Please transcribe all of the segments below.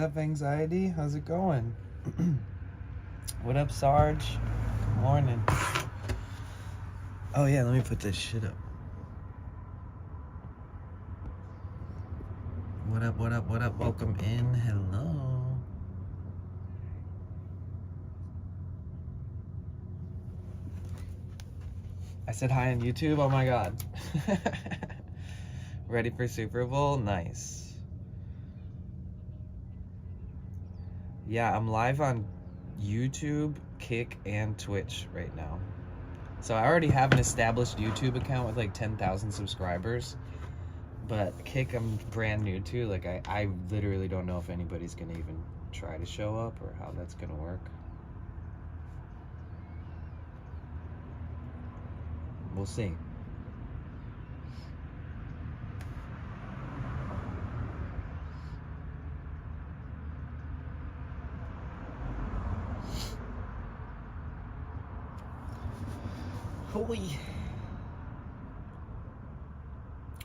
up, anxiety? How's it going? What up, Sarge? Morning. Oh yeah, let me put this shit up. What up, what up, what up? Welcome in. Hello. I said hi on YouTube. Oh my god. Ready for Super Bowl? Nice. Yeah, I'm live on YouTube, Kick, and Twitch right now. So I already have an established YouTube account with like 10,000 subscribers. But Kick, I'm brand new to. Like, I literally don't know if anybody's gonna even try to show up or how that's gonna work. We'll see. Holy.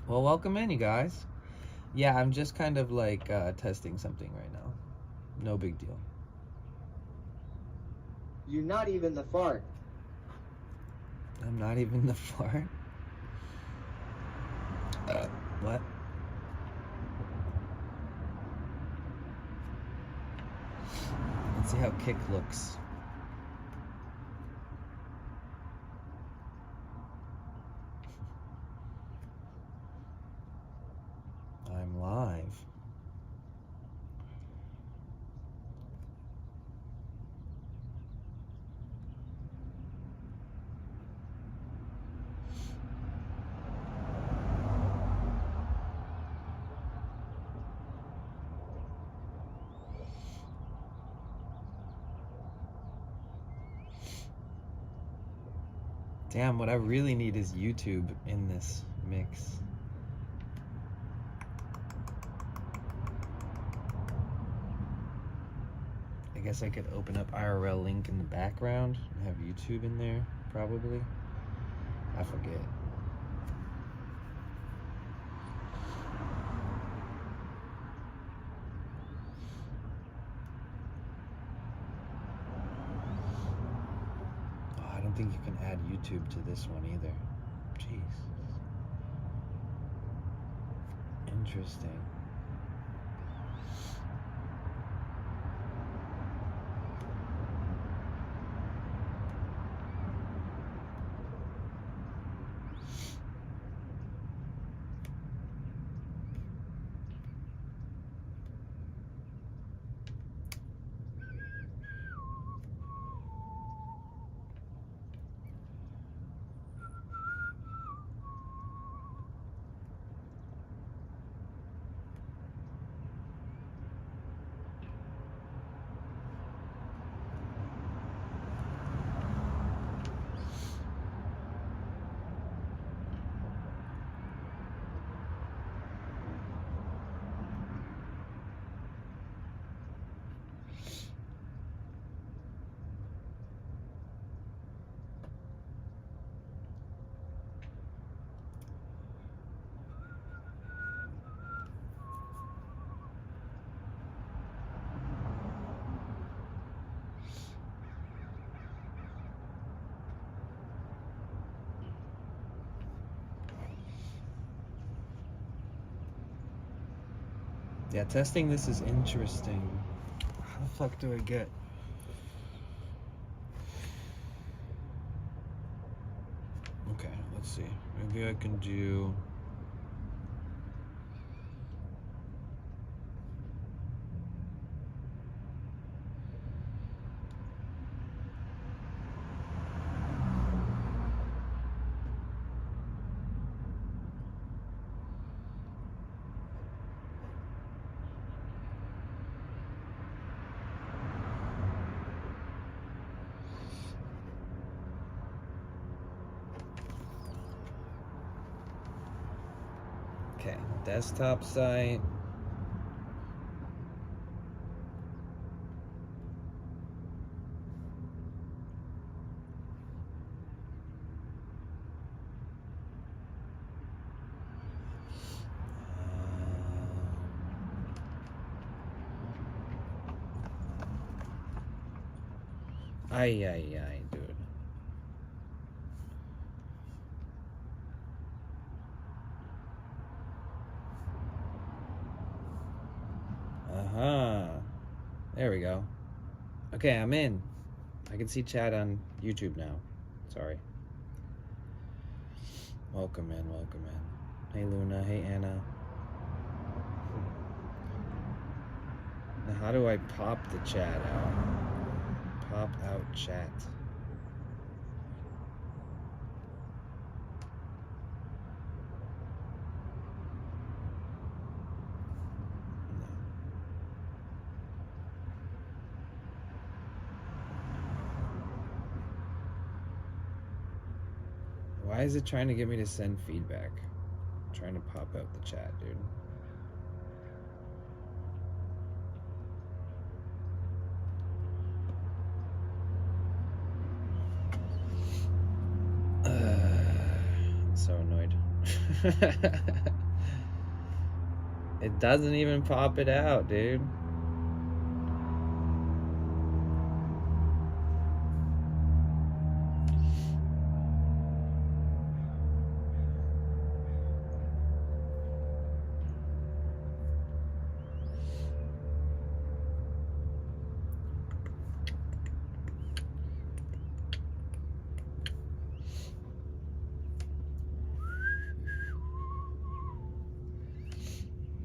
Well, welcome in, you guys. Yeah, I'm just kind of like testing something right now. No big deal. You're not even the fart. I'm not even the fart. What? Let's see how Kick looks. I'm live. Damn, what I really need is YouTube in this mix. I guess I could open up IRL link in the background and have YouTube in there, probably. I forget. Oh, I don't think you can add YouTube to this one either. Jeez. Interesting. Yeah, testing this is interesting. How the fuck do I get? Okay, let's see. Maybe I can do... Okay, desktop site. Ay, dude. Uh-huh. There we go. Okay, I'm in. I can see chat on YouTube now. Sorry. Welcome in, welcome in. Hey Luna, hey Anna. Now how do I pop the chat out? Pop out chat. Why is it trying to get me to send feedback? I'm trying to pop out the chat, dude. I'm so annoyed. It doesn't even pop it out, dude.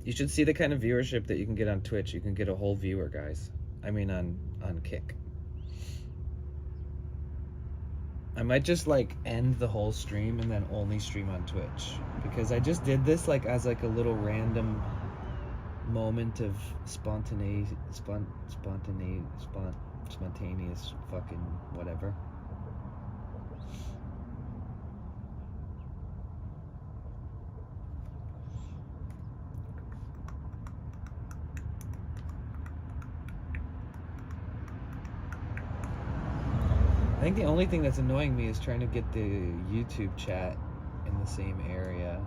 You should see the kind of viewership that you can get on Twitch. You can get a whole viewer, guys. I mean on Kick. I might just like end the whole stream and then only stream on Twitch, because I just did this like as like a little random moment of spontaneous fucking whatever. I think the only thing that's annoying me is trying to get the YouTube chat in the same area.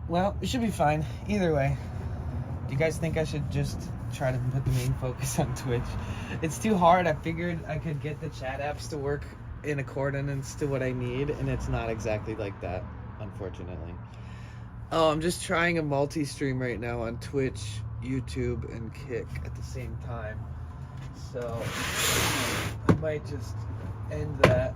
Well, it should be fine. Either way. Do you guys think I should just try to put the main focus on Twitch? It's too hard. I figured I could get the chat apps to work in accordance to what I need, and it's not exactly like that, unfortunately. Oh, I'm just trying a multi-stream right now on Twitch, YouTube, and Kick at the same time. So I might just end that.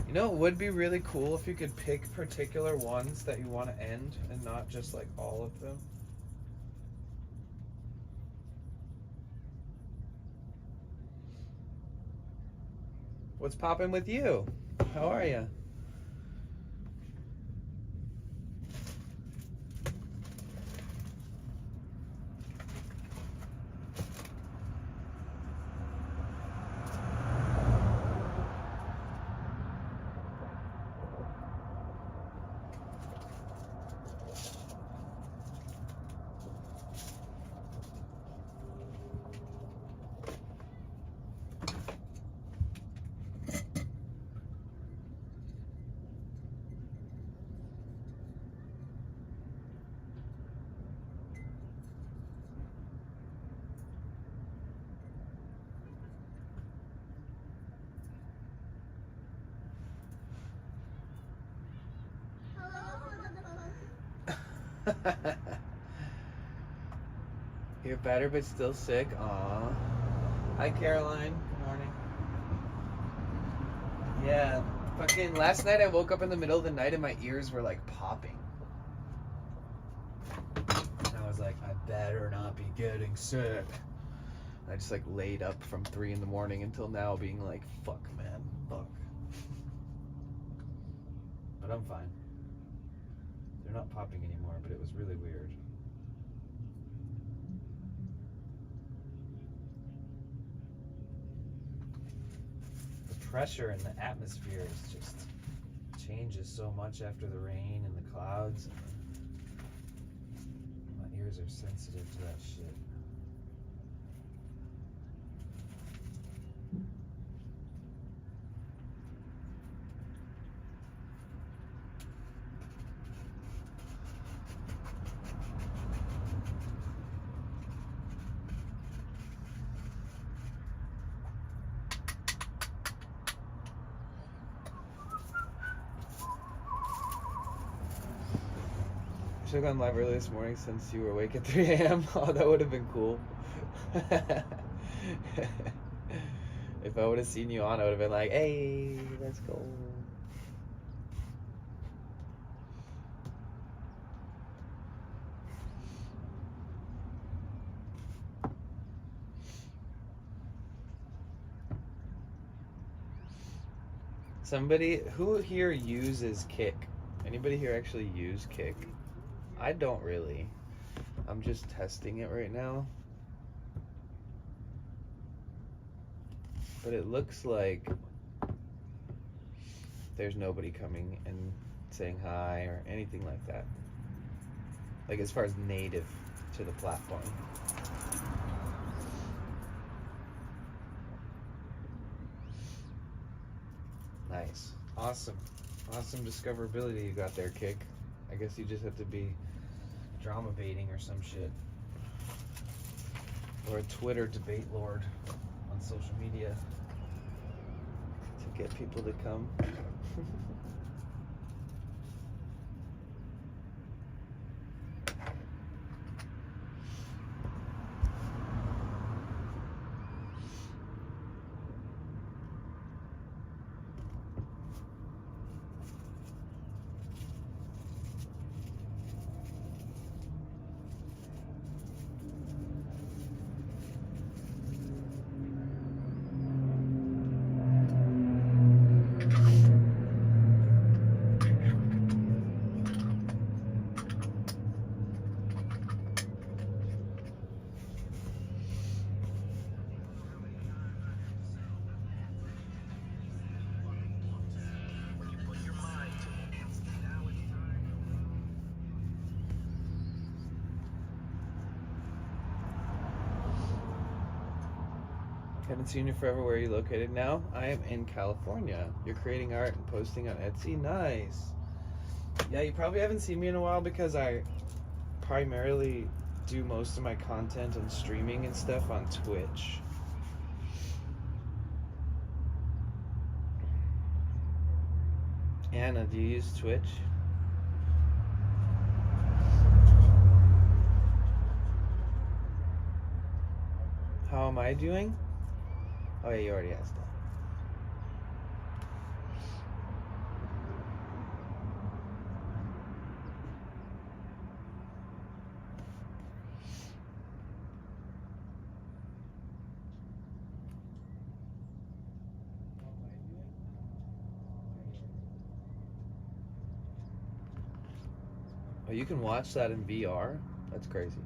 You know, it would be really cool if you could pick particular ones that you want to end and not just like all of them. What's poppin' with you? How are you? You're better but still sick. Aw. Hi Caroline. Good morning. Yeah. Fucking last night I woke up in the middle of the night and my ears were like popping. And I was like, I better not be getting sick. I just like laid up from 3 in the morning until now being like, fuck man, fuck. But I'm fine. They're not popping anymore, but it was really weird. The pressure in the atmosphere is just changes so much after the rain and the clouds. My ears are sensitive to that shit. Should have gone live early this morning since you were awake at 3 a.m. Oh, that would have been cool. If I would have seen you on, I would have been like, hey, let's go. Somebody who here uses Kick? Anybody here actually use Kick? I don't really. I'm just testing it right now. But it looks like there's nobody coming and saying hi or anything like that. Like as far as native to the platform. Nice. Awesome. Awesome discoverability you got there, Kick. I guess you just have to be drama baiting or some shit. Or a Twitter debate lord on social media to get people to come. Haven't seen you forever. Where are you located now? I am in California. You're creating art and posting on Etsy? Nice. Yeah, you probably haven't seen me in a while because I primarily do most of my content and streaming and stuff on Twitch. Anna, do you use Twitch? How am I doing? Oh yeah, you already asked that. Oh, you can watch that in VR? That's crazy.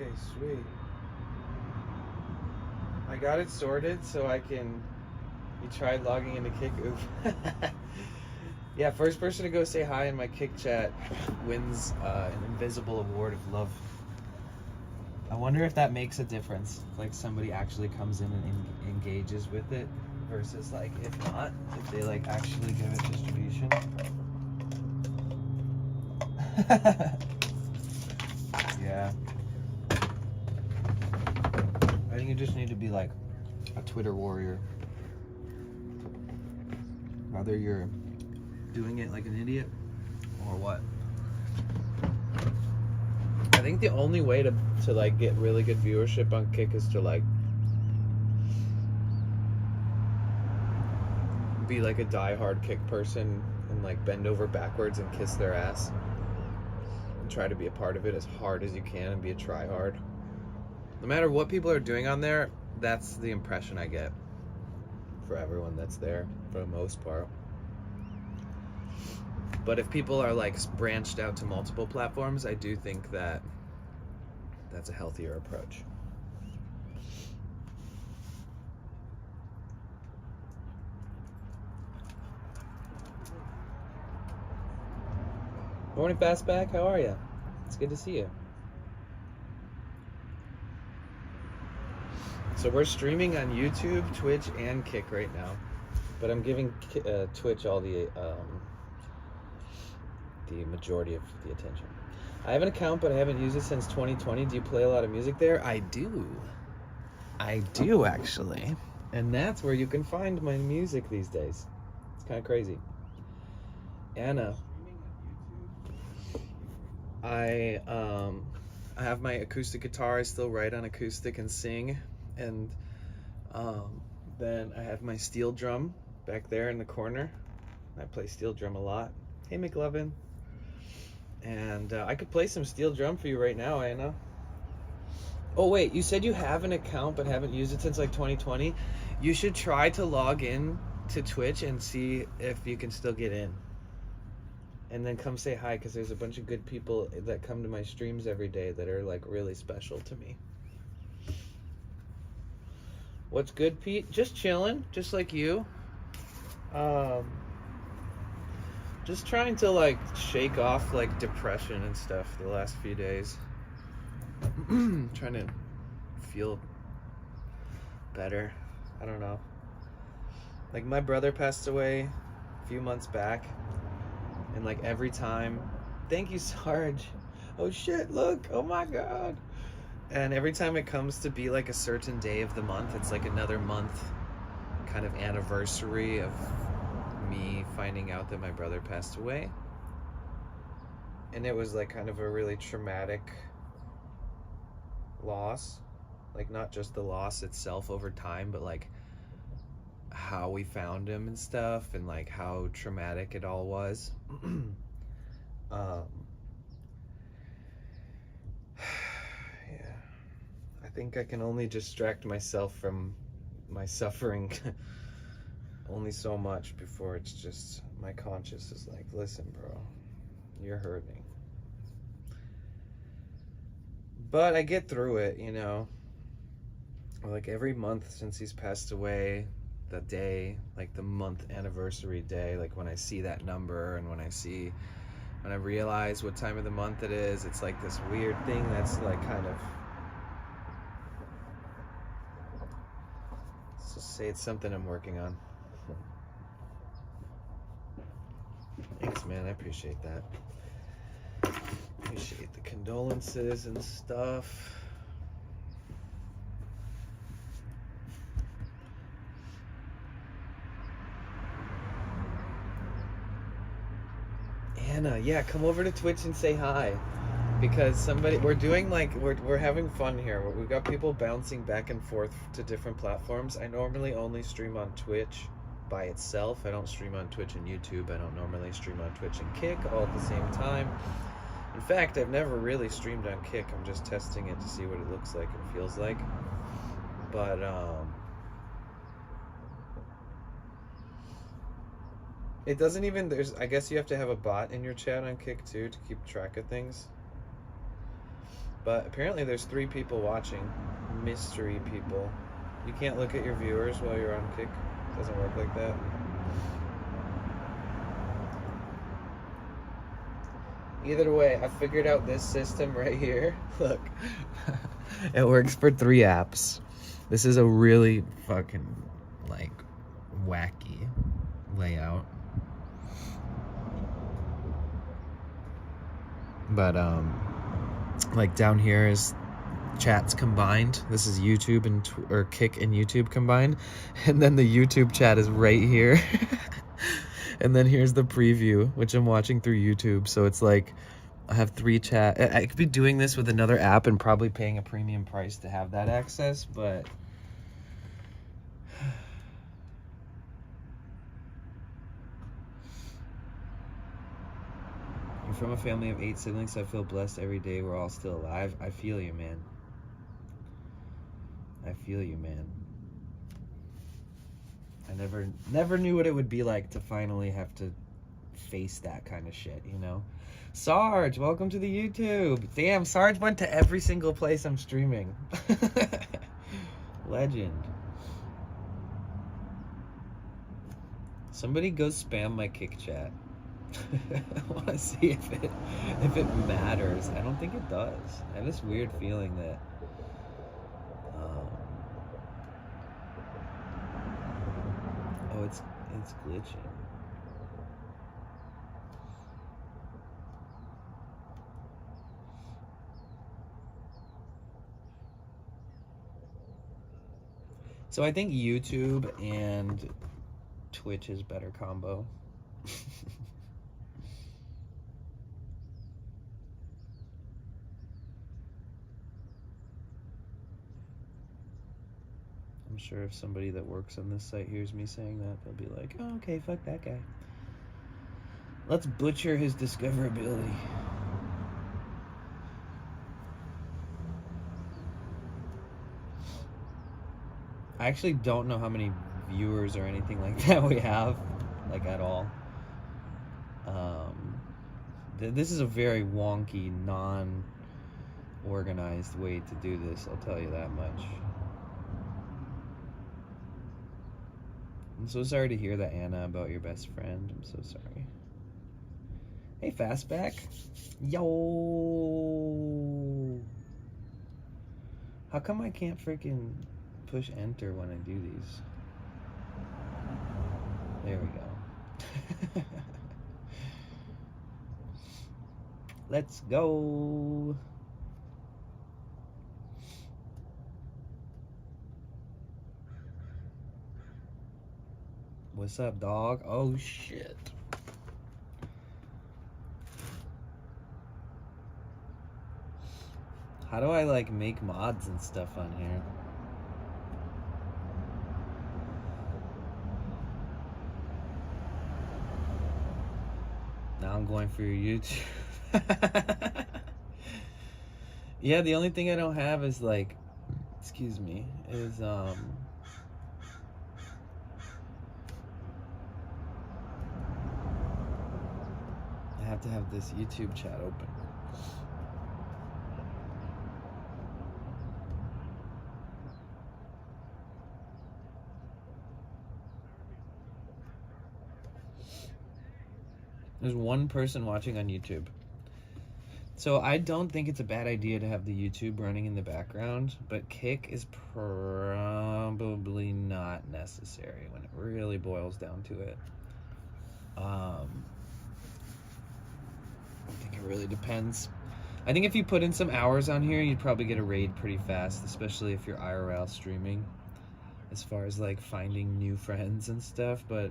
Okay, sweet. I got it sorted so I can. You tried logging into Kick. Oof. Yeah, first person to go say hi in my Kick chat wins an invisible award of love. I wonder if that makes a difference. Like somebody actually comes in and engages with it versus like if not, if they like actually give it distribution. Yeah. just need to be like a Twitter warrior. Whether you're doing it like an idiot or what. I think the only way to like get really good viewership on Kick is to like be like a diehard Kick person and like bend over backwards and kiss their ass and try to be a part of it as hard as you can and be a tryhard. No matter what people are doing on there, that's the impression I get for everyone that's there for the most part. But if people are like branched out to multiple platforms, I do think that that's a healthier approach. Morning, Fastback. How are you? It's good to see you. So we're streaming on YouTube, Twitch, and Kick right now, but I'm giving Twitch all the majority of the attention. I have an account, but I haven't used it since 2020. Do you play a lot of music there? I do actually, and that's where you can find my music these days. It's kind of crazy. Anna, I have my acoustic guitar. I still write on acoustic and sing. And then I have my steel drum back there in the corner. I play steel drum a lot. Hey, McLovin. And I could play some steel drum for you right now, Anna. Oh, wait, you said you have an account but haven't used it since like 2020. You should try to log in to Twitch and see if you can still get in. And then come say hi, because there's a bunch of good people that come to my streams every day that are like really special to me. What's good, Pete? Just chilling, just like you. Just trying to like shake off like depression and stuff the last few days. Trying to feel better. I don't know. Like my brother passed away a few months back, and like every time, thank you, Sarge. Oh shit, look, oh my God. And every time it comes to be like a certain day of the month, it's like another month kind of anniversary of me finding out that my brother passed away. And it was like kind of a really traumatic loss. Like not just the loss itself over time, but like how we found him and stuff, and like how traumatic it all was. I think I can only distract myself from my suffering only so much before it's just my conscience is like, listen, bro, you're hurting. But I get through it, you know. Like every month since he's passed away, the day, like the month anniversary day, like when I see that number and when I realize what time of the month it is, it's like this weird thing that's like kind of, let's just say it's something I'm working on. Thanks, man, I appreciate that. Appreciate the condolences and stuff. Anna, yeah, come over to Twitch and say hi, because we're doing like, we're having fun here. We've got people bouncing back and forth to different platforms. I normally only stream on Twitch by itself. I don't stream on Twitch and YouTube. I don't normally stream on Twitch and Kick all at the same time. In fact, I've never really streamed on Kick. I'm just testing it to see what it looks like and feels like. But it doesn't even, I guess you have to have a bot in your chat on Kick too to keep track of things. But apparently there's 3 people watching. Mystery people. You can't look at your viewers while you're on Kick. It doesn't work like that. Either way, I figured out this system right here. Look. It works for 3 apps. This is a really fucking, like, wacky layout. But, like, down here is chats combined. This is YouTube and or Kick and YouTube combined, and then the YouTube chat is right here. And then here's the preview, which I'm watching through YouTube. So it's like I have 3 chat. I could be doing this with another app and probably paying a premium price to have that access, but I'm from a family of 8 siblings, so I feel blessed every day we're all still alive. I feel you, man. I feel you, man. I never knew what it would be like to finally have to face that kind of shit, you know? Sarge, welcome to the YouTube. Damn, Sarge went to every single place I'm streaming. Legend. Somebody go spam my Kick chat. I want to see if it matters. I don't think it does. I have this weird feeling that oh, it's glitching. So I think YouTube and Twitch is better combo. I'm sure if somebody that works on this site hears me saying that, they'll be like, oh, okay, fuck that guy. Let's butcher his discoverability. I actually don't know how many viewers or anything like that we have, like at all. This is a very wonky, non-organized way to do this, I'll tell you that much. I'm so sorry to hear that, Anna, about your best friend. I'm so sorry. Hey, Fastback. Yo! How come I can't freaking push enter when I do these? There we go. Let's go. What's up, dog? Oh, shit. How do I, like, make mods and stuff on here? Now I'm going for your YouTube. Yeah, the only thing I don't have is, like, excuse me, is, I have to have this YouTube chat open. There's one person watching on YouTube. So I don't think it's a bad idea to have the YouTube running in the background, but Kick is probably not necessary when it really boils down to it. I think it really depends. I think if you put in some hours on here, you'd probably get a raid pretty fast, especially if you're IRL streaming, as far as like finding new friends and stuff, but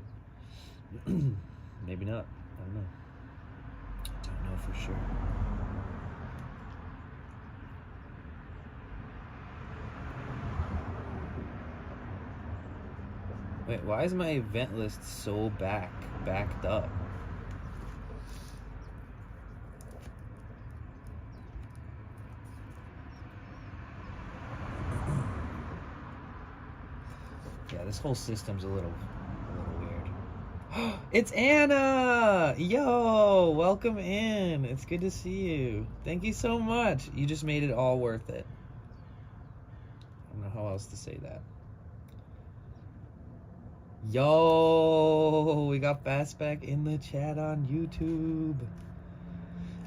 maybe not. I don't know. Don't know for sure. Wait, why is my event list so backed up? Yeah, this whole system's a little weird. It's Anna! Yo, welcome in. It's good to see you. Thank you so much. You just made it all worth it. I don't know how else to say that. Yo, we got Fastback in the chat on YouTube.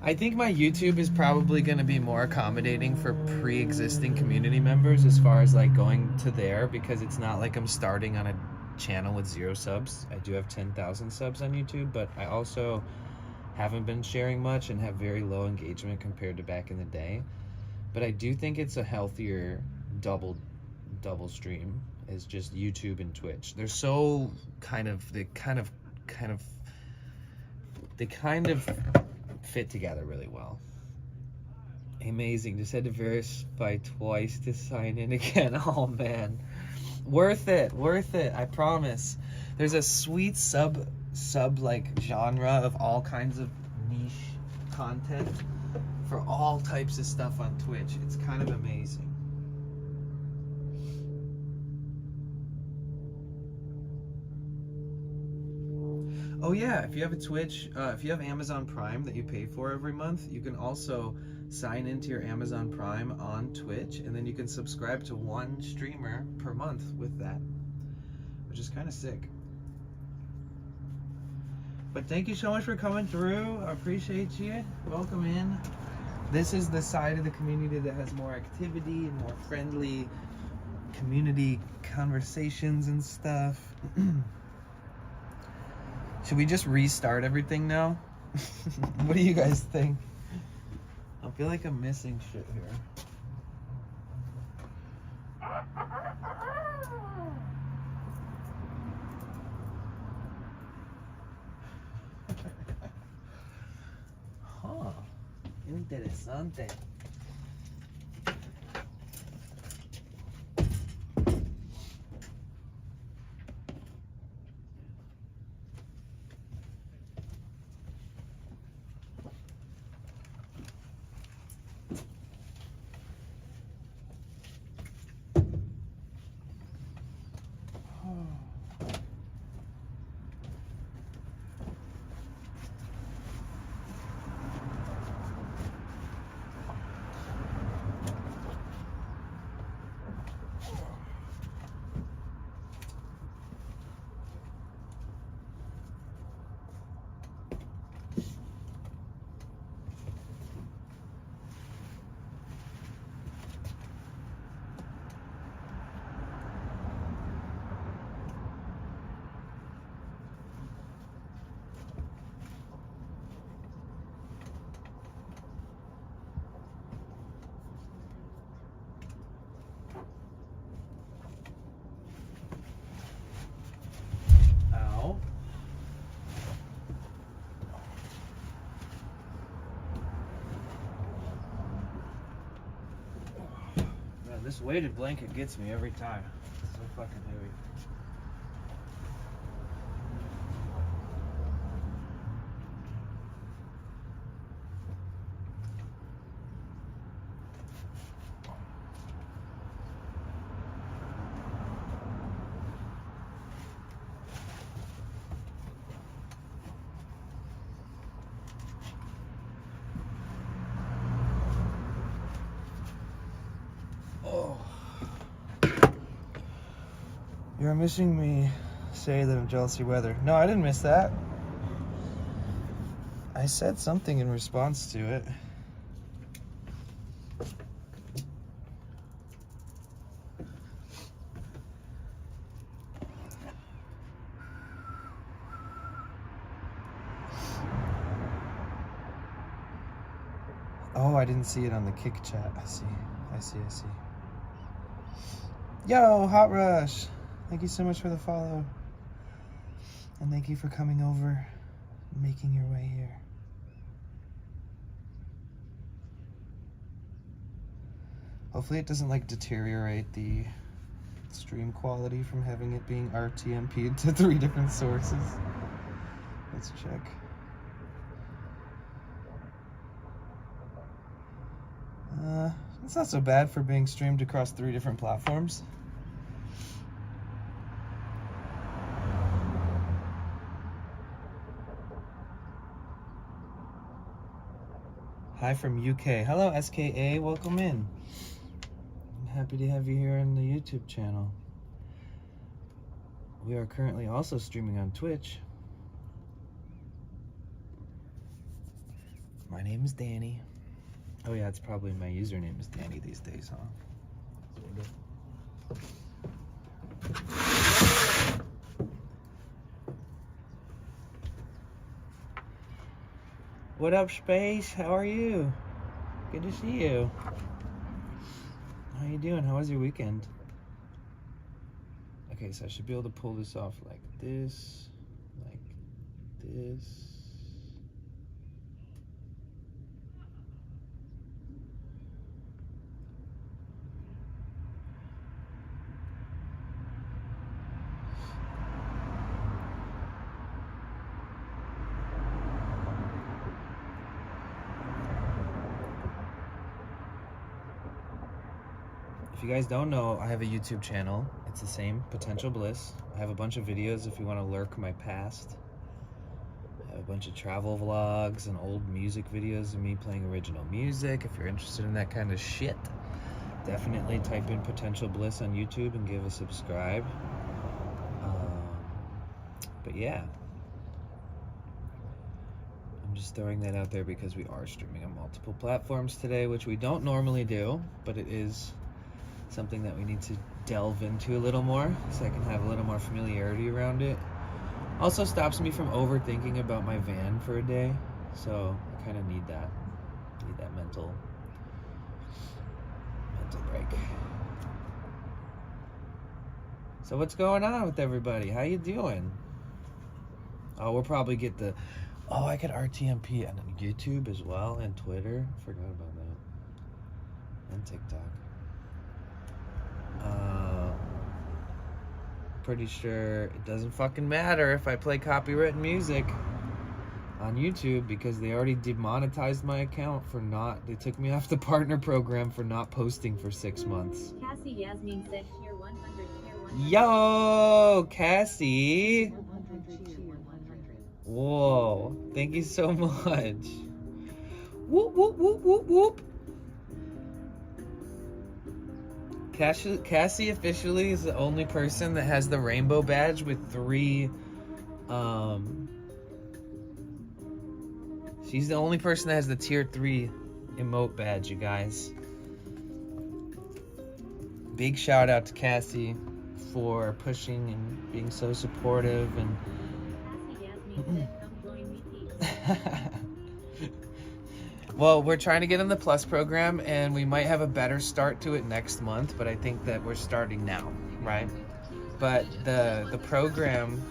I think my YouTube is probably going to be more accommodating for pre-existing community members as far as like going to there, because it's not like I'm starting on a channel with 0 subs. I do have 10,000 subs on YouTube, but I also haven't been sharing much and have very low engagement compared to back in the day. But I do think it's a healthier double stream is just YouTube and Twitch. They're so they kind of fit together really well. Amazing. Just had to verify twice to sign in again. Oh man. Worth it. I promise. There's a sweet sub like genre of all kinds of niche content for all types of stuff on Twitch. It's kind of amazing. Oh yeah, if you have a Twitch, if you have Amazon Prime that you pay for every month, you can also sign into your Amazon Prime on Twitch, and then you can subscribe to one streamer per month with that, which is kind of sick. But thank you so much for coming through. I appreciate you. Welcome in. This is the side of the community that has more activity and more friendly community conversations and stuff. Should we just restart everything now? What do you guys think? I feel like I'm missing shit here. Huh. Interesante. This weighted blanket gets me every time. It's so fucking heavy. You're missing me. Say that I'm jealous of your weather. No, I didn't miss that. I said something in response to it. Oh, I didn't see it on the Kick chat. I see. Yo, Hot Rush. Thank you so much for the follow. And thank you for coming over and making your way here. Hopefully it doesn't like deteriorate the stream quality from having it being RTMP'd to 3 different sources. Let's check. It's not so bad for being streamed across 3 different platforms. Hi from UK. Hello, SKA. Welcome in. I'm happy to have you here on the YouTube channel. We are currently also streaming on Twitch. My name is Danny. Oh yeah, it's probably my username is Danny these days, huh? What up, Space? How are you? Good to see you. you doing? How was your weekend? Okay, so I should be able to pull this off like this, like this. If you guys don't know, I have a YouTube channel. It's the same, Potential Bliss. I have a bunch of videos if you want to lurk my past. I have a bunch of travel vlogs and old music videos of me playing original music. If you're interested in that kind of shit, definitely type in Potential Bliss on YouTube and give a subscribe. But yeah, I'm just throwing that out there because we are streaming on multiple platforms today, which we don't normally do, but it is something that we need to delve into a little more so I can have a little more familiarity around it. Also stops me from overthinking about my van for a day, so I kind of need that mental break. So what's going on with everybody? How you doing? Oh, we'll probably get the I could RTMP on YouTube as well and Twitter. Forgot about that. And TikTok. Pretty sure it doesn't fucking matter if I play copywritten music on YouTube because they already demonetized my account for they took me off the partner program for not posting for 6 months. Cassie Yasmin said here 100, here 100. Yo, Cassie. 100, cheer 100. Whoa, thank you so much. Whoop, whoop, whoop, whoop, whoop. Cassie officially is the only person that has the rainbow badge with 3, she's the only person that has the tier 3 emote badge, you guys. Big shout out to Cassie for pushing and being so supportive and Cassie Yasmin said come join me peeps. Well, we're trying to get in the Plus program, and we might have a better start to it next month, but I think that we're starting now, right? But the program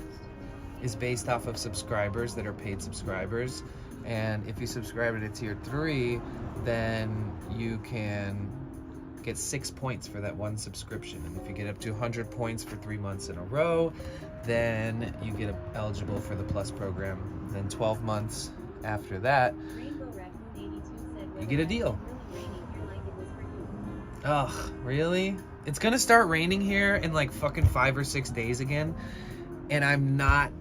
is based off of subscribers that are paid subscribers, and if you subscribe to tier 3, then you can get 6 points for that one subscription, and if you get up to 100 points for 3 months in a row, then you get eligible for the Plus program. Then 12 months after that, you get a deal. Ugh, really? It's gonna start raining here in like fucking 5 or 6 days again, and I'm not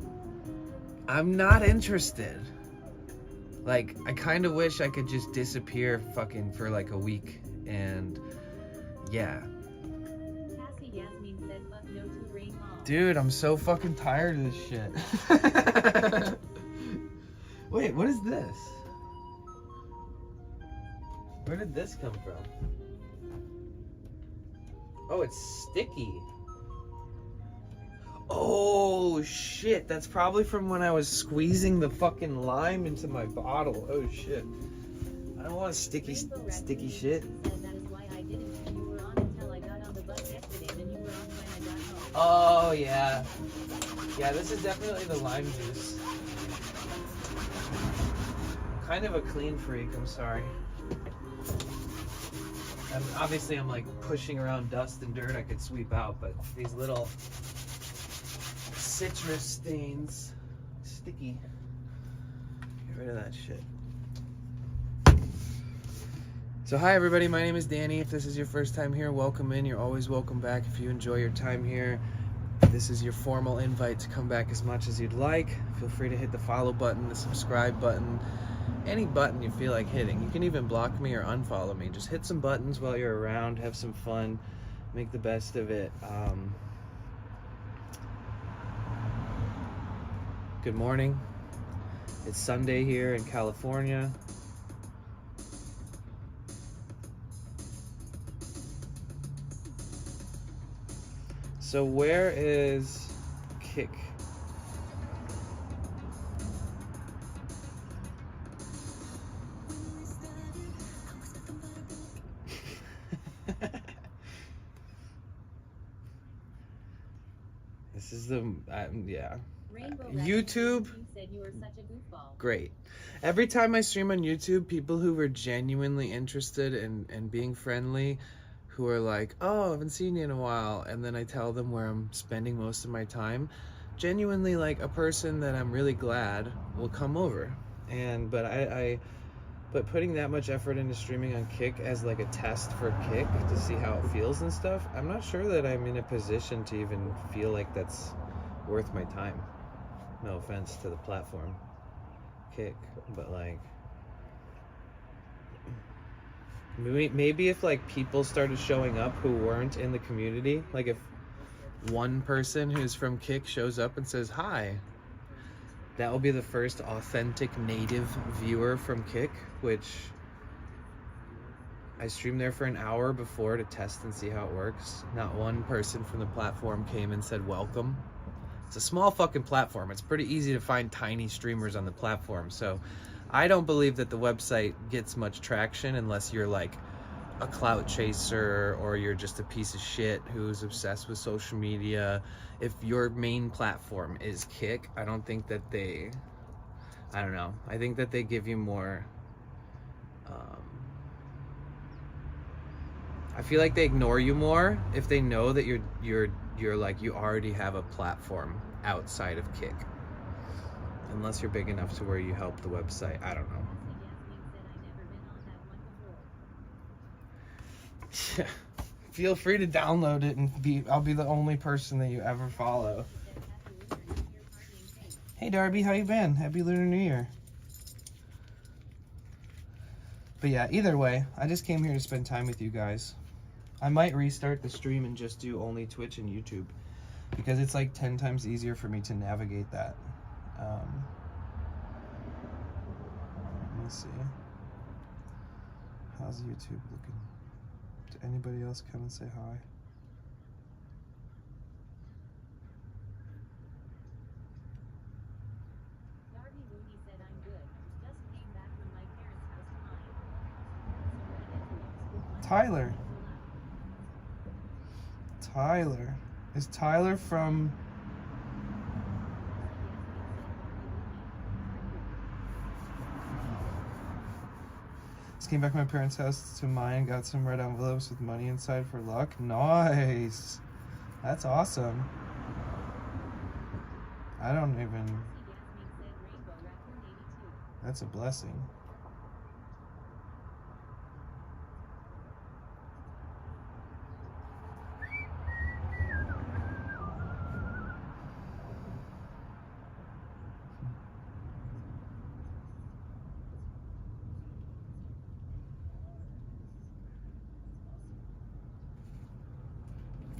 interested. Like, I kind of wish I could just disappear fucking for like a week, and yeah. Cassie Yasmin said fuck no to rain mall. Dude, I'm so fucking tired of this shit. Wait, what is this? Where did this come from? Oh, it's sticky. Oh, shit. That's probably from when I was squeezing the fucking lime into my bottle. Oh, shit. I don't want sticky shit. That is why I didn't. You were on until I got on the bus yesterday, then you were on when I got home. Oh, yeah. Yeah, this is definitely the lime juice. I'm kind of a clean freak, I'm sorry. Obviously, I'm like pushing around dust and dirt I could sweep out, but these little citrus stains, sticky. Get rid of that shit. So hi everybody, my name is Danny. If this is your first time here, welcome in. You're always welcome back if you enjoy your time here. This is your formal invite to come back as much as you'd like. Feel free to hit the follow button, the subscribe button, any button you feel like hitting. You can even block me or unfollow me. Just hit some buttons while you're around, have some fun, make the best of it. Good morning. It's Sunday here in California. So where is Kick? This is the yeah. Rainbow YouTube? Raccoon said you were such a goofball. Great. Every time I stream on YouTube, people who were genuinely interested in being friendly, who are like, oh, I haven't seen you in a while, and then I tell them where I'm spending most of my time, genuinely like a person that I'm really glad will come over. But putting that much effort into streaming on Kick as like a test for Kick to see how it feels and stuff, I'm not sure that I'm in a position to even feel like that's worth my time. No offense to the platform, Kick, but like maybe if like people started showing up who weren't in the community, like if one person who's from Kick shows up and says hi, that will be the first authentic native viewer from Kick, which I streamed there for an hour before to test and see how it works. Not one person from the platform came and said welcome. It's a small fucking platform. It's pretty easy to find tiny streamers on the platform. So I don't believe that the website gets much traction unless you're like a clout chaser or you're just a piece of shit who's obsessed with social media. If your main platform is Kick, I don't think that I don't know. I think that they give you more. I feel like they ignore you more if they know that you're like you already have a platform outside of Kick. Unless you're big enough to where you help the website. I don't know. Feel free to download it and I'll be the only person that you ever follow. Hey Darby, how you been? Happy Lunar New Year. But yeah, either way, I just came here to spend time with you guys. I might restart the stream and just do only Twitch and YouTube because it's like 10 times easier for me to navigate that. Let me see. How's YouTube looking? Did anybody else come and say hi? Darby Looney said I'm good. Just came back from my parents' house to mine. Tyler. Tyler. Is Tyler from... Just came back from my parents' house to mine, got some red envelopes with money inside for luck. Nice. That's awesome. I don't even... That's a blessing.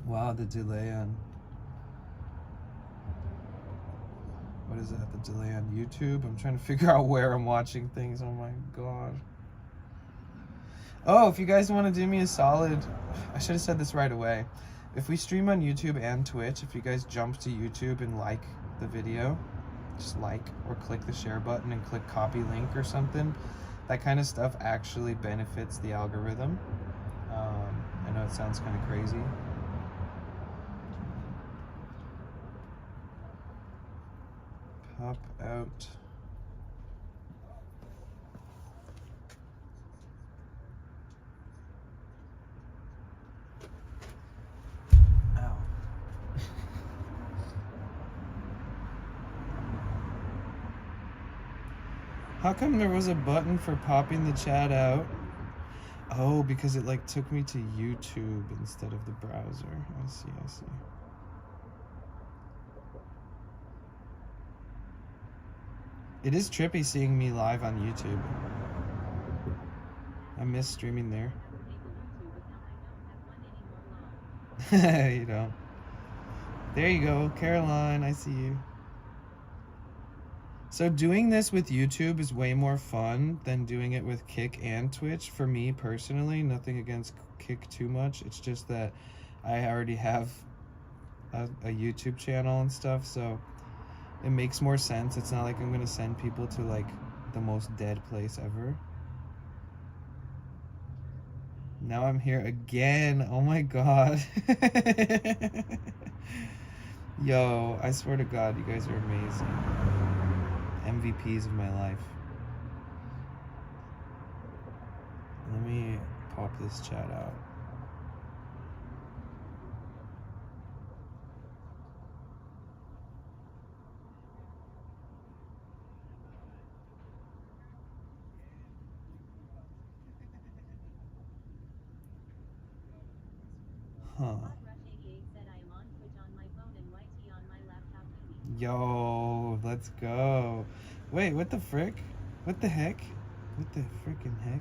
Wow, the delay on... What is that? The delay on YouTube? I'm trying to figure out where I'm watching things. Oh my god. Oh, if you guys want to do me a solid... I should have said this right away. If we stream on YouTube and Twitch, if you guys jump to YouTube and like the video, just like or click the share button and click copy link or something, that kind of stuff actually benefits the algorithm. I know it sounds kind of crazy. Pop out. Ow. How come there was a button for popping the chat out? Oh, because it like took me to YouTube instead of the browser. I see. It is trippy seeing me live on YouTube. I miss streaming there. You don't. There you go, Caroline, I see you. So doing this with YouTube is way more fun than doing it with Kick and Twitch. For me personally, nothing against Kick too much. It's just that I already have a YouTube channel and stuff, so it makes more sense. It's not like I'm gonna send people to like the most dead place ever. Now I'm here again. Oh my god. Yo, I swear to God, you guys are amazing. MVPs of my life. Let me pop this chat out. Huh. Yo, let's go. Wait, what the frick? What the heck? What the frickin' heck?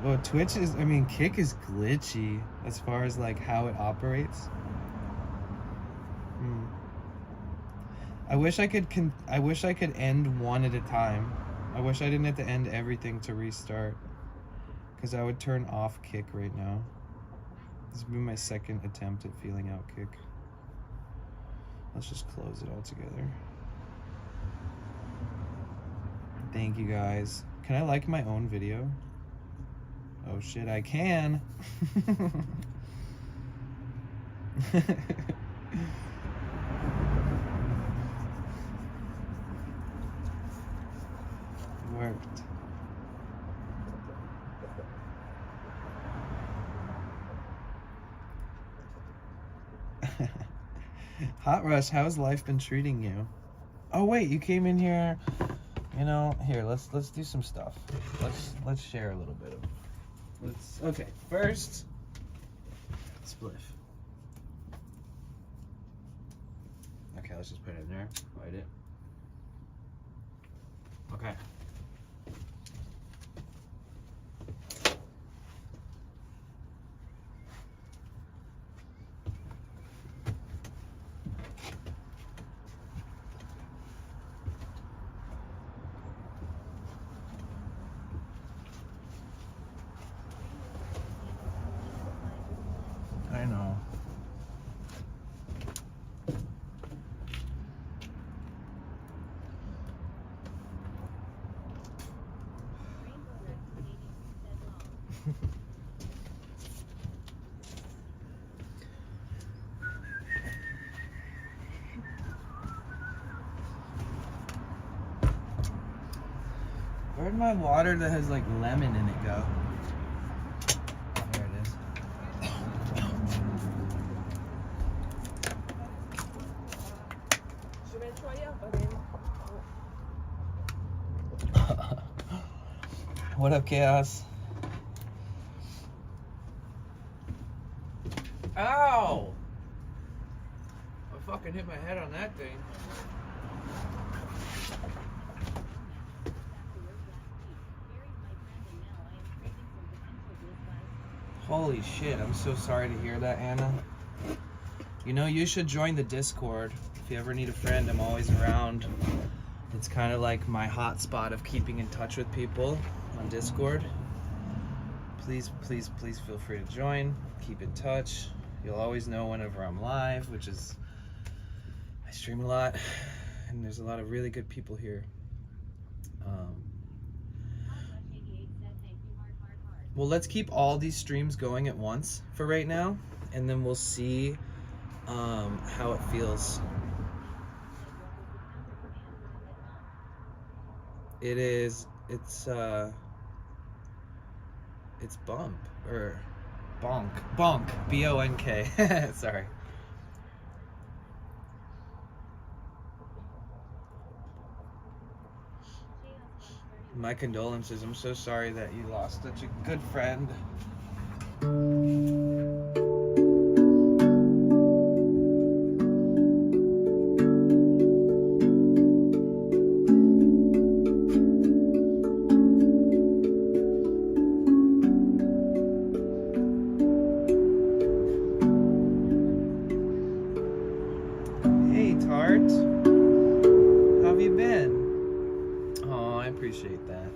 Well, Twitch is, I mean, Kick is glitchy as far as like how it operates. I wish I could end one at a time. I wish I didn't have to end everything to restart. Because I would turn off Kick right now. This would be my second attempt at feeling out Kick. Let's just close it all together. Thank you guys. Can I like my own video? Oh shit, I can. Worked. Hot Rush, how's life been treating you? Oh wait, you came in here. You know, here, let's do some stuff. Let's share a little bit of. Okay, first spliff. Okay, let's just put it in there. Light it. Okay. I know. Where'd my water that has like lemon in it go? There it is. What up, Chaos? Ow! I fucking hit my head on that thing. Holy shit, I'm so sorry to hear that, Anna. You know, you should join the Discord. If you ever need a friend, I'm always around. It's kind of like my hotspot of keeping in touch with people on Discord. Please, please, please feel free to join. Keep in touch. You'll always know whenever I'm live, which is, I stream a lot, and there's a lot of really good people here. Well, let's keep all these streams going at once for right now, and then we'll see how it feels. It's bump, or bonk, B-O-N-K, sorry. My condolences, I'm so sorry that you lost such a good friend. Hey, Tart. How have you been? Oh, I appreciate that.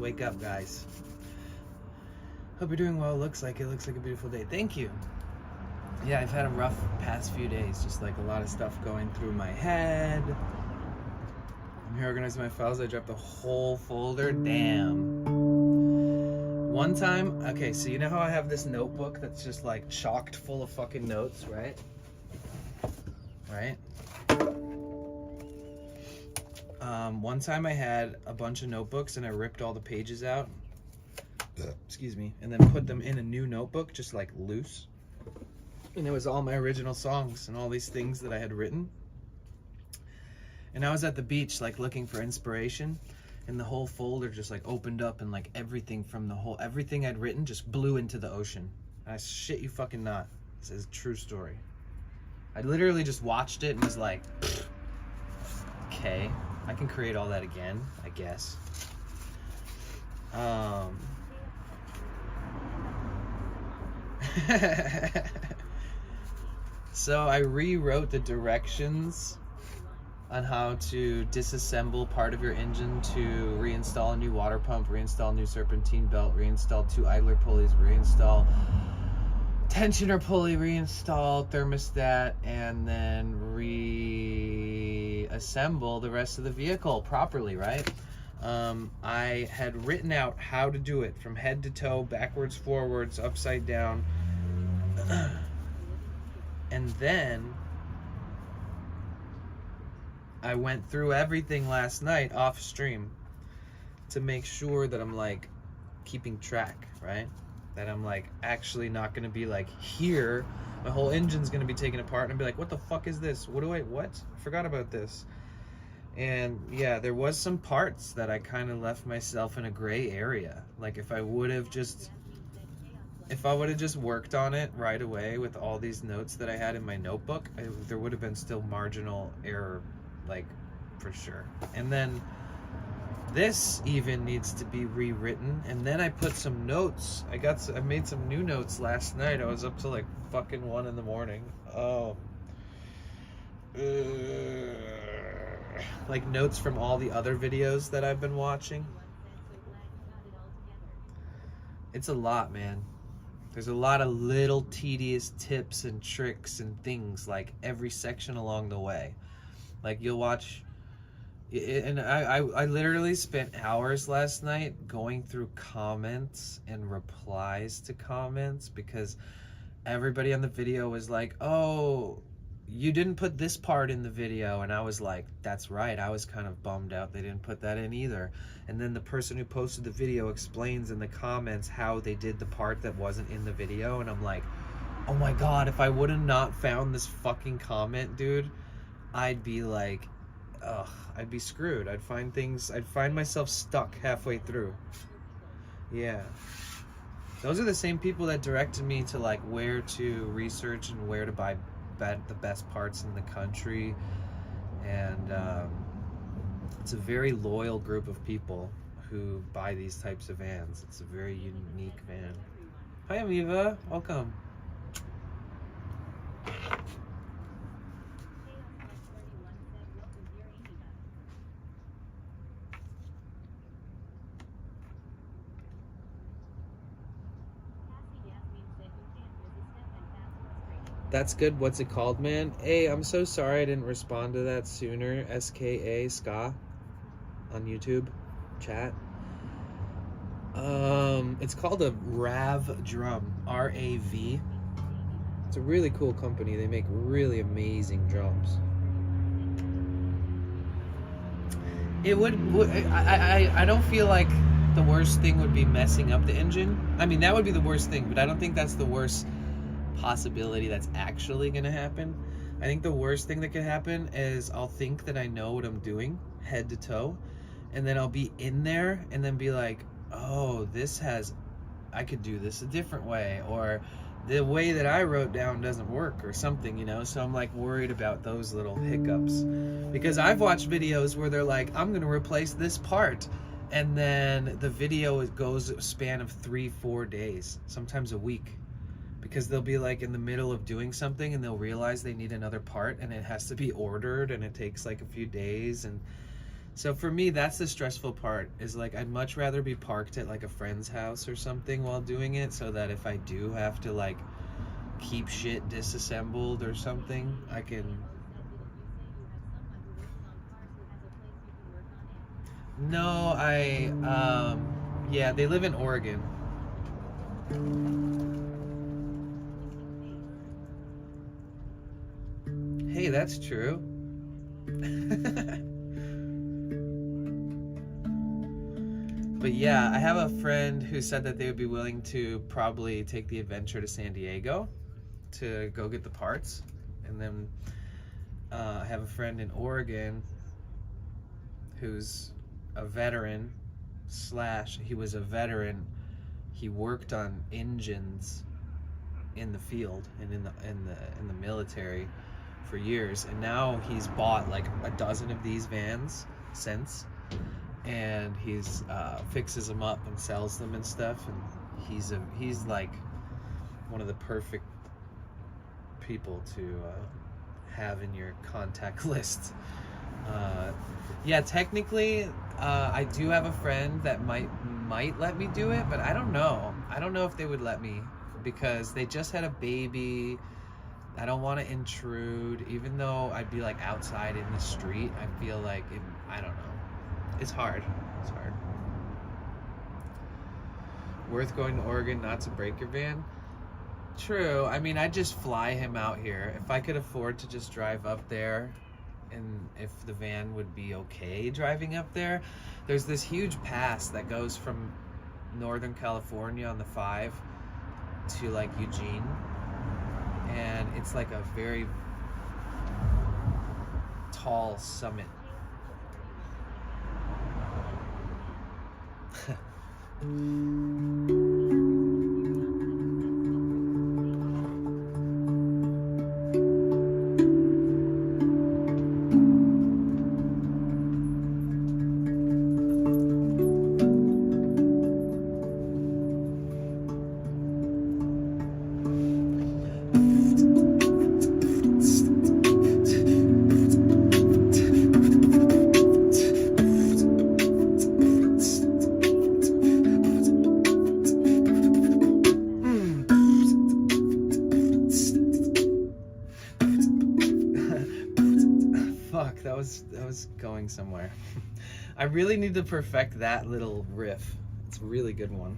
Wake up, guys. Hope you're doing well. Looks like a beautiful day. Thank you. Yeah, I've had a rough past few days. Just like a lot of stuff going through my head. I'm here organizing my files. I dropped the whole folder. Damn. One time, okay, so you know how I have this notebook that's just like chocked full of fucking notes, right? Right? One time I had a bunch of notebooks and I ripped all the pages out. Excuse me. And then put them in a new notebook, just like loose. And it was all my original songs and all these things that I had written. And I was at the beach, like looking for inspiration. And the whole folder just like opened up and like everything I'd written just blew into the ocean. I shit you fucking not. This is a true story. I literally just watched it and was like, okay, I can create all that again, I guess. So I rewrote the directions on how to disassemble part of your engine to reinstall a new water pump, reinstall a new serpentine belt, reinstall 2 idler pulleys, reinstall tensioner pulley, reinstall thermostat, and then reassemble the rest of the vehicle properly, right? I had written out how to do it from head to toe, backwards, forwards, upside down. And then I went through everything last night off stream to make sure that I'm like keeping track, right? That I'm like actually not gonna be like here, my whole engine's gonna be taken apart and be like, what the fuck is this? What? I forgot about this. And yeah, there was some parts that I kind of left myself in a gray area. Like if I would have just worked on it right away with all these notes that I had in my notebook, there would have been still marginal error, like for sure. And then this even needs to be rewritten. And then I put some notes. I made some new notes last night. I was up till like fucking 1 in the morning. Like notes from all the other videos that I've been watching. It's a lot, man. There's a lot of little tedious tips and tricks and things like every section along the way. Like you'll watch, and I literally spent hours last night going through comments and replies to comments because everybody on the video was like, oh, you didn't put this part in the video. And I was like, that's right. I was kind of bummed out they didn't put that in either. And then the person who posted the video explains in the comments how they did the part that wasn't in the video. And I'm like, oh my God, if I would have not found this fucking comment, dude, I'd be like, ugh, I'd be screwed. I'd find myself stuck halfway through. Yeah. Those are the same people that directed me to like where to research and where to buy the best parts in the country. And it's a very loyal group of people who buy these types of vans. It's a very unique van. Hi Aviva, welcome. That's good. What's it called, man? Hey, I'm so sorry I didn't respond to that sooner. SKA, Ska, on YouTube, chat. It's called a RAV drum, R-A-V. It's a really cool company. They make really amazing drums. It I don't feel like the worst thing would be messing up the engine. I mean, that would be the worst thing, but I don't think that's the worst possibility that's actually gonna happen. I think the worst thing that could happen is I'll think that I know what I'm doing head to toe, and then I'll be in there and then be like, oh, I could do this a different way, or the way that I wrote down doesn't work or something, you know? So I'm like worried about those little hiccups, because I've watched videos where they're like, I'm gonna replace this part, and then the video goes a span of 3-4 days, sometimes a week, because they'll be like in the middle of doing something and they'll realize they need another part and it has to be ordered and it takes like a few days. And So for me, that's the stressful part, is like I'd much rather be parked at like a friend's house or something while doing it, so that if I do have to like keep shit disassembled or something, I can. No, yeah, they live in Oregon. Hey, that's true. But yeah, I have a friend who said that they would be willing to probably take the adventure to San Diego to go get the parts. And then I have a friend in Oregon who's a veteran / he was a veteran. He worked on engines in the field and in the military for years, and now he's bought like a dozen of these vans since, and he's fixes them up and sells them and stuff, and he's like one of the perfect people to have in your contact list. Yeah, technically I do have a friend that might let me do it, but I don't know if they would let me, because they just had a baby. I don't want to intrude, even though I'd be like outside in the street. I feel like I don't know. It's hard. Worth going to Oregon not to break your van? True. I mean, I'd just fly him out here. If I could afford to just drive up there, and if the van would be okay driving up there. There's this huge pass that goes from Northern California on the 5 to like Eugene, and it's like a very tall summit. Fuck, that was going somewhere. I really need to perfect that little riff. It's a really good one.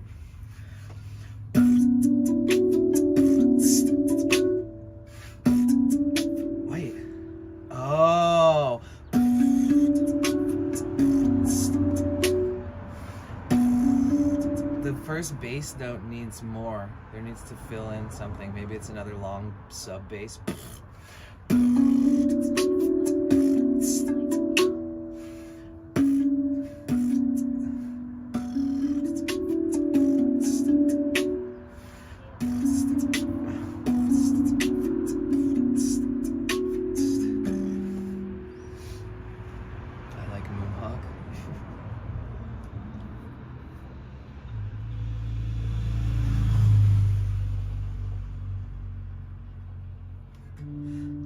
Wait. Oh. The first bass note needs more. There needs to fill in something. Maybe it's another long sub bass.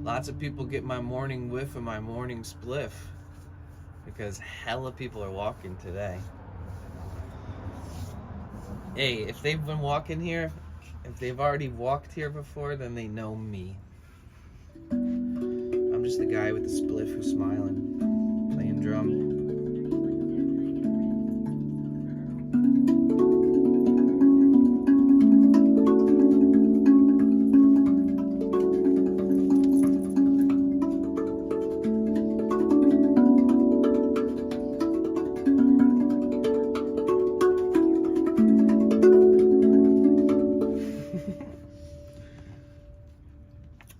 Lots of people get my morning whiff of my morning spliff, because hella people are walking today. Hey, if they've been walking here, if they've already walked here before, then they know me. I'm just the guy with the spliff who's smiling, playing drum.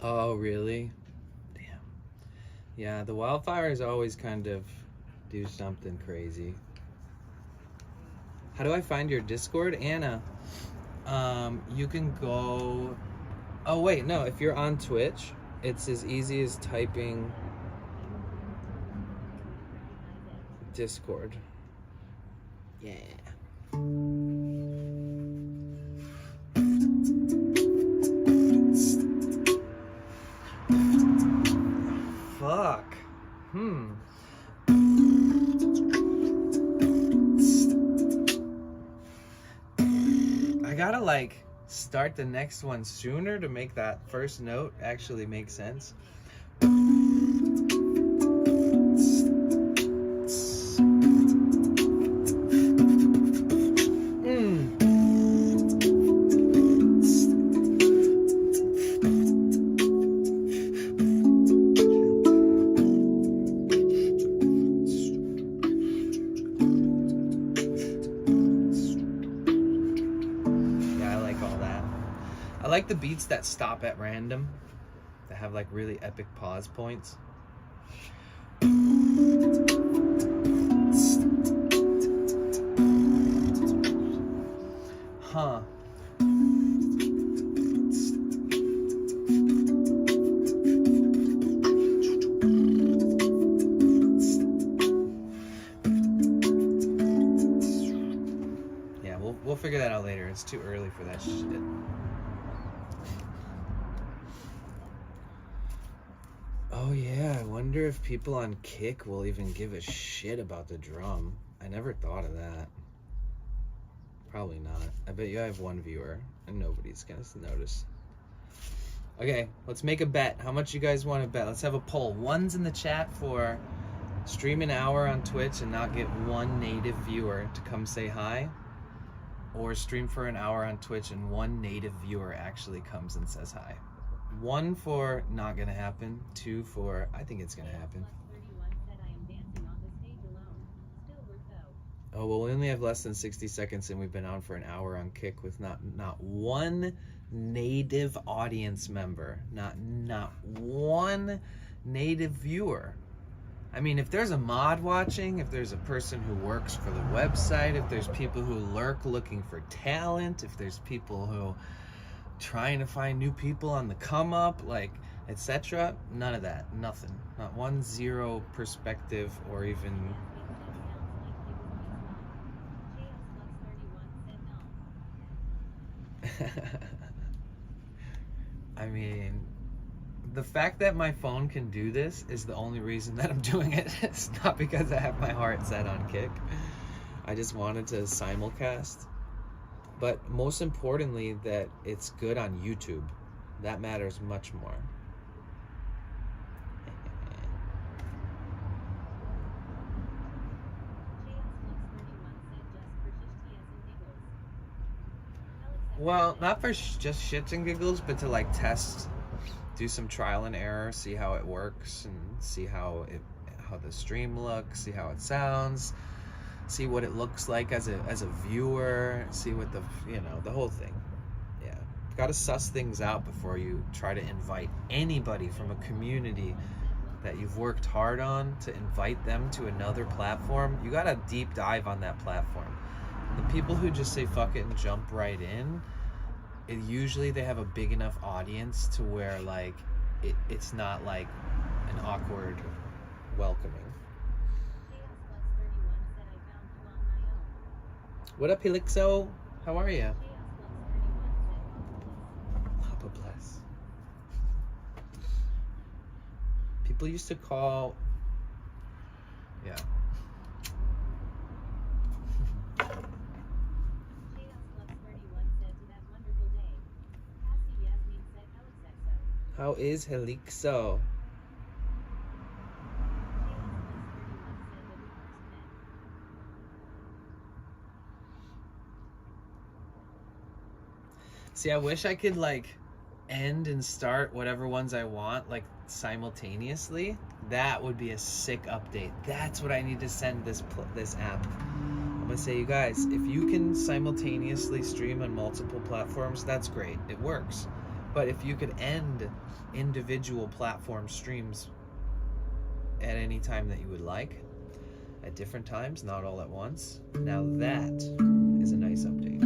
Oh, really? Damn. Yeah, the wildfires always kind of do something crazy. How do I find your Discord, Anna? You can go... Oh, wait, no. If you're on Twitch, it's as easy as typing Discord. Yeah. Fuck. I gotta like start the next one sooner to make that first note actually make sense. I like the beats that stop at random, that have like really epic pause points. Huh. Yeah, we'll figure that out later. It's too early for that shit. Oh yeah, I wonder if people on Kick will even give a shit about the drum. I never thought of that. Probably not. I bet you I have one viewer and nobody's gonna notice. Okay, let's make a bet. How much you guys want to bet? Let's have a poll. One's in the chat for stream an hour on Twitch and not get one native viewer to come say hi. Or stream for an hour on Twitch and one native viewer actually comes and says hi. 1 for not gonna happen, 2 for I think it's gonna happen. Oh well, we only have less than 60 seconds and we've been on for an hour on Kick with not one native audience member, not one native viewer. I mean, if there's a mod watching, if there's a person who works for the website, if there's people who lurk looking for talent, if there's people who trying to find new people on the come up, like etc., none of that, nothing, not 1 0 perspective or even I mean, the fact that my phone can do this is the only reason that I'm doing it. It's not because I have my heart set on Kick. I just wanted to simulcast. But most importantly, that it's good on YouTube. That matters much more. Well, not for just shits and giggles, but to like test, do some trial and error, see how it works, and see how the stream looks, see how it sounds, see what it looks like as a viewer, see what the whole thing. Yeah, got to suss things out before you try to invite anybody from a community that you've worked hard on to invite them to another platform. You got to deep dive on that platform. The people who just say fuck it and jump right in, usually they have a big enough audience to where like it's not like an awkward welcoming. What up, Helixo? How are you? Papa bless. People used to call, yeah. How is Helixo? See, I wish I could like end and start whatever ones I want like simultaneously. That would be a sick update. That's what I need to send this app. I'm gonna say, you guys, if you can simultaneously stream on multiple platforms, that's great. It works. But if you could end individual platform streams at any time that you would like, at different times, not all at once, now that is a nice update.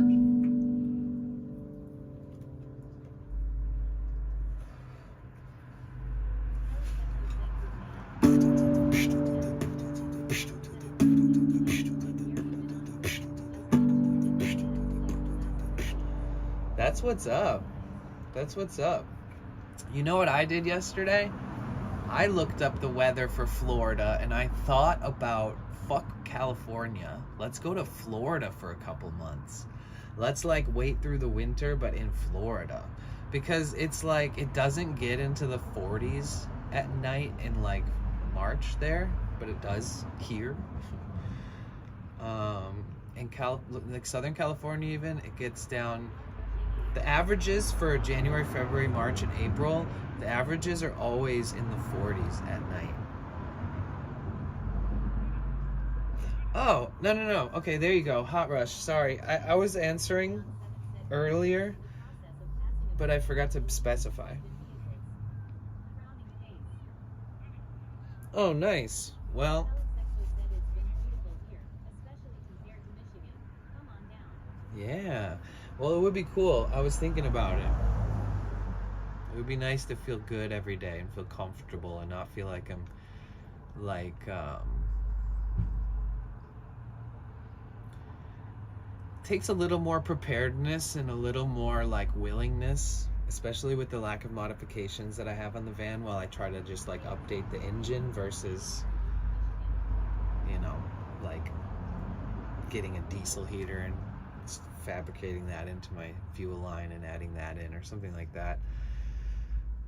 That's what's up. That's what's up. You know what I did yesterday? I looked up the weather for Florida and I thought about fuck California. Let's go to Florida for a couple months. Let's like wait through the winter, but in Florida. Because it's like, it doesn't get into the 40s at night in like March there, but it does here. In like Southern California even, it gets down, the averages for January, February, March, and April, the averages are always in the 40s at night. Oh, no. Okay, there you go. Hot Rush. Sorry. I was answering earlier, but I forgot to specify. Oh, nice. Well, yeah. Well, it would be cool. I was thinking about it. It would be nice to feel good every day and feel comfortable and not feel like I'm like takes a little more preparedness and a little more like willingness, especially with the lack of modifications that I have on the van, while I try to just like update the engine versus, you know, like getting a diesel heater and fabricating that into my fuel line and adding that in or something like that.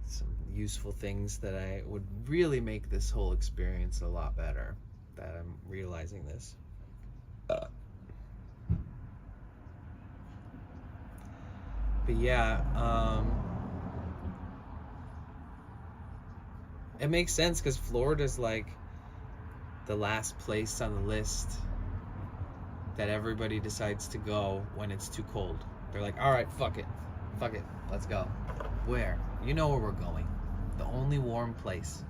Some useful things that I would really make this whole experience a lot better, that I'm realizing this. But yeah, it makes sense because Florida's like the last place on the list that everybody decides to go when it's too cold. They're like, all right, fuck it, let's go. Where? You know where we're going. The only warm place.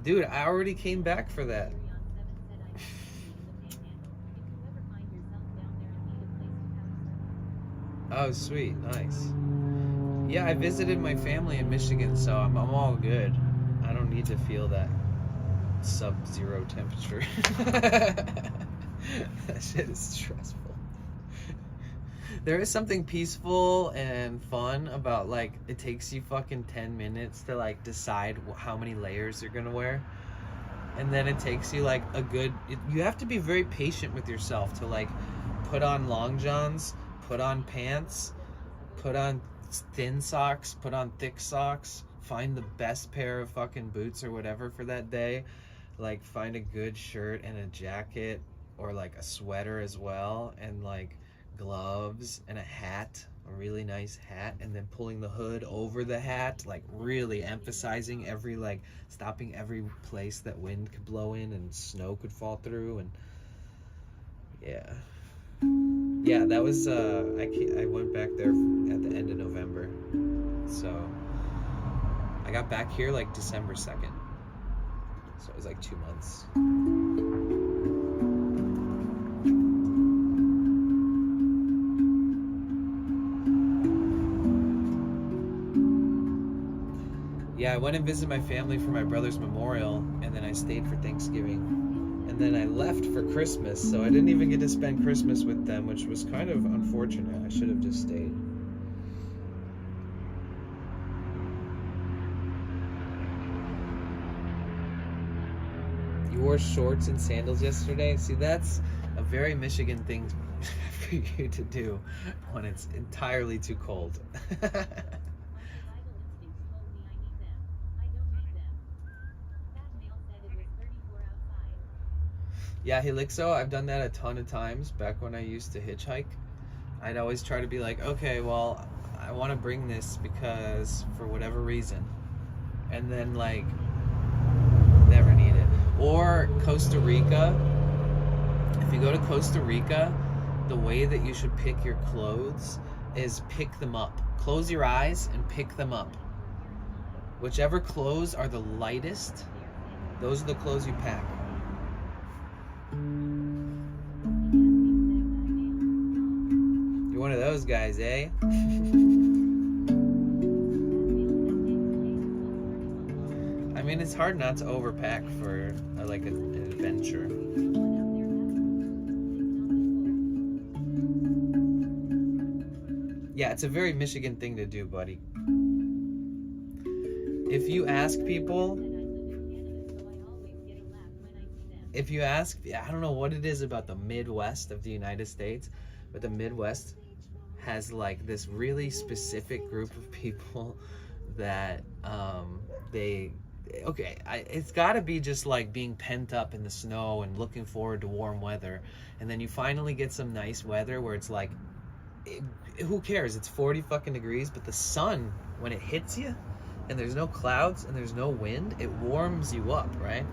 Dude, I already came back for that. Oh, sweet, nice. Yeah, I visited my family in Michigan, so I'm all good. I don't need to feel that sub-zero temperature. That shit is stressful. There is something peaceful and fun about like, it takes you fucking 10 minutes to like decide how many layers you're gonna wear. And then it takes you like you have to be very patient with yourself to like put on long johns, put on pants, put on thin socks, put on thick socks, find the best pair of fucking boots or whatever for that day, like find a good shirt and a jacket or like a sweater as well, and like gloves and a hat, a really nice hat, and then pulling the hood over the hat, like really emphasizing like stopping every place that wind could blow in and snow could fall through. And yeah, that was I went back there at the end of November, so I got back here like December 2nd, so it was like 2 months. Yeah, I went and visited my family for my brother's memorial, and then I stayed for Thanksgiving, and then I left for Christmas, so I didn't even get to spend Christmas with them, which was kind of unfortunate. I should have just stayed. You wore shorts and sandals yesterday? See, that's a very Michigan thing for you to do when it's entirely too cold. Yeah, Helixo, I've done that a ton of times back when I used to hitchhike. I'd always try to be like, okay, well, I want to bring this because for whatever reason. And then, like, never need it. Or Costa Rica. If you go to Costa Rica, the way that you should pick your clothes is pick them up. Close your eyes and pick them up. Whichever clothes are the lightest, those are the clothes you pack. You're one of those guys, eh? I mean, it's hard not to overpack for like an adventure. Yeah, it's a very Michigan thing to do, buddy. If you ask people if you ask, I don't know what it is about the Midwest of the United States, but the Midwest has like this really specific group of people that it's got to be just like being pent up in the snow and looking forward to warm weather, and then you finally get some nice weather where it's like, who cares? It's 40 fucking degrees, but the sun, when it hits you and there's no clouds and there's no wind, it warms you up, right?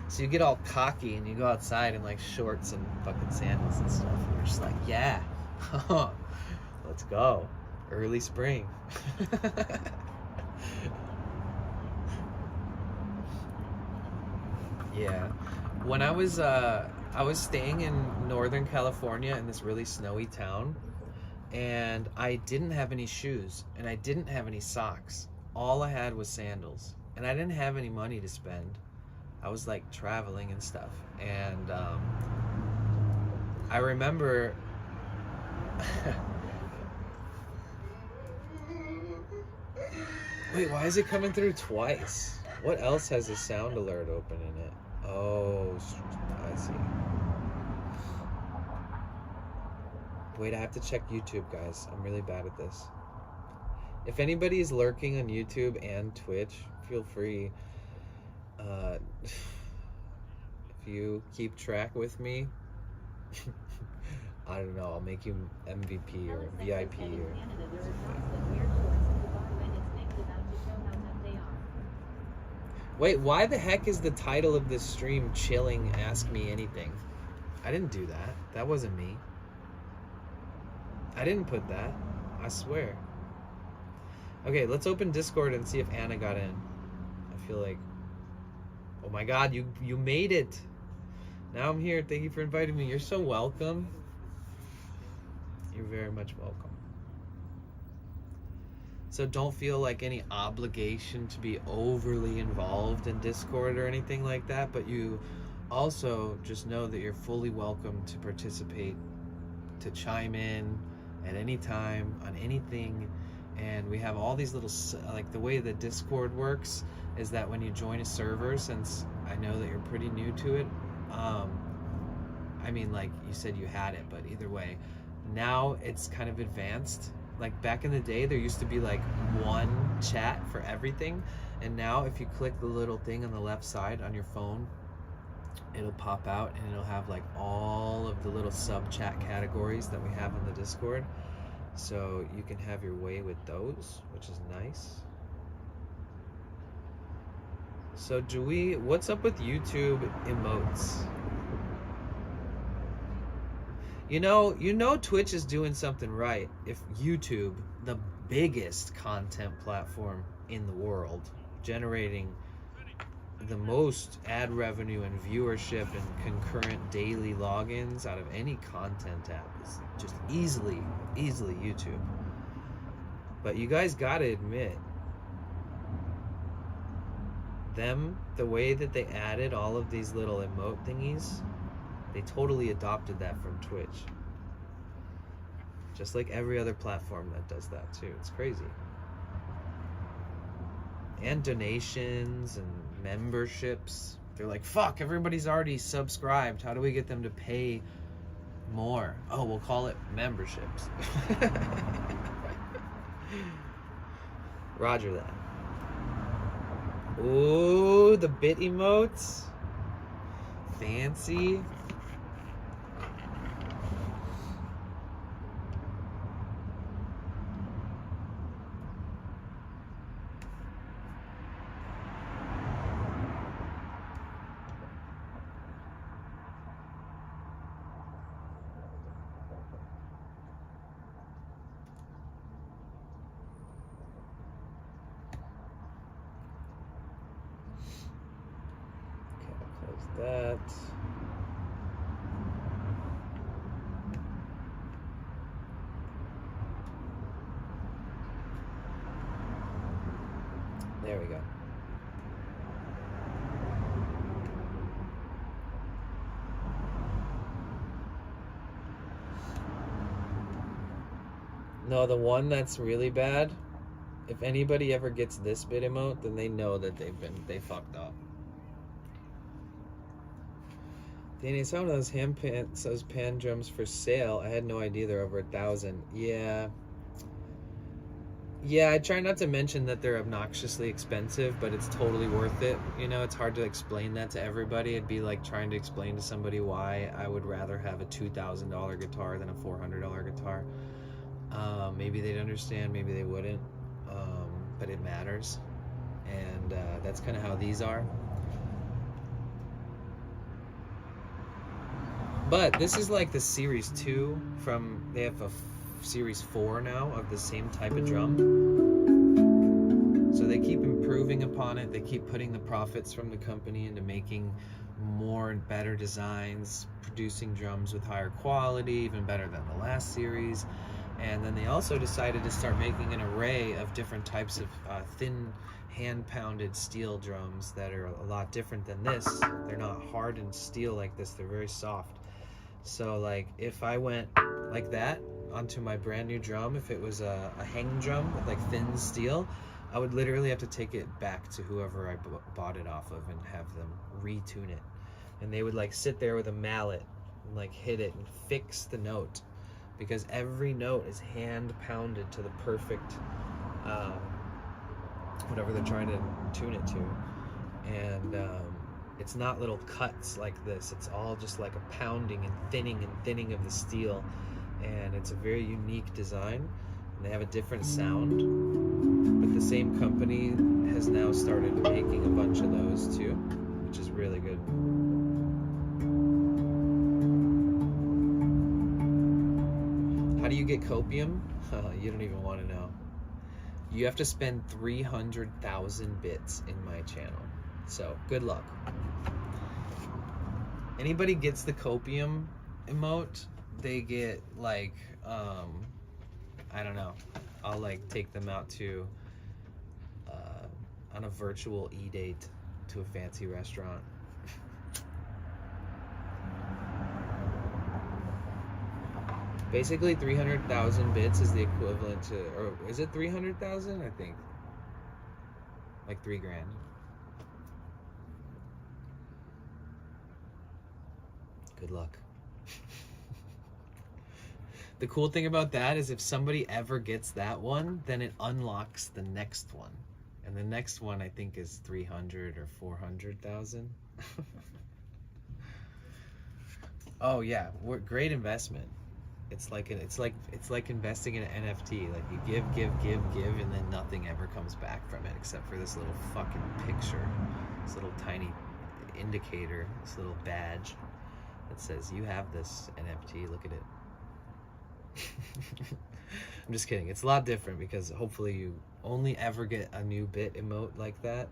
So you get all cocky and you go outside in like shorts and fucking sandals and stuff. And you're just like, yeah, let's go. Early spring. Yeah. When I was staying in Northern California in this really snowy town, and I didn't have any shoes and I didn't have any socks. All I had was sandals, and I didn't have any money to spend. I was like traveling and stuff, and I remember wait, why is it coming through twice? What else has a sound alert open in it? Oh, I see. Wait, I have to check YouTube, guys. I'm really bad at this. If anybody is lurking on YouTube and Twitch, feel free. If you keep track with me, I don't know, I'll make you MVP or VIP or Wait, why the heck is the title of this stream Chilling Ask Me Anything? I didn't do that. That wasn't me. I didn't put that. I swear. Okay, let's open Discord and see if Anna got in. I feel like... Oh my god, you made it! Now I'm here. Thank you for inviting me. You're so welcome. You're very much welcome. So don't feel like any obligation to be overly involved in Discord or anything like that, but you also just know that you're fully welcome to participate, to chime in at any time on anything. And we have all these little, like the way that Discord works is that when you join a server, since I know that you're pretty new to it, I mean, like you said you had it, but either way, now it's kind of advanced. Like back in the day, there used to be like one chat for everything, and now if you click the little thing on the left side on your phone, it'll pop out and it'll have like all of the little sub chat categories that we have on the Discord, so you can have your way with those, which is nice. So what's up with YouTube emotes? You know Twitch is doing something right if YouTube, the biggest content platform in the world, generating the most ad revenue and viewership and concurrent daily logins out of any content app, is just easily YouTube. But you guys gotta admit, the way that they added all of these little emote thingies, they totally adopted that from Twitch. Just like every other platform that does that too. It's crazy. And donations and memberships. They're like, fuck, everybody's already subscribed. How do we get them to pay more? Oh, we'll call it memberships. Roger that. Ooh, the bit emotes. Fancy. That. There we go. No, the one that's really bad, if anybody ever gets this bit emote, then they know that they fucked up. Danny, some of those those pan drums for sale. I had no idea they're over 1,000. Yeah. Yeah, I try not to mention that they're obnoxiously expensive, but it's totally worth it. You know, it's hard to explain that to everybody. It'd be like trying to explain to somebody why I would rather have a $2,000 guitar than a $400 guitar. Maybe they'd understand, maybe they wouldn't, but it matters. And that's kind of how these are. But this is like the Series 2 from, they have a Series 4 now of the same type of drum. So they keep improving upon it. They keep putting the profits from the company into making more and better designs, producing drums with higher quality, even better than the last series. And then they also decided to start making an array of different types of thin hand-pounded steel drums that are a lot different than this. They're not hard and steel like this, they're very soft. So like if I went like that onto my brand new drum, if it was a hanging drum with like thin steel, I would literally have to take it back to whoever I bought it off of and have them retune it. And they would like sit there with a mallet and like hit it and fix the note, because every note is hand pounded to the perfect whatever they're trying to tune it to. And it's not little cuts like this, it's all just like a pounding and thinning of the steel, and it's a very unique design, and they have a different sound. But the same company has now started making a bunch of those too, which is really good. How do you get copium? You don't even want to know. You have to spend 300,000 bits in my channel. So, good luck. Anybody gets the copium emote, they get like, I don't know, I'll like take them out to, on a virtual e-date to a fancy restaurant. Basically 300,000 bits is the equivalent to, or is it 300,000? I think. Like $3 grand. Good luck. The cool thing about that is if somebody ever gets that one, then it unlocks the next one. And the next one I think is 300 or 400,000. Oh yeah, great investment. It's like investing in an NFT. Like you give, and then nothing ever comes back from it except for this little fucking picture, this little tiny indicator, this little badge that says you have this NFT. Look at it. I'm just kidding. It's a lot different because hopefully you only ever get a new bit emote like that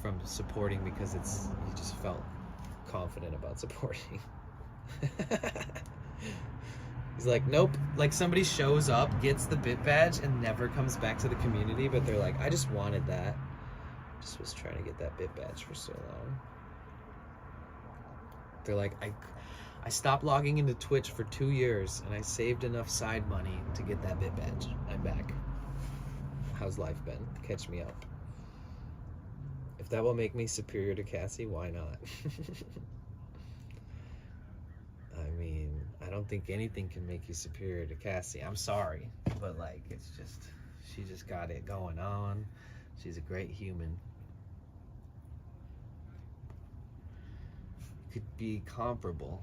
from supporting, because you just felt confident about supporting. He's like, nope. Like somebody shows up, gets the bit badge, and never comes back to the community, but they're like, I just wanted that. Just was trying to get that bit badge for so long. They're like, I stopped logging into Twitch for 2 years, and I saved enough side money to get that bit badge. I'm back. How's life been? Catch me up. If that will make me superior to Cassie, why not? I mean, I don't think anything can make you superior to Cassie. I'm sorry, but like, it's just, she just got it going on. She's a great human. Could be comparable.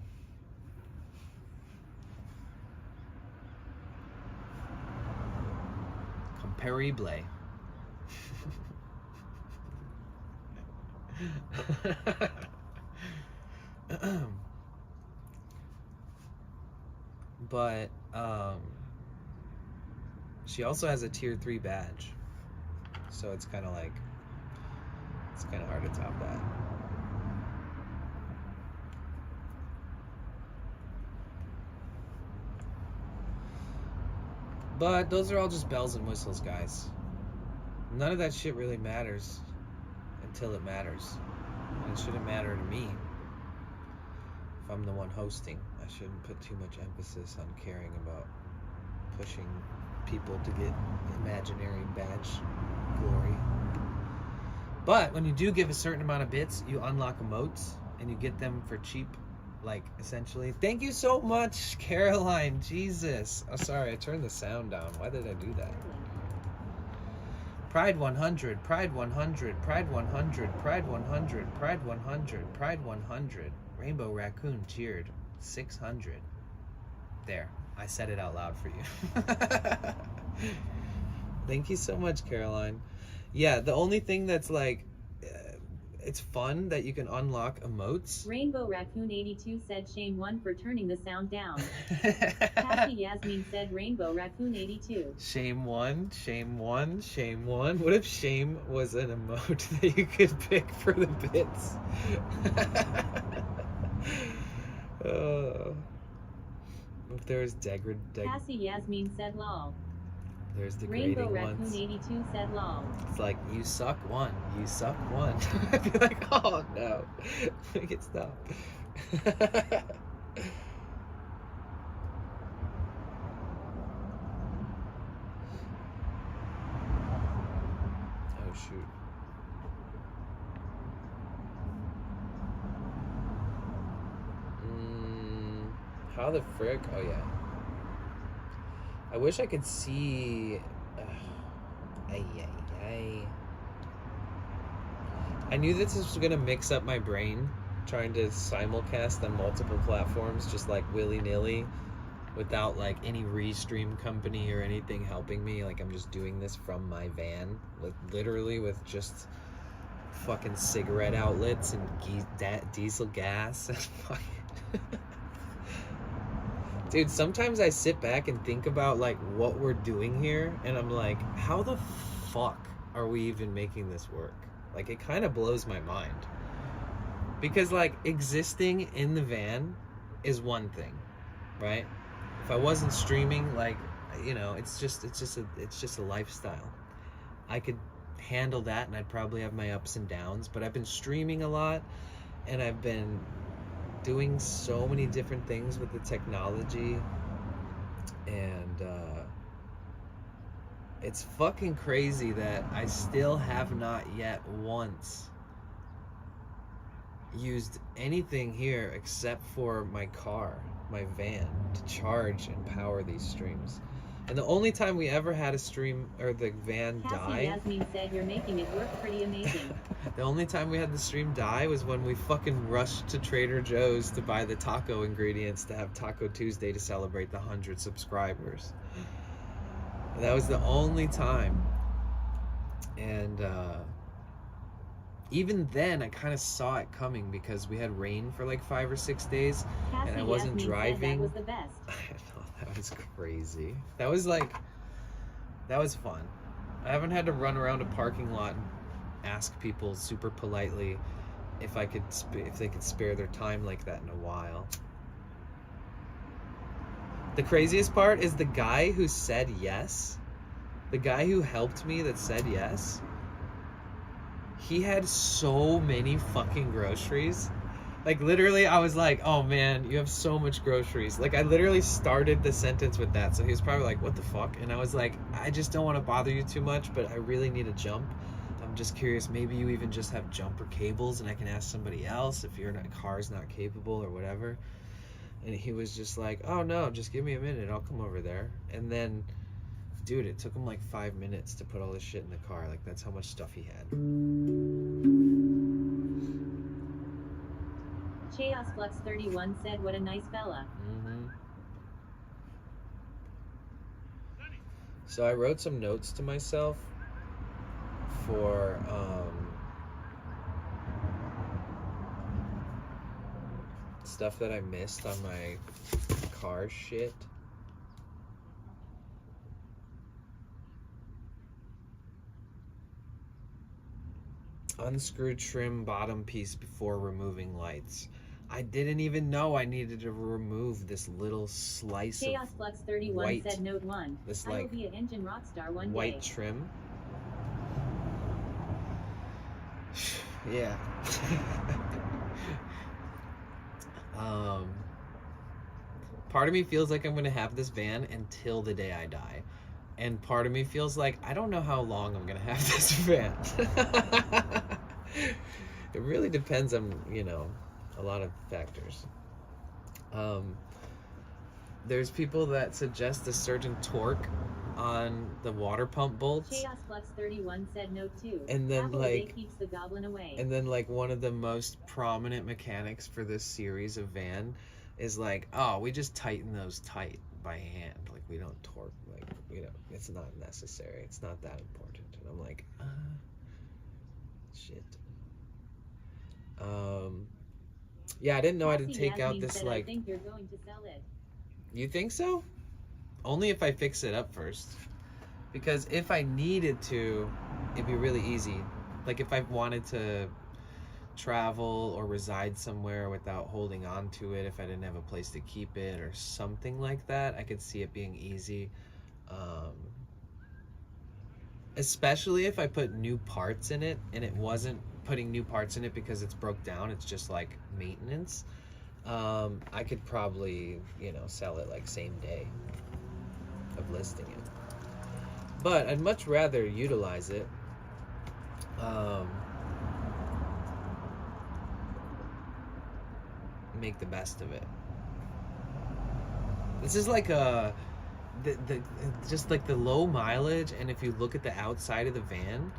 Comparable. But she also has a tier 3 badge, so it's kind of like, it's kind of hard to top that. But those are all just bells and whistles, guys. None of that shit really matters until it matters. And it shouldn't matter to me. If I'm the one hosting, I shouldn't put too much emphasis on caring about pushing people to get imaginary badge glory. But when you do give a certain amount of bits, you unlock emotes, and you get them for cheap, like, essentially. Thank you so much, Caroline. Jesus. Oh, sorry, I turned the sound down. Why did I do that? Pride 100, Pride 100, Pride 100, Pride 100, Pride 100, Pride 100. Rainbow Raccoon cheered 600. There, I said it out loud for you. Thank you so much, Caroline. Yeah, the only thing that's like, it's fun that you can unlock emotes. Rainbow Raccoon 82 said shame one for turning the sound down. Cassie Yasmin said Rainbow Raccoon 82. Shame one, shame one, shame one. What if shame was an emote that you could pick for the bits? If there was Cassie Yasmin said lol. there's degrading Rainbow Raccoon ones. 82 said lol. It's like, you suck one, you suck one. I'd be like, oh no, make it stop. Oh shoot. How the frick? Oh yeah. I wish I could see. I knew this was gonna mix up my brain, trying to simulcast on multiple platforms, just like willy-nilly, without like any restream company or anything helping me. Like, I'm just doing this from my van, literally with just fucking cigarette outlets and diesel gas. Dude, sometimes I sit back and think about like what we're doing here, and I'm like, how the fuck are we even making this work? Like, it kind of blows my mind. Because like, existing in the van is one thing, right? If I wasn't streaming, like, you know, it's just a lifestyle. I could handle that, and I'd probably have my ups and downs, but I've been streaming a lot, and I've been doing so many different things with the technology, and it's fucking crazy that I still have not yet once used anything here except for my car, my van, to charge and power these streams. And the only time we ever had a stream or the van Cassie die, Yasmin said you're making it work pretty amazing. the only time we had the stream die was when we fucking rushed to Trader Joe's to buy the taco ingredients to have Taco Tuesday to celebrate the 100 subscribers. That was the only time. And even then, I kind of saw it coming because we had rain for like 5 or 6 days, Cassie and I wasn't Yasmin driving. said that was the best. I know, that was crazy. That was fun. I haven't had to run around a parking lot and ask people super politely if they could spare their time like that in a while. The craziest part is the guy who said yes, the guy who helped me that said yes, he had so many fucking groceries. Like, literally, I was like, oh man, you have so much groceries. Like, I literally started the sentence with that. So he was probably like, what the fuck? And I was like, I just don't want to bother you too much, but I really need a jump. I'm just curious, maybe you even just have jumper cables and I can ask somebody else if your car's not capable or whatever. And he was just like, oh no, just give me a minute, I'll come over there. And then, dude, it took him like 5 minutes to put all this shit in the car. Like, that's how much stuff he had. Chaos Flux 31 said what a nice fella. So I wrote some notes to myself for stuff that I missed on my car shit. Unscrew trim bottom piece before removing lights. I didn't even know I needed to remove this little slice Chaos of Flux 31 white, said note 1. this I will like be an engine rock star one white day. trim. Yeah. Part of me feels like I'm gonna have this van until the day I die, and part of me feels like I don't know how long I'm gonna have this van. It really depends on, you know, a lot of factors. There's people that suggest a certain torque on the water pump bolts. Chaos Flux 31 said no too. And then, Apple a day like, keeps the goblin away. and then like one of the most prominent mechanics for this series of van is like, oh, we just tighten those tight by hand. Like, we don't torque, like, we don't, it's not necessary. It's not that important. And I'm like, shit. Yeah, I didn't know I had to Cassie take out Yasmin this, said, like, I think you're going to sell it. you think so? Only if I fix it up first. Because if I needed to, it'd be really easy. Like, if I wanted to travel or reside somewhere without holding on to it, if I didn't have a place to keep it or something like that, I could see it being easy. Especially if I put new parts in it, and it wasn't putting new parts in it because it's broke down, it's just like maintenance. I could probably, you know, sell it like same day of listing it. But I'd much rather utilize it. Make the best of it. This is like a just like the low mileage, and if you look at the outside of the van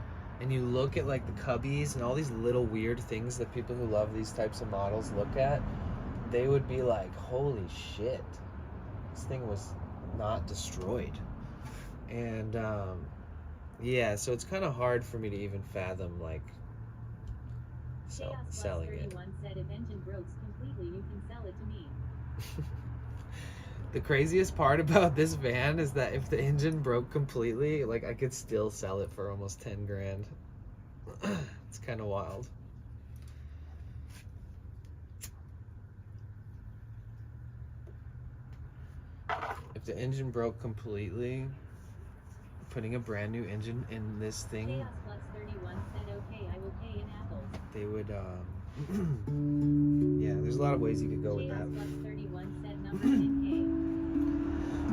and you look at like the cubbies and all these little weird things that people who love these types of models look at, they would be like, holy shit, this thing was not destroyed. And yeah, so it's kind of hard for me to even fathom like selling it. Said if engine breaks completely, you can sell it to me. The craziest part about this van is that if the engine broke completely, like, I could still sell it for almost 10 grand. It's kind of wild. If the engine broke completely, putting a brand new engine in this thing, Chaos Flux 31 said okay, I will pay in apples. they would, yeah, there's a lot of ways you could go with that. Chaos Flux 31 said number 10K.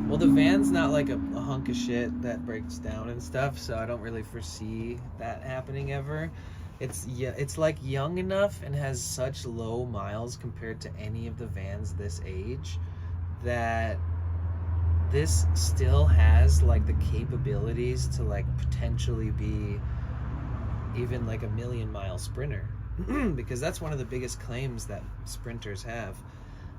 Well, the van's not like a hunk of shit that breaks down and stuff, so I don't really foresee that happening ever. It's like young enough and has such low miles compared to any of the vans this age that this still has like the capabilities to like potentially be even like a 1,000,000-mile sprinter. Because that's one of the biggest claims that sprinters have,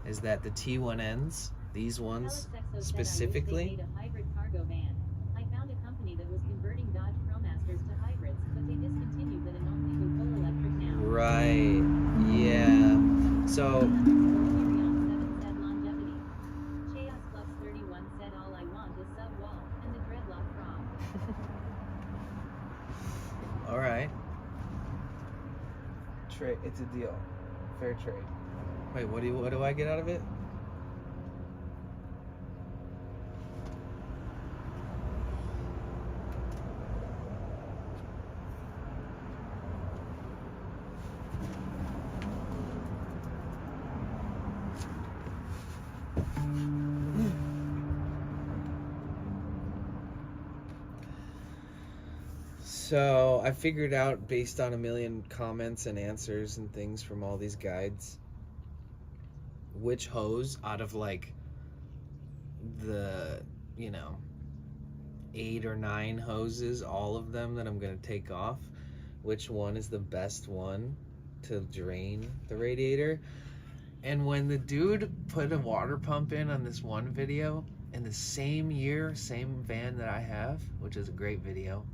is that the T1Ns, these ones specifically, A hybrid cargo van. I found a company that was converting Dodge ProMasters to hybrids, but they discontinued that and only do full electric now. right? Yeah. So Said longevity. Chaos Flux 31 said all I want is sub wall and the dreadlock from. all right. Trade. It's a deal. Fair trade. Wait, what do I get out of it? So I figured out, based on 1 million comments and answers and things from all these guides, which hose out of like the, 8 or 9 hoses, all of them that I'm gonna take off, which one is the best one to drain the radiator. And when the dude put a water pump in on this one video, in the same year, same van that I have, which is a great video,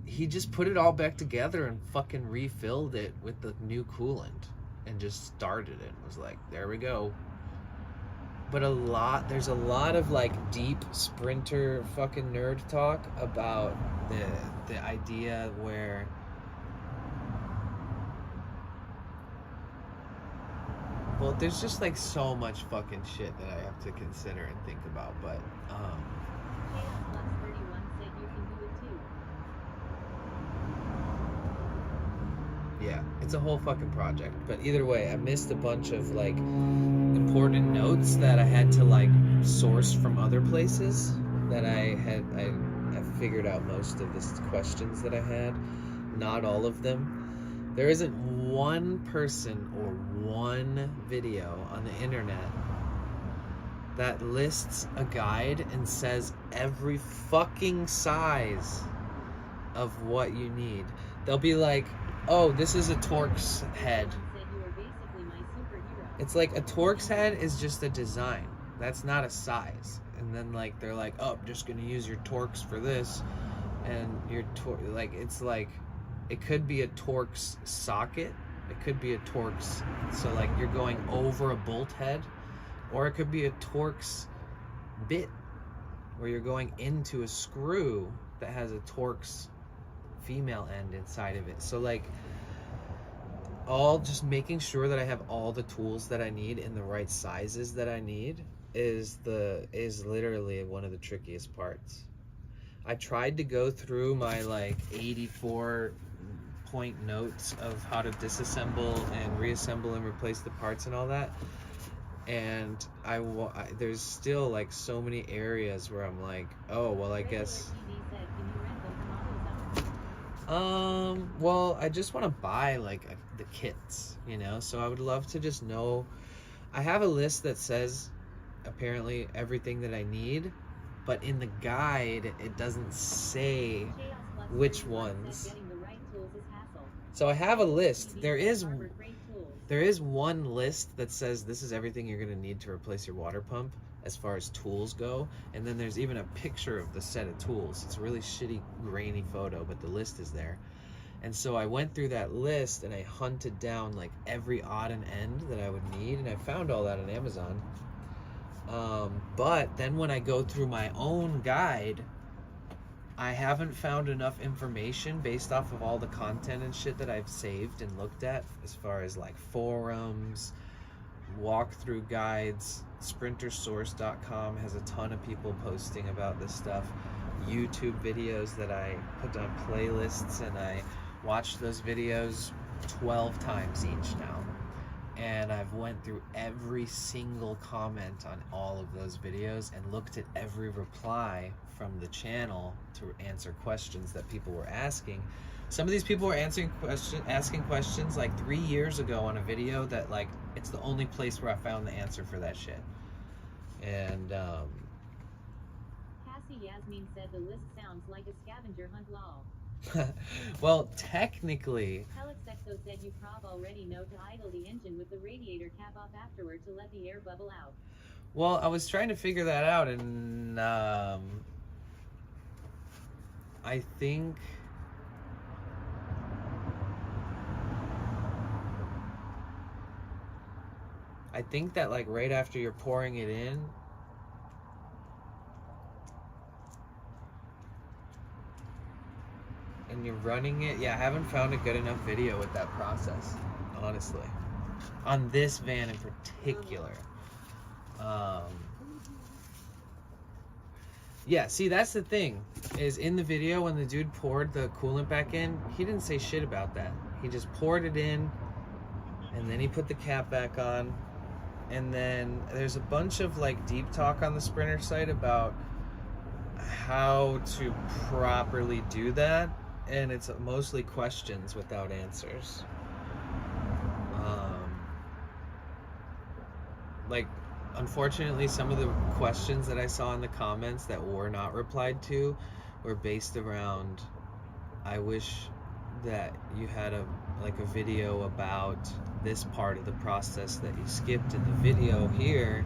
he just put it all back together and fucking refilled it with the new coolant and just started it. Was like, there we go. But there's a lot of like deep sprinter fucking nerd talk about the idea where there's just like so much fucking shit that I have to consider and think about, but Chaos Flux 31 said you can do it too. yeah, it's a whole fucking project. But either way, I missed a bunch of like important notes that I had to like source from other places that I figured out most of the questions that I had, not all of them. There isn't one person or one video on the internet that lists a guide and says every fucking size of what you need. They'll be like, oh, this is a Torx head. Said you were basically my superhero. It's like a Torx head is just a design. That's not a size. And then like they're like, oh, I'm just gonna use your Torx for this, and your like it's like it could be a Torx socket. It could be a Torx. So like you're going over a bolt head, or it could be a Torx bit where you're going into a screw that has a Torx female end inside of it. So like all just making sure that I have all the tools that I need in the right sizes that I need is literally one of the trickiest parts. I tried to go through my like 84 point notes of how to disassemble and reassemble and replace the parts and all that, and there's still like so many areas where I'm like, oh well, I guess well, I just want to buy like the kits, you know, so I would love to just know. I have a list that says apparently everything that I need, but in the guide it doesn't say which ones. So I have a list. There is one list that says this is everything you're going to need to replace your water pump as far as tools go, and then there's even a picture of the set of tools. It's a really shitty grainy photo, but the list is there. And so I went through that list and I hunted down like every odd and end that I would need, and I found all that on Amazon. But then when I go through my own guide, I haven't found enough information based off of all the content and shit that I've saved and looked at, as far as like forums, walkthrough guides. Sprintersource.com has a ton of people posting about this stuff. YouTube videos that I put on playlists, and I watch those videos 12 times each now. And I've went through every single comment on all of those videos and looked at every reply from the channel to answer questions that people were asking. Some of these people were asking questions like 3 years ago on a video that like it's the only place where I found the answer for that shit. And Cassie Yasmin said the list sounds like a scavenger hunt lol. well, technically Telexexo said you prob already know to idle the engine with the radiator cap off afterward to let the air bubble out. Well, I was trying to figure that out, and I think that like right after you're pouring it in, and you're running it. Yeah, I haven't found a good enough video with that process, honestly, on this van in particular. Yeah, see, that's the thing, is in the video when the dude poured the coolant back in, he didn't say shit about that. He just poured it in, and then he put the cap back on. And then there's a bunch of like deep talk on the Sprinter site about how to properly do that, and it's mostly questions without answers. Like, unfortunately, some of the questions that I saw in the comments that were not replied to were based around, I wish that you had a video about this part of the process that you skipped in the video here,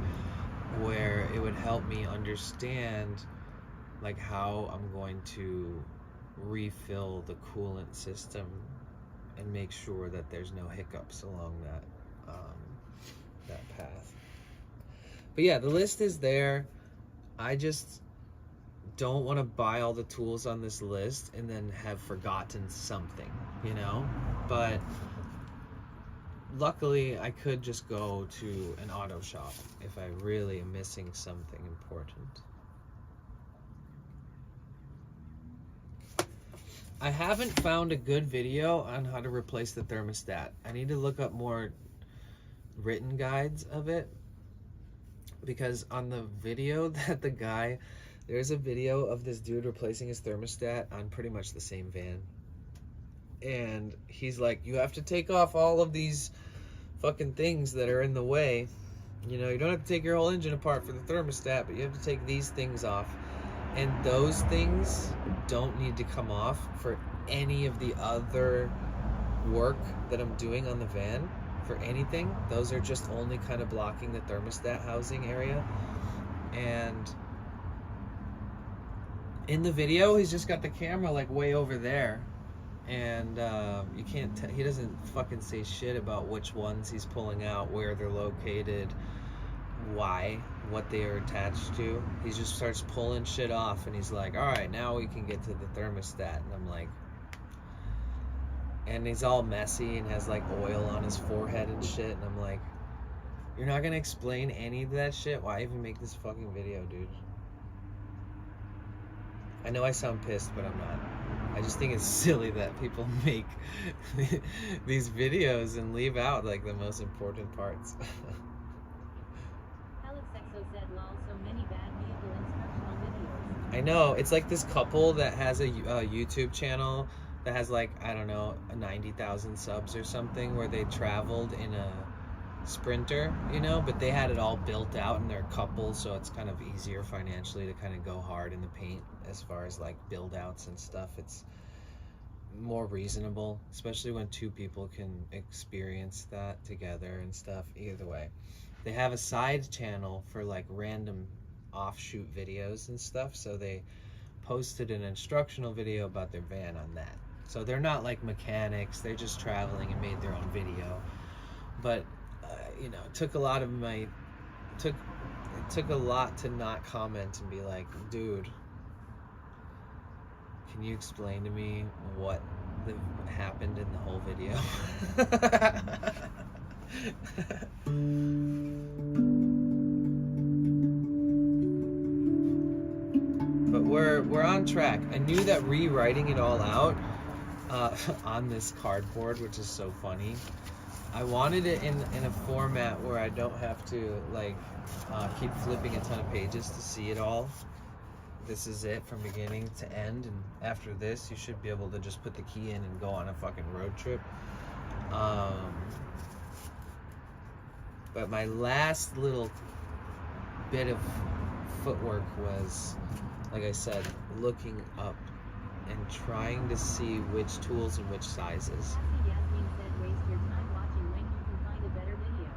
where it would help me understand like how I'm going to refill the coolant system and make sure that there's no hiccups along that path. But yeah, the list is there. I just don't want to buy all the tools on this list and then have forgotten something, you know? But luckily, I could just go to an auto shop if I really am missing something important. I haven't found a good video on how to replace the thermostat. I need to look up more written guides of it, because on the video that there's a video of this dude replacing his thermostat on pretty much the same van. And he's like, you have to take off all of these fucking things that are in the way. You know, you don't have to take your whole engine apart for the thermostat, but you have to take these things off. And those things don't need to come off for any of the other work that I'm doing on the van. For anything, those are just only kind of blocking the thermostat housing area. And in the video, he's just got the camera like way over there, and you can't he doesn't fucking say shit about which ones he's pulling out, where they're located, why, what they are attached to. He just starts pulling shit off, and he's like, all right, now we can get to the thermostat. And I'm like, and he's all messy and has like oil on his forehead and shit, and I'm like, you're not gonna explain any of that shit? Why even make this fucking video, dude? I know I sound pissed, but I'm not. I just think it's silly that people make these videos and leave out like the most important parts. Alex Exo said, lol, so many bad vehicle instructional videos. I know, it's like this couple that has a YouTube channel that has like, I don't know, 90,000 subs or something, where they traveled in a Sprinter, you know, but they had it all built out and they're a couple, so it's kind of easier financially to kind of go hard in the paint as far as like build outs and stuff. It's more reasonable, especially when two people can experience that together and stuff. Either way, they have a side channel for like random offshoot videos and stuff, so they posted an instructional video about their van on that. So they're not like mechanics, they're just traveling and made their own video. But you know, it took a lot of my it took a lot to not comment and be like, dude, can you explain to me what happened in the whole video? But we're on track. I knew that rewriting it all out on this cardboard, which is so funny, I wanted it in a format where I don't have to like keep flipping a ton of pages to see it all. This is it from beginning to end, and after this you should be able to just put the key in and go on a fucking road trip. But my last little bit of footwork was, like I said, looking up and trying to see which tools and which sizes. Yasmin said, waste your time watching when you can find a better video.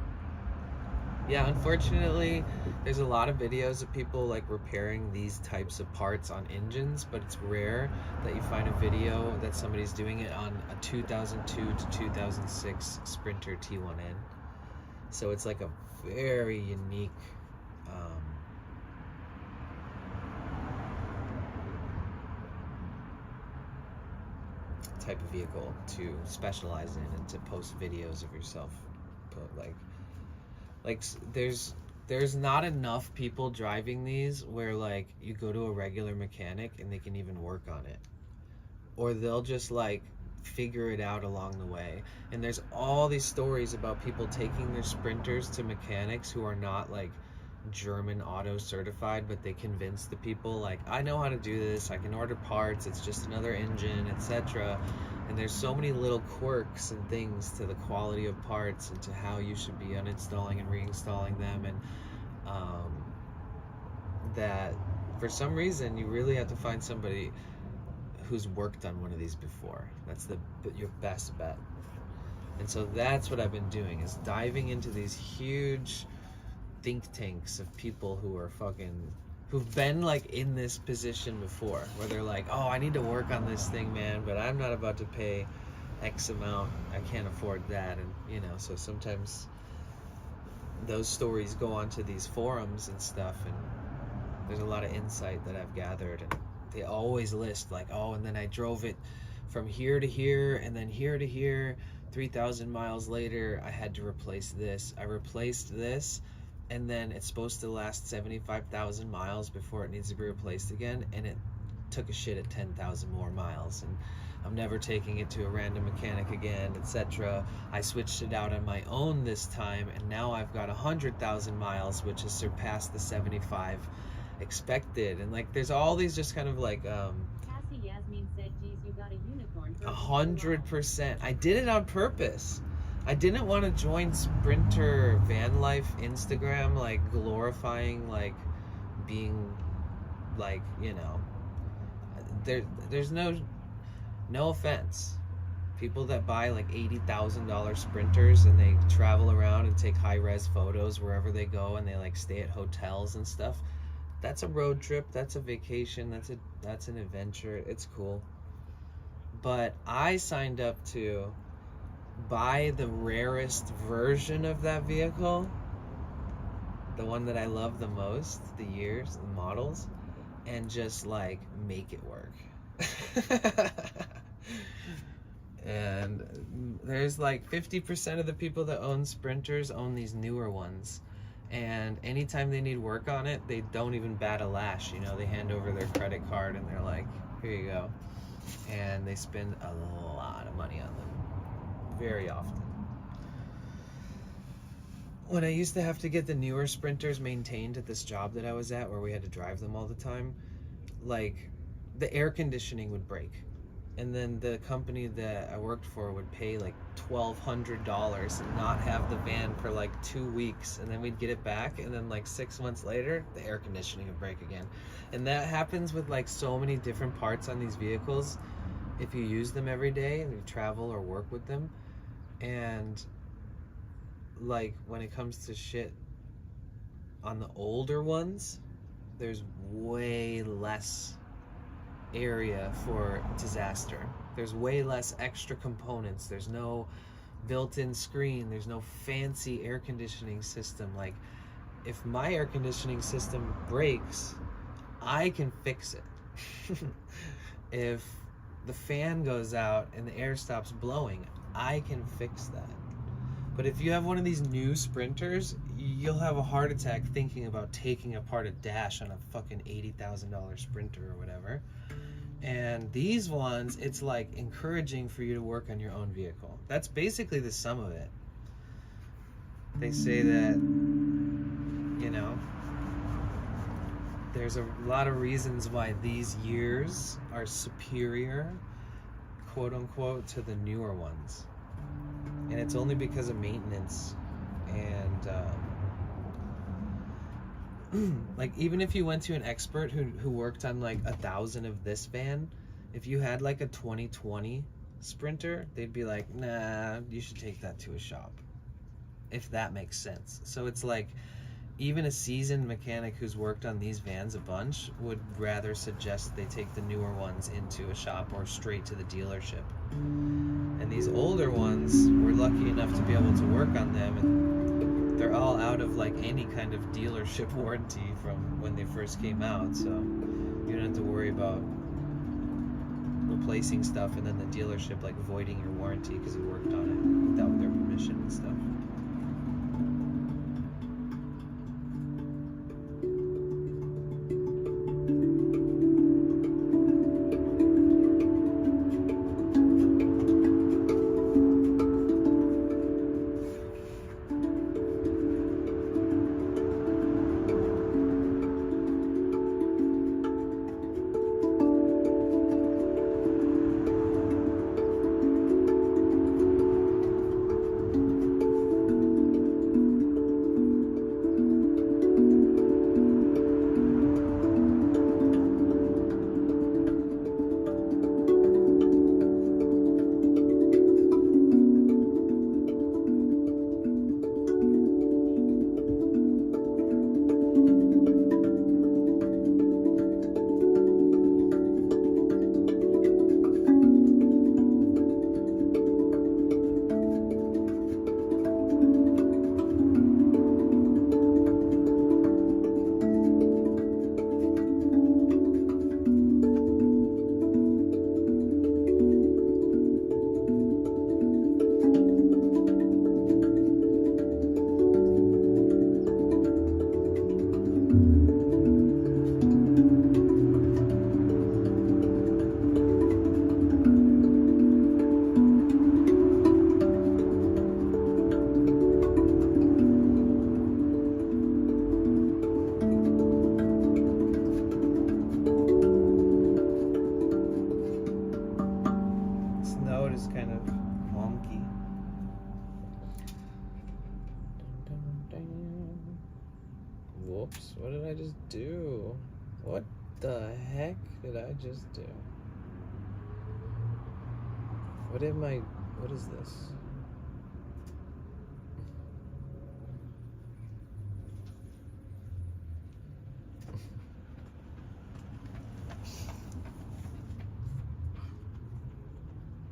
Yeah, unfortunately, there's a lot of videos of people like repairing these types of parts on engines, but it's rare that you find a video that somebody's doing it on a 2002 to 2006 Sprinter T1N. So it's like a very unique type of vehicle to specialize in and to post videos of yourself. But like there's not enough people driving these where like you go to a regular mechanic and they can even work on it, or they'll just like figure it out along the way. And there's all these stories about people taking their Sprinters to mechanics who are not like German auto certified, but they convince the people like, I know how to do this, I can order parts, it's just another engine, etc. And there's so many little quirks and things to the quality of parts and to how you should be uninstalling and reinstalling them, and that for some reason you really have to find somebody who's worked on one of these before. That's your best bet. And so that's what I've been doing, is diving into these huge think tanks of people who've been like in this position before, where they're like, oh, I need to work on this thing, man, but I'm not about to pay X amount, I can't afford that. And you know, so sometimes those stories go onto these forums and stuff, and there's a lot of insight that I've gathered, and they always list like, oh, and then I drove it from here to here and then here to here, 3,000 miles later I had to replace this, I replaced this, and then it's supposed to last 75,000 miles before it needs to be replaced again, and it took a shit at 10,000 more miles, and I'm never taking it to a random mechanic again, etc. I switched it out on my own this time, and now I've got 100,000 miles, which has surpassed the 75 expected. And like there's all these just kind of like Cassie Yasmin said, geez, you got a unicorn for so long. 100%. I did it on purpose. I didn't want to join Sprinter van life Instagram, like glorifying like being like, you know, there's no offense. People that buy like $80,000 Sprinters and they travel around and take high-res photos wherever they go and they like stay at hotels and stuff. That's a road trip, that's a vacation, that's an adventure. It's cool. But I signed up to buy the rarest version of that vehicle, the one that I love the most, the years, the models, and just like make it work. And there's like 50% of the people that own Sprinters own these newer ones, and anytime they need work on it, they don't even bat a lash. You know, they hand over their credit card and they're like, here you go, and they spend a lot of money on them very often. When I used to have to get the newer Sprinters maintained at this job that I was at, where we had to drive them all the time, like the air conditioning would break, and then the company that I worked for would pay like $1,200 and not have the van for like 2 weeks, and then we'd get it back, and then like 6 months later the air conditioning would break again. And that happens with like so many different parts on these vehicles if you use them every day and you travel or work with them. And like when it comes to shit on the older ones, there's way less area for disaster. There's way less extra components. There's no built-in screen. There's no fancy air conditioning system. Like, if my air conditioning system breaks, I can fix it. If the fan goes out and the air stops blowing, I can fix that. But if you have one of these new Sprinters, you'll have a heart attack thinking about taking apart a dash on a fucking $80,000 Sprinter or whatever. And these ones, it's like encouraging for you to work on your own vehicle. That's basically the sum of it. They say that, you know, there's a lot of reasons why these years are superior, quote unquote, to the newer ones. And it's only because of maintenance. And like, even if you went to an expert who worked on like 1,000 of this van, if you had like a 2020 Sprinter, they'd be like, nah, you should take that to a shop, if that makes sense. So it's like, even a seasoned mechanic who's worked on these vans a bunch would rather suggest they take the newer ones into a shop or straight to the dealership. And these older ones, we're lucky enough to be able to work on them, and they're all out of like any kind of dealership warranty from when they first came out, so you don't have to worry about replacing stuff and then the dealership like voiding your warranty because you worked on it without their permission and stuff. Oops, what did I just do? What the heck did I just do? What is this?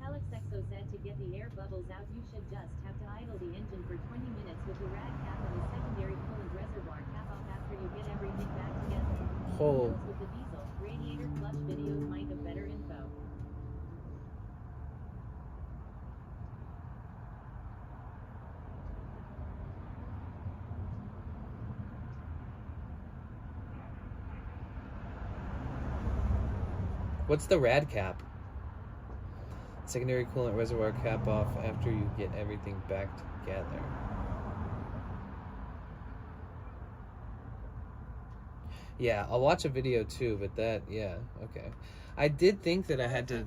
Alex Exo said to get the air bubbles out you should just have to idle the engine for 20 minutes with the rad cap and the secondary coolant reservoir cap off after you get everything back together. Oh. Wheels with the diesel, radiator clutch videos might have better info. What's the rad cap? Secondary coolant reservoir cap off after you get everything back together. Yeah, I'll watch a video too, but yeah, okay. I did think that I had to...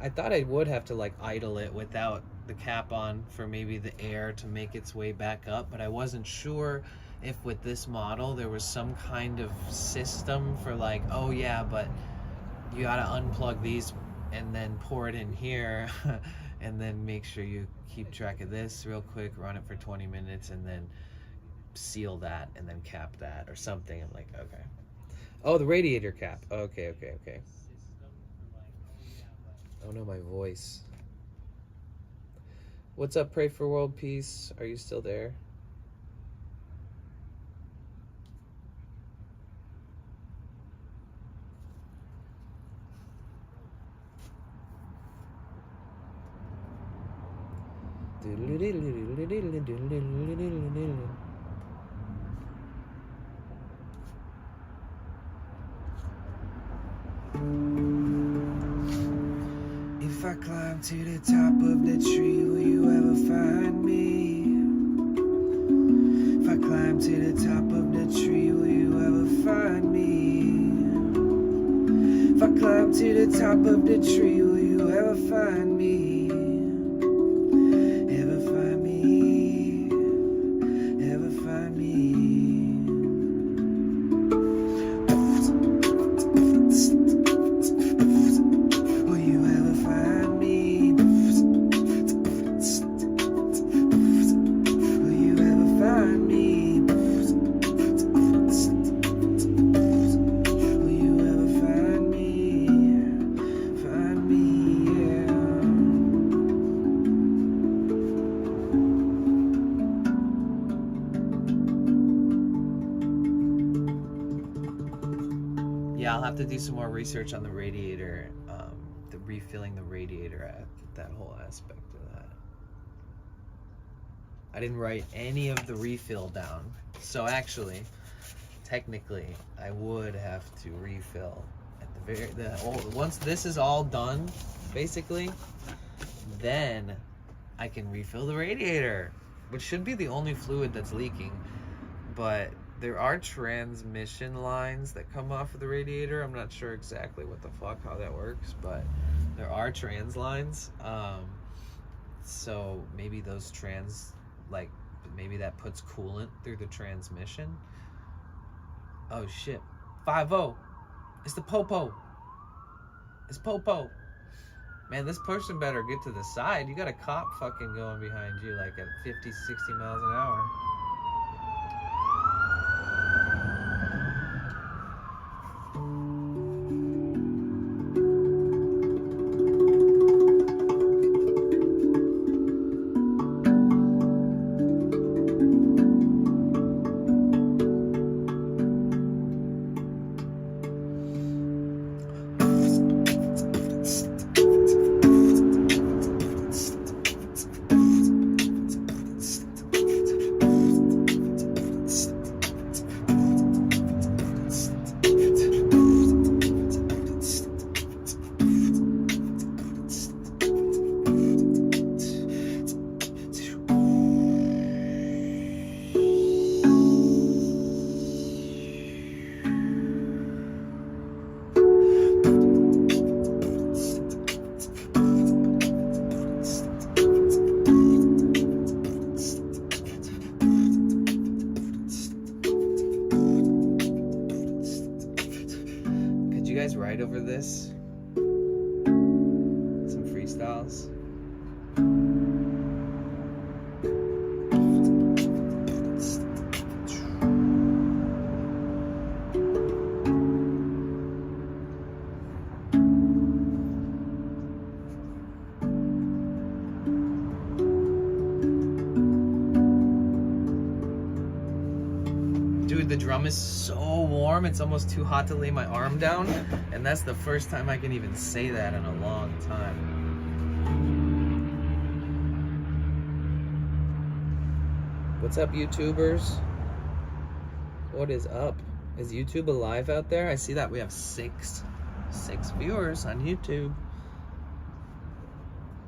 I thought I would have to like idle it without the cap on for maybe the air to make its way back up, but I wasn't sure if with this model there was some kind of system for like, oh yeah, but you gotta unplug these and then pour it in here and then make sure you keep track of this real quick, run it for 20 minutes and then seal that and then cap that or something. I'm like, okay. Oh, the radiator cap. Okay. Oh no, my voice. What's up, Pray for World Peace? Are you still there? If I climb to the top of the tree, will you ever find me? If I climb to the top of the tree, will you ever find me? If I climb to the top of the tree, will you ever find me? Ever find me? Ever find me? Will you ever find me? Will you ever find me? Will you ever find me? Find me, yeah. Yeah, I'll have to do some more research on the radiator, the refilling the radiator, that whole aspect of that. I didn't write any of the refill down, so actually, technically, I would have to refill at the once this is all done, basically, then I can refill the radiator, which should be the only fluid that's leaking, but there are transmission lines that come off of the radiator. I'm not sure exactly what the fuck, how that works, but there are trans lines. So maybe those maybe that puts coolant through the transmission. Oh shit. 5-0. It's the Popo. It's Popo. Man, this person better get to the side. You got a cop fucking going behind you like at 50, 60 miles an hour. the drum is so warm, it's almost too hot to lay my arm down. And that's the first time I can even say that in a long time. What's up, YouTubers? What is up? Is YouTube alive out there? I see that we have six viewers on YouTube.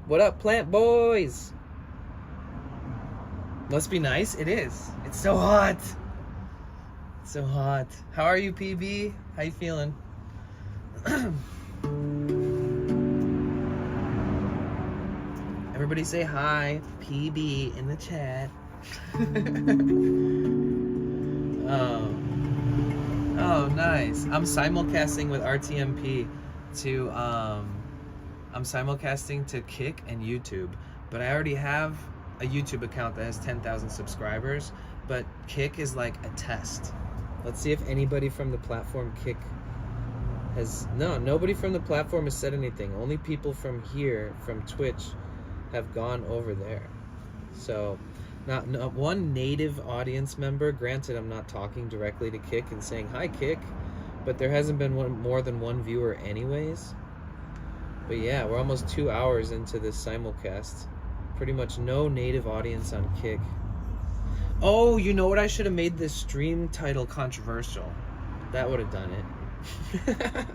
What up, plant boys? Must be nice. It is. It's so hot. It's so hot. How are you, PB? How you feeling? Everybody say hi, PB, in the chat. Oh, nice. I'm simulcasting with RTMP to I'm simulcasting to Kick and YouTube, but I already have a YouTube account that has 10,000 subscribers, but Kick is like a test. Let's see if anybody from the platform Kick has... No, nobody from the platform has said anything. Only people from here, from Twitch, have gone over there. So, not one native audience member. Granted, I'm not talking directly to Kick and saying, hi, Kick, but there hasn't been more than one viewer anyways. But yeah, we're almost 2 hours into this simulcast. Pretty much no native audience on Kick. Oh, you know what? I should have made this stream title controversial. That would have done it.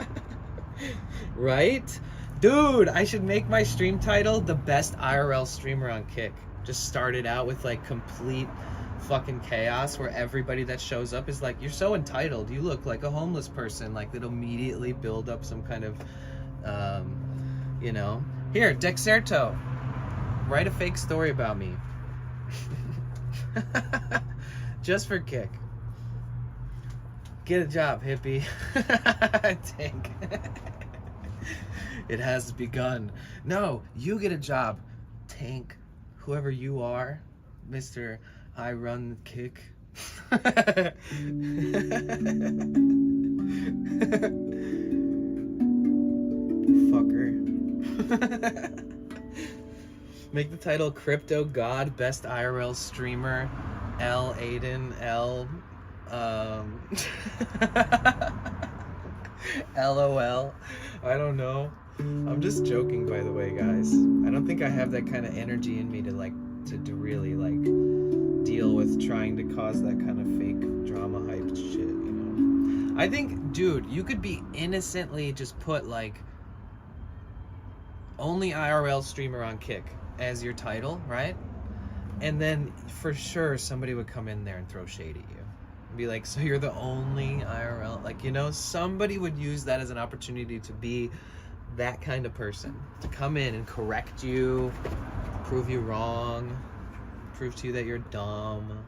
Right? Dude, I should make my stream title the best IRL streamer on Kick. Just start it out with like complete fucking chaos where everybody that shows up is like, you're so entitled. You look like a homeless person. Like, that'll immediately build up some kind of, you know. Here, Dexerto. Write a fake story about me. Just for Kick. Get a job, hippie. Tank. It has begun. No, you get a job, Tank. Whoever you are, Mr. I Run Kick. Fucker. Make the title Crypto God Best IRL Streamer L Aiden L LOL. I don't know. I'm just joking, by the way, guys. I don't think I have that kind of energy in me to really deal with trying to cause that kind of fake drama hype shit, you know. I think, dude, you could be innocently just put like only IRL streamer on Kick as your title, right? And then for sure somebody would come in there and throw shade at you and be like, so you're the only IRL, like, you know, somebody would use that as an opportunity to be that kind of person, to come in and correct you, prove you wrong, prove to you that you're dumb,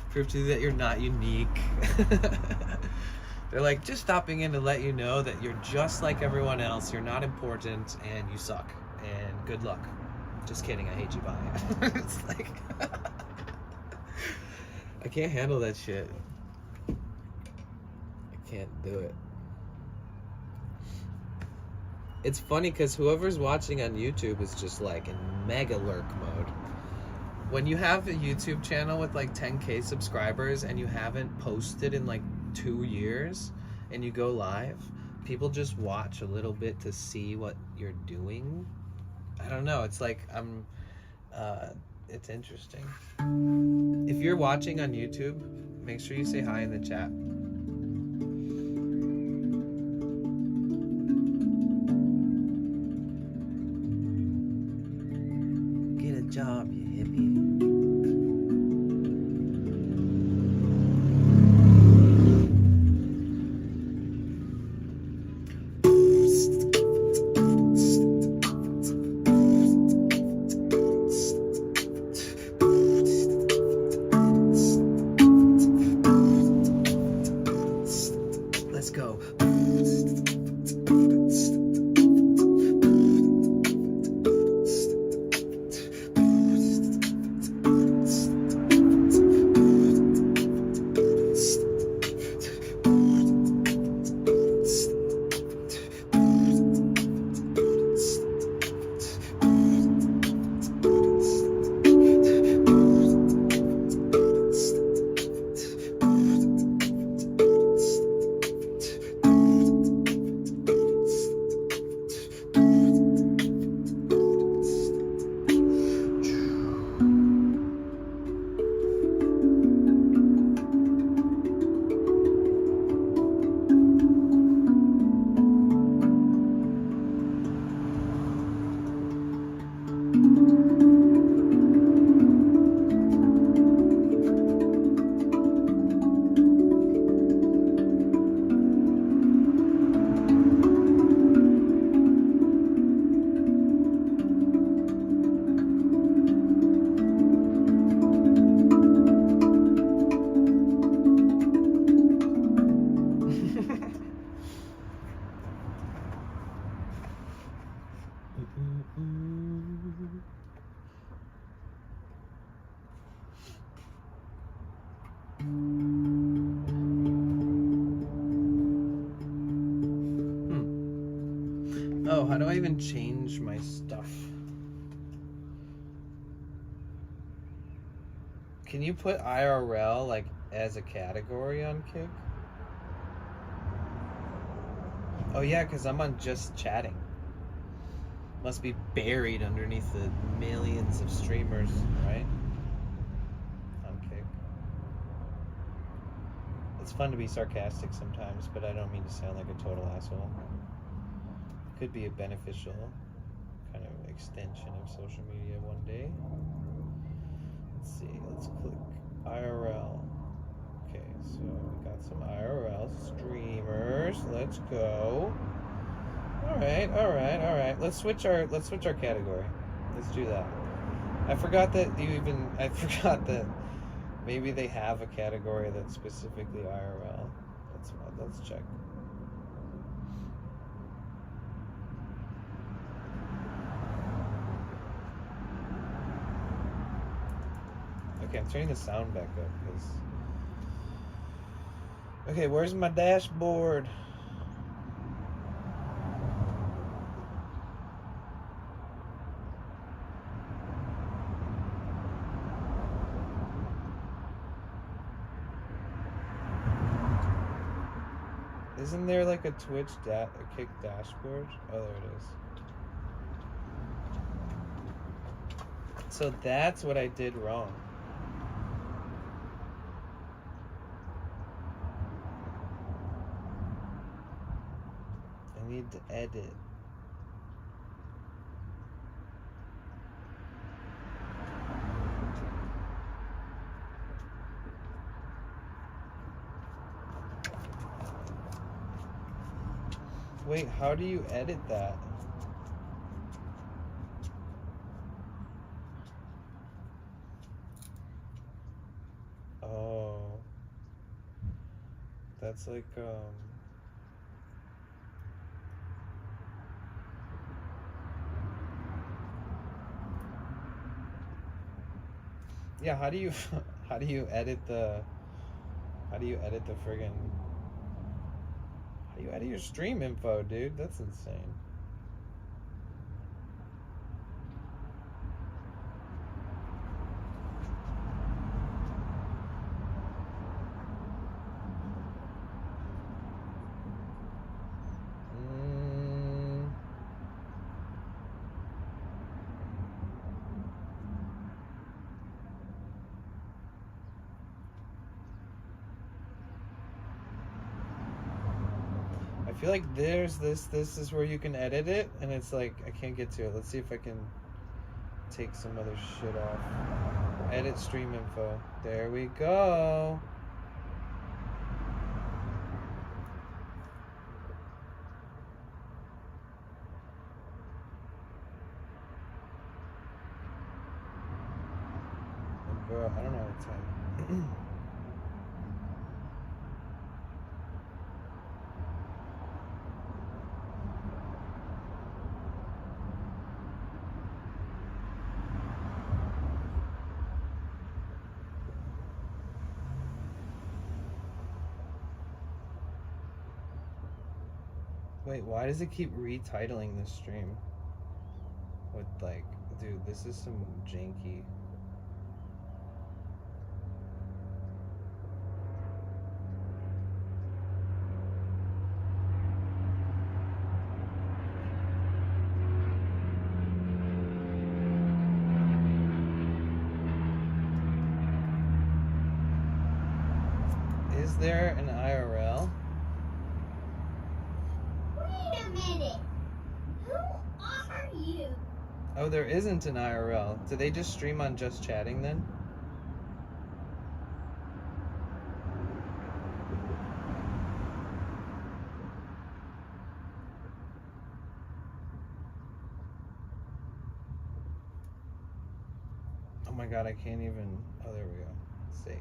prove to you that you're not unique. They're like, just stopping in to let you know that you're just like everyone else, you're not important, and you suck, and good luck. Just kidding, I hate you, bye. It's like, I can't handle that shit. I can't do it. It's funny because whoever's watching on YouTube is just like in mega lurk mode. When you have a YouTube channel with like 10K subscribers and you haven't posted in like 2 years and you go live, people just watch a little bit to see what you're doing. I don't know. It's like it's interesting. If you're watching on YouTube, make sure you say hi in the chat. Job, you hippie. Let's go. Oh, how do I even change my stuff? Can you put IRL like as a category on Kick? Oh yeah, because I'm on just chatting. Must be buried underneath the millions of streamers, right? On Kick. It's fun to be sarcastic sometimes, but I don't mean to sound like a total asshole. Could be a beneficial kind of extension of social media one day. Let's see, let's click IRL. Okay, so we got some IRL streamers. Let's go. Alright. Let's switch our category. Let's do that. I forgot that maybe they have a category that's specifically IRL. Let's check. Okay, I'm turning the sound back up because. Okay, where's my dashboard? Isn't there like a Twitch a Kick dashboard? Oh, there it is. So that's what I did wrong. I need to edit. Wait, how do you edit that? Oh. That's like, yeah, how do you edit the friggin', how do you edit your stream info, dude? That's insane. I feel like there's this is where you can edit it, and it's like I can't get to it. Let's see if I can take some other shit off. Edit stream info. There we go. Bro, I don't know what to type. Wait, why does it keep retitling this stream? With like, dude, this is some janky. Is there an IRL? Wait a minute. Who are you? Oh, there isn't an IRL. Do they just stream on just chatting then? Oh my god, I can't even. Oh, there we go. Save.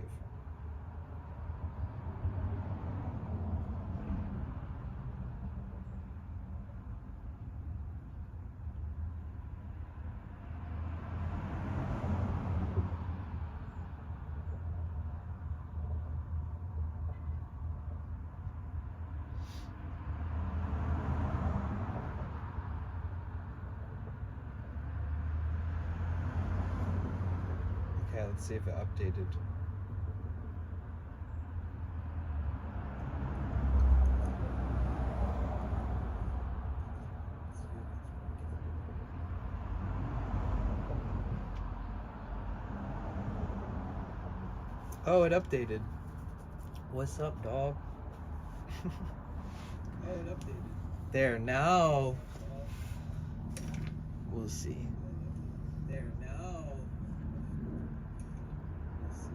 Okay, let's see if it updated. Oh, it updated. What's up, dog? Oh, it updated. There, now. We'll see. There, now. We'll see.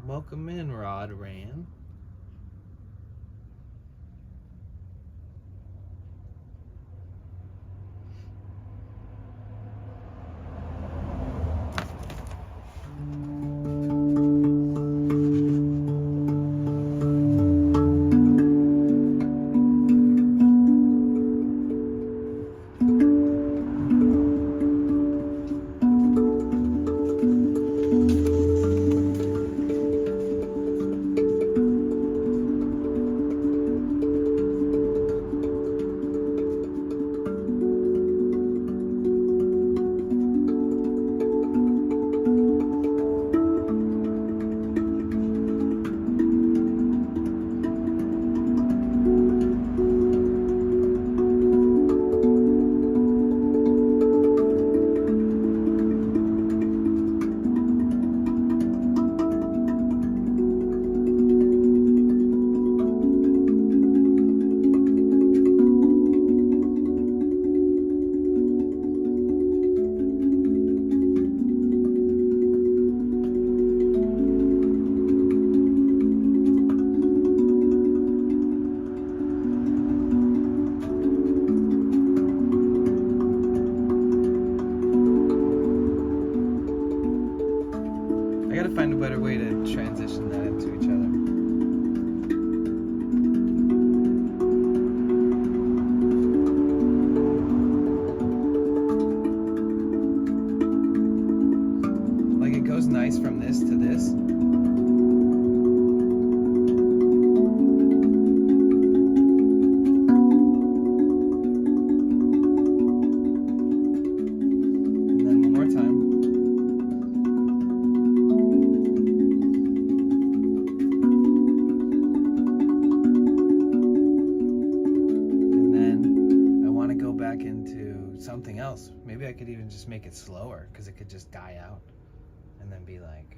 Welcome in, Rod Ran. I gotta find a better way to transition that into each other. Like it goes nice from this to this. And then one more time. Into something else. Maybe I could even just make it slower because it could just die out and then be like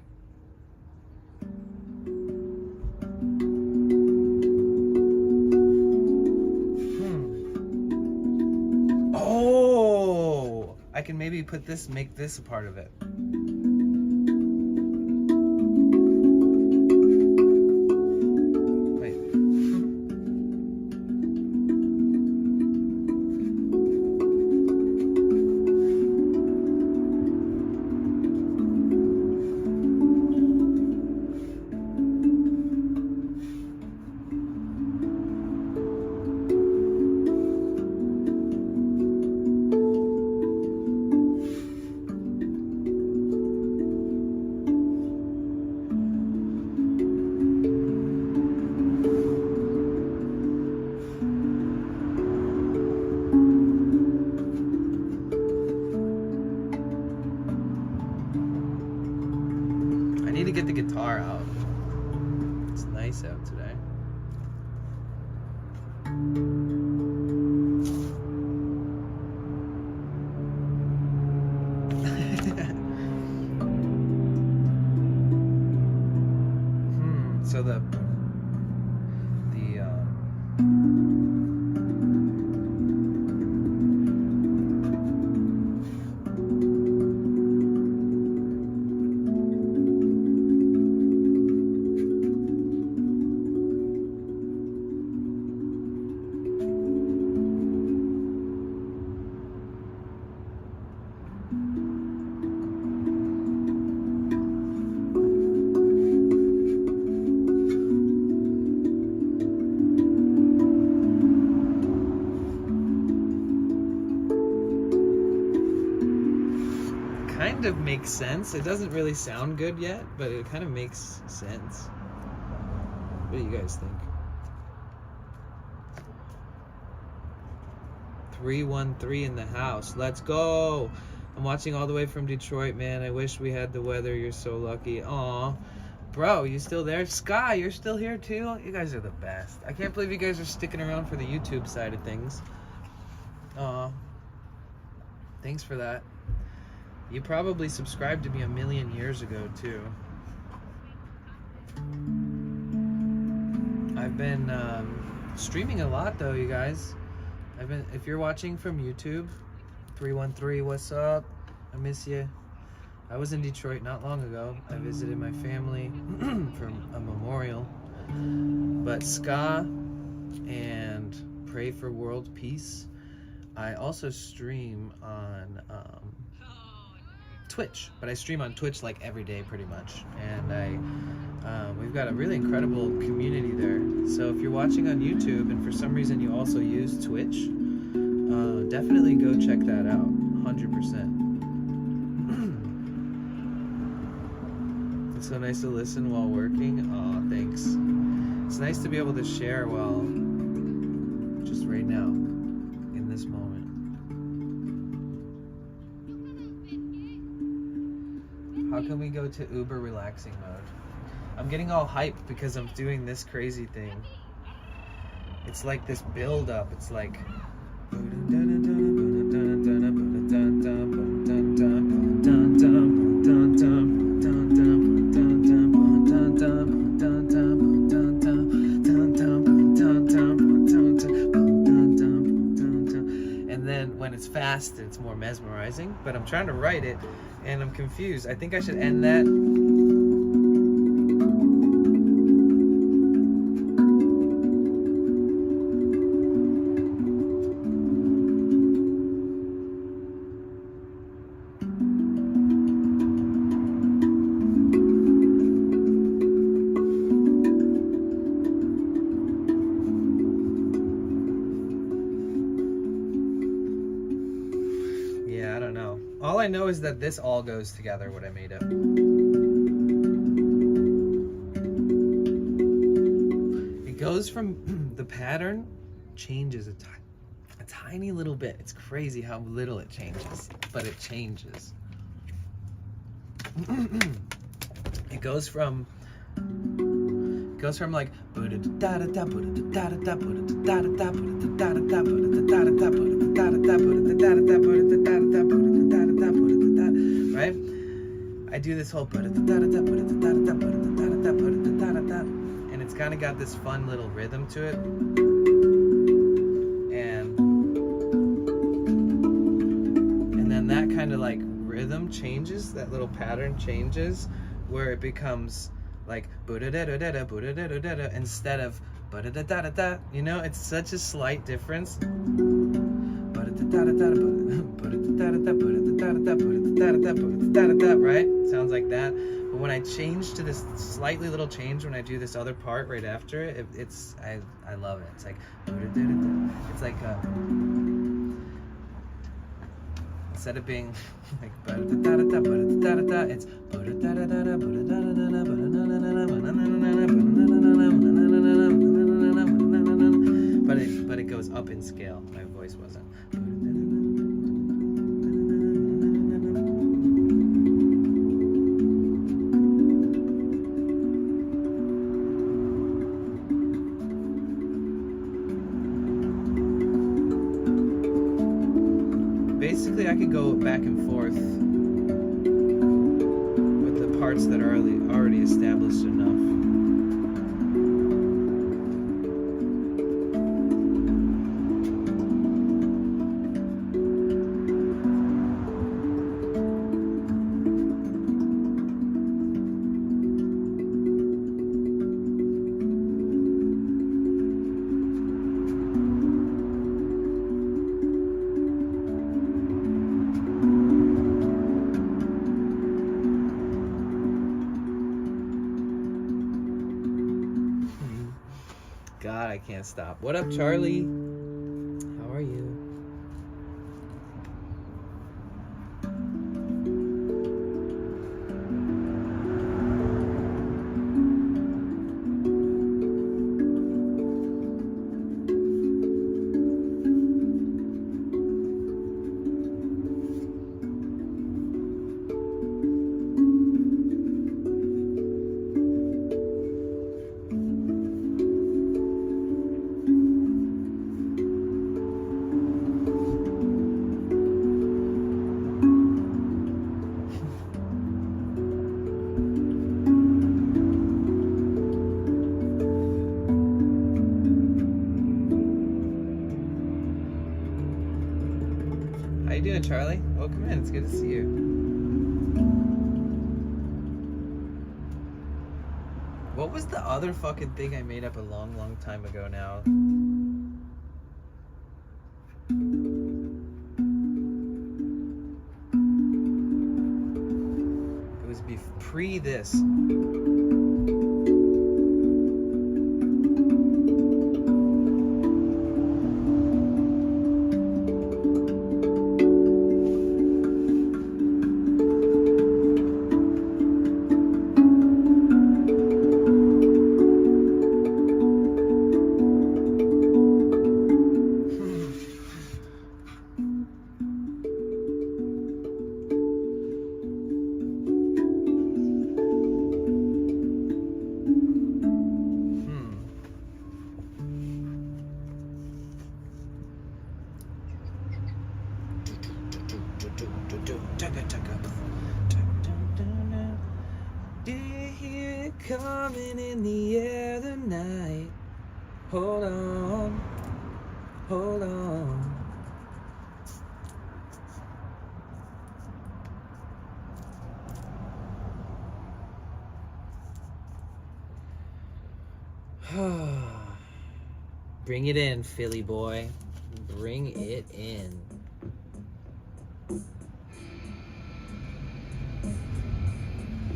oh, I can maybe put this, make this a part of it. need to get the guitar out. It's nice out today. So the kind of makes sense. It doesn't really sound good yet, but it kind of makes sense. What do you guys think? 313 in the house. Let's go. I'm watching all the way from Detroit, man. I wish we had the weather. You're so lucky. Aw. Bro, you still there? Sky, you're still here too? You guys are the best. I can't believe you guys are sticking around for the YouTube side of things. Aw. Thanks for that. You probably subscribed to me a million years ago too. I've been streaming a lot though, you guys. If you're watching from YouTube, 313, what's up? I miss you. I was in Detroit not long ago. I visited my family for a memorial. But ska and pray for world peace. I also stream on Twitch, but I stream on Twitch like every day pretty much, and we've got a really incredible community there. So if you're watching on YouTube and for some reason you also use Twitch, definitely go check that out. 100%. It's so nice to listen while working. Aw, thanks. It's nice to be able to share while just right now in this moment. How can we go to uber relaxing mode? I'm getting all hyped because I'm doing this crazy thing. It's like this build up. It's like and then when it's fast, it's more mesmerizing, but I'm trying to write it and I'm confused. I think I should end that. Yeah, I don't know. All I know is that this all goes together, what I made up. It goes from, the pattern changes a tiny little bit. It's crazy how little it changes, but it changes. It goes from like right? I do this whole and it's kind of got this fun little rhythm to it, and then that kind of like rhythm changes, that little pattern changes where it becomes like instead of you know, it's such a slight difference. Right? Sounds like that. But when I change to this slightly little change, when I do this other part right after it, I love it. It's like instead of being like it's but it goes up in scale. My voice wasn't. basically I could go back and forth with the parts that are already established enough. God, I can't stop. What up, Charlie? How are you? How you doing, Charlie? Welcome in. It's good to see you. What was the other fucking thing I made up a long, long time ago now? It was pre this. Do you hear it coming in the air tonight? Hold on, hold on. Bring it in, Philly boy. Bring it in.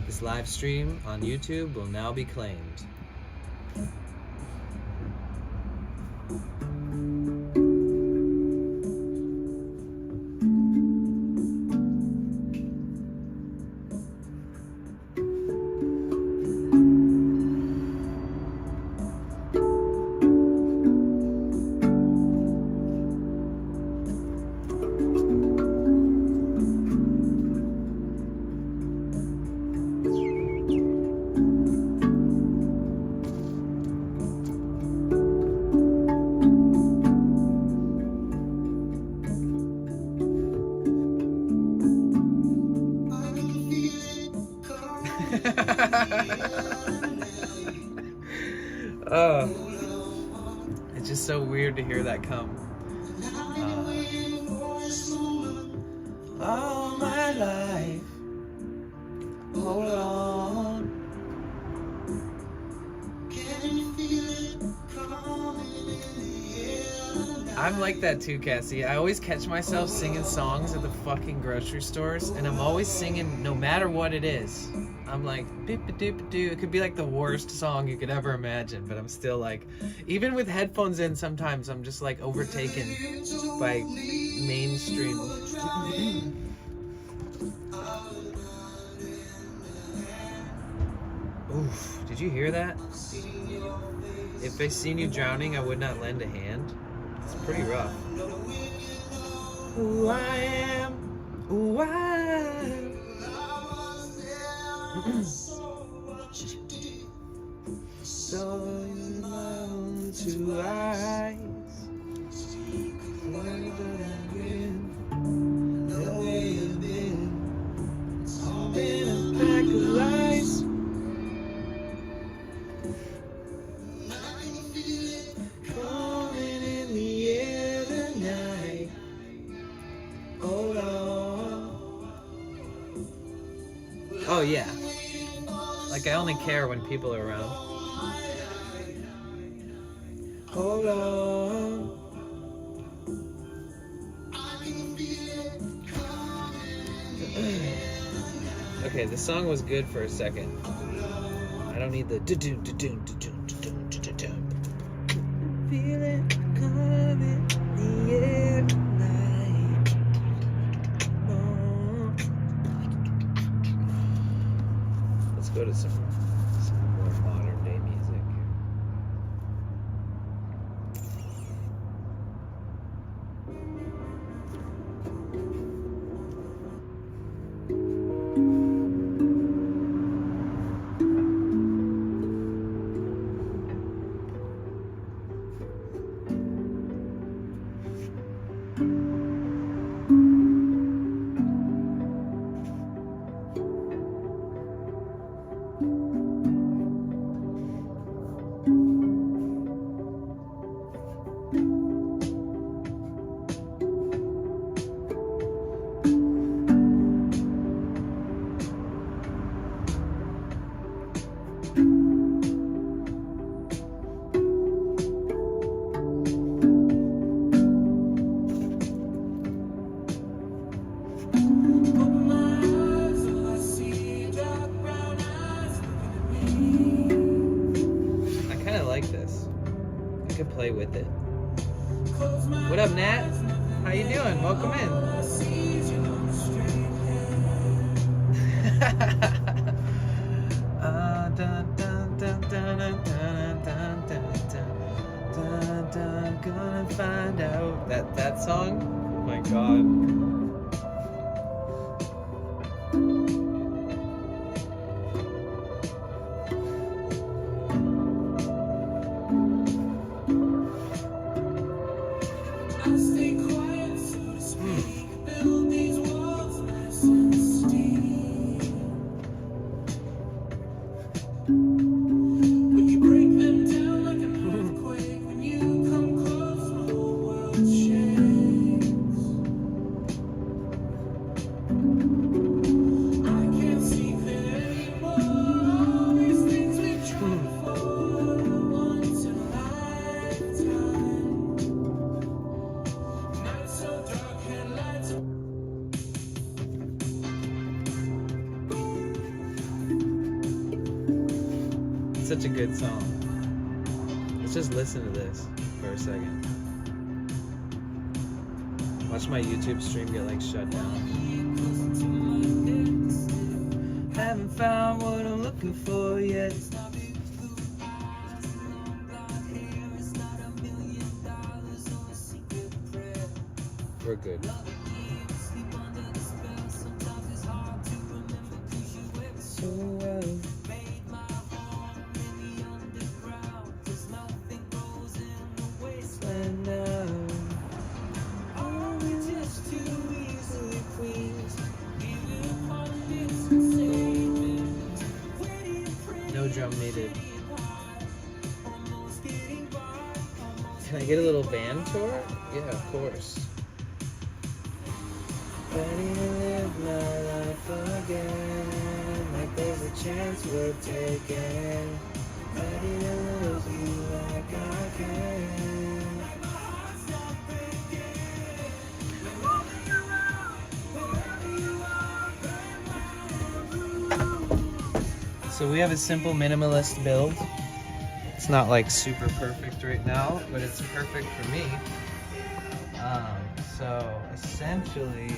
This live stream on YouTube will now be claimed. It's just so weird to hear that come. All my life, hold on. I'm like that too, Cassie. I always catch myself singing songs at the fucking grocery stores, and I'm always singing no matter what it is. I'm like, beep-a-doop-a-doo. It could be like the worst song you could ever imagine, but I'm still like, even with headphones in, sometimes I'm just like overtaken by mainstream. Oof, did you hear that? If I seen you drowning, I would not lend a hand. It's pretty rough. Who I am, who I am. So in my own two eyes, Oh yeah. Like I only care when people are around. Hold on. Okay, the song was good for a second. I don't need the feel it coming in the air tonight. Oh. Let's go to some more modern day music. Play with it. What up, Nat? How you doing? Welcome in. Gonna find out that song. Oh my god. Such a good song. Let's just listen to this for a second. Watch my YouTube stream get like shut down. Haven't found what I'm looking for yet. We're good. So well. No drum needed. Can I get a little band tour? Yeah, of course. Ready to live my life again, like there's a chance we're taking. Ready to lose you like I can. So we have a simple minimalist build. It's not like super perfect right now, but it's perfect for me. So essentially,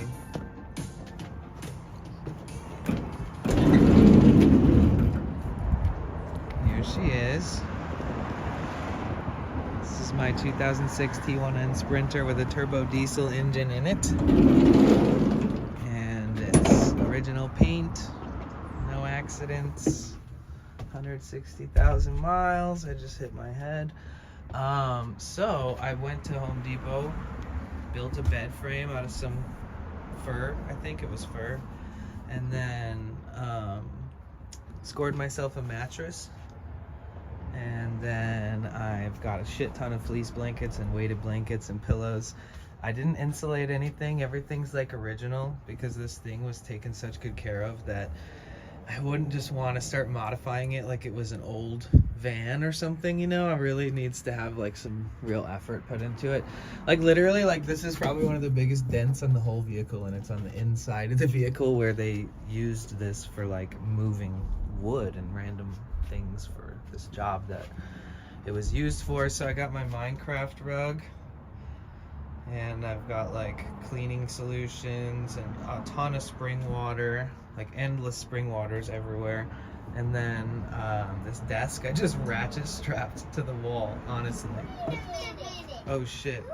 here she is. This is my 2006 T1N Sprinter with a turbo diesel engine in it. And it's original paint, no accidents. 160,000 miles. I just hit my head. So I went to Home Depot, built a bed frame out of some fur. I think it was fur. And then scored myself a mattress. And then I've got a shit ton of fleece blankets and weighted blankets and pillows. I didn't insulate anything. Everything's like original because this thing was taken such good care of that I wouldn't just want to start modifying it like it was an old van or something, you know. It really needs to have like some real effort put into it. Like literally, like this is probably one of the biggest dents on the whole vehicle, and it's on the inside of the vehicle where they used this for like moving wood and random things for this job that it was used for. So I got my Minecraft rug, and I've got like cleaning solutions and a ton of spring water, like endless spring waters everywhere. And then this desk I just ratchet strapped to the wall, honestly. Oh shit.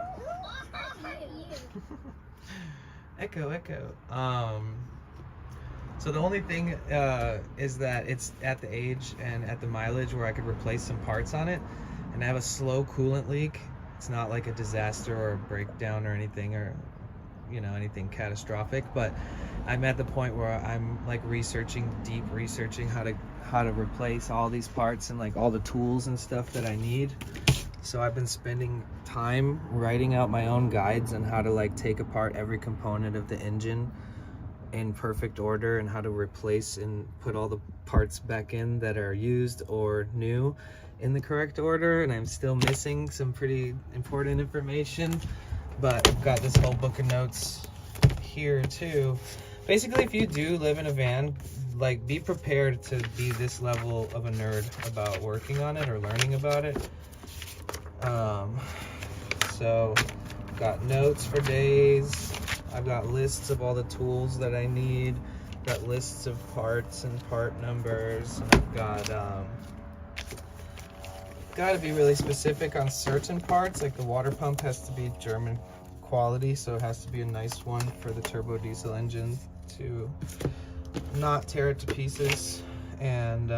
Echo. So the only thing is that it's at the age and at the mileage where I could replace some parts on it, and I have a slow coolant leak. It's not like a disaster or a breakdown or anything, or you know, anything catastrophic, but I'm at the point where I'm like deep researching how to replace all these parts and like all the tools and stuff that I need. So I've been spending time writing out my own guides on how to like take apart every component of the engine in perfect order, and how to replace and put all the parts back in that are used or new in the correct order. And I'm still missing some pretty important information, but I've got this whole book of notes here too. Basically, if you do live in a van, like be prepared to be this level of a nerd about working on it or learning about it. So got notes for days. I've got lists of all the tools that I need. Got lists of parts and part numbers. And I've got to be really specific on certain parts. Like the water pump has to be German quality, so it has to be a nice one for the turbo diesel engine to not tear it to pieces. And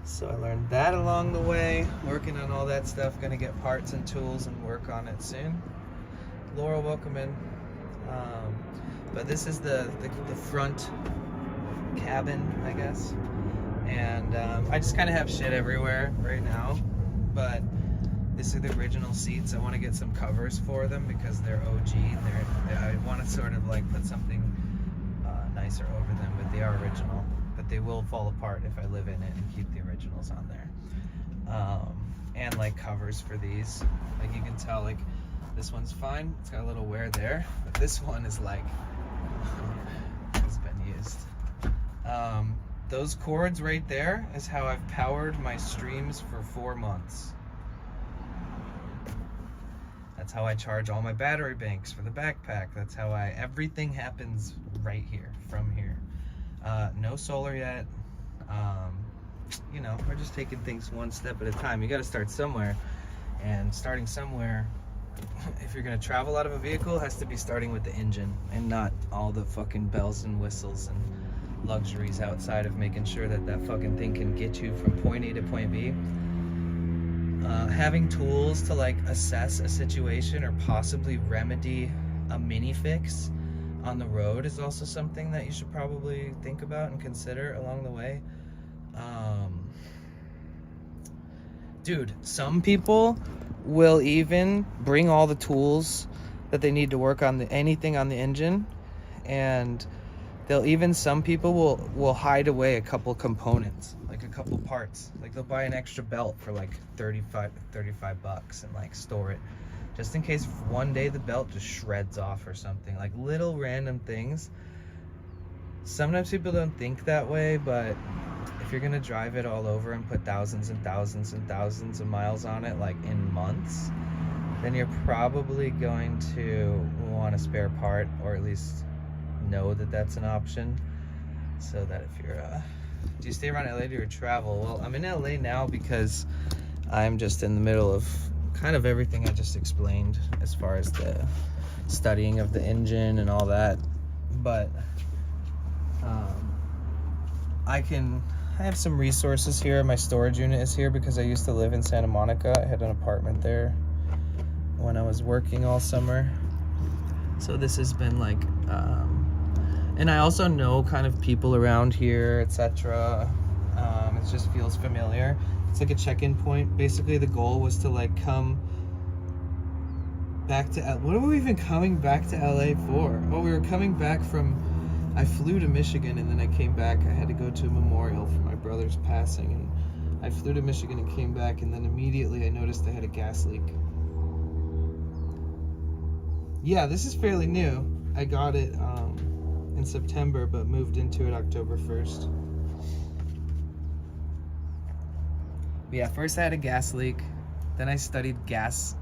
so I learned that along the way, working on all that stuff. Gonna get parts and tools and work on it soon. Laurel, welcome in. But this is the front cabin, I guess. And I just kind of have shit everywhere right now, but this is the original seats. I want to get some covers for them because they're OG. I want to sort of like put something nicer over them, but they are original. But they will fall apart if I live in it and keep the originals on there. And like covers for these, like you can tell, like this one's fine. It's got a little wear there, but this one is like it's been used. Those cords right there is how I've powered my streams for 4 months. That's how I charge all my battery banks for the backpack. That's how everything happens right here, from here. No solar yet. You know, we're just taking things one step at a time. You got to start somewhere, and starting somewhere, if you're gonna travel out of a vehicle, has to be starting with the engine and not all the fucking bells and whistles and luxuries outside of making sure that that fucking thing can get you from point A to point B. Having tools to like assess a situation or possibly remedy a mini fix on the road is also something that you should probably think about and consider along the way. Dude, some people will even bring all the tools that they need to work on anything on the engine, and some people will hide away a couple components, like a couple parts. Like they'll buy an extra belt for like 35 bucks and like store it just in case one day the belt just shreds off or something. Like little random things. Sometimes people don't think that way, but if you're gonna drive it all over and put thousands and thousands and thousands of miles on it, like in months, then you're probably going to want a spare part, or at least know that that's an option, so that if you're do you stay around LA, do you travel? Well, I'm in LA now because I'm just in the middle of kind of everything I just explained as far as the studying of the engine and all that, but I have some resources here. My storage unit is here because I used to live in Santa Monica. I had an apartment there when I was working all summer. So this has been like, and I also know kind of people around here, etc. It just feels familiar. It's like a check-in point. Basically, the goal was to like come back to what are we even coming back to LA for? Oh, we were coming back from I flew to Michigan and then I came back. I had to go to a memorial for my brother's passing, and I flew to Michigan and came back, and then immediately I noticed I had a gas leak. Yeah, this is fairly new. I got it in September, but moved into it October 1st. But yeah, first I had a gas leak. Then I studied gas,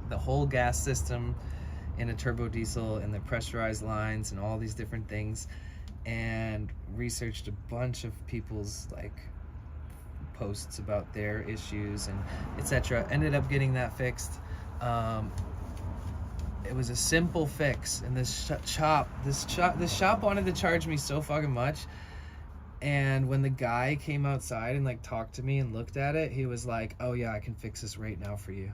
the whole gas system in a turbo diesel and the pressurized lines and all these different things, and researched a bunch of people's like posts about their issues and etc. Ended up getting that fixed. It was a simple fix, and this shop wanted to charge me so fucking much. And when the guy came outside and like talked to me and looked at it, he was like, "Oh yeah, I can fix this right now for you."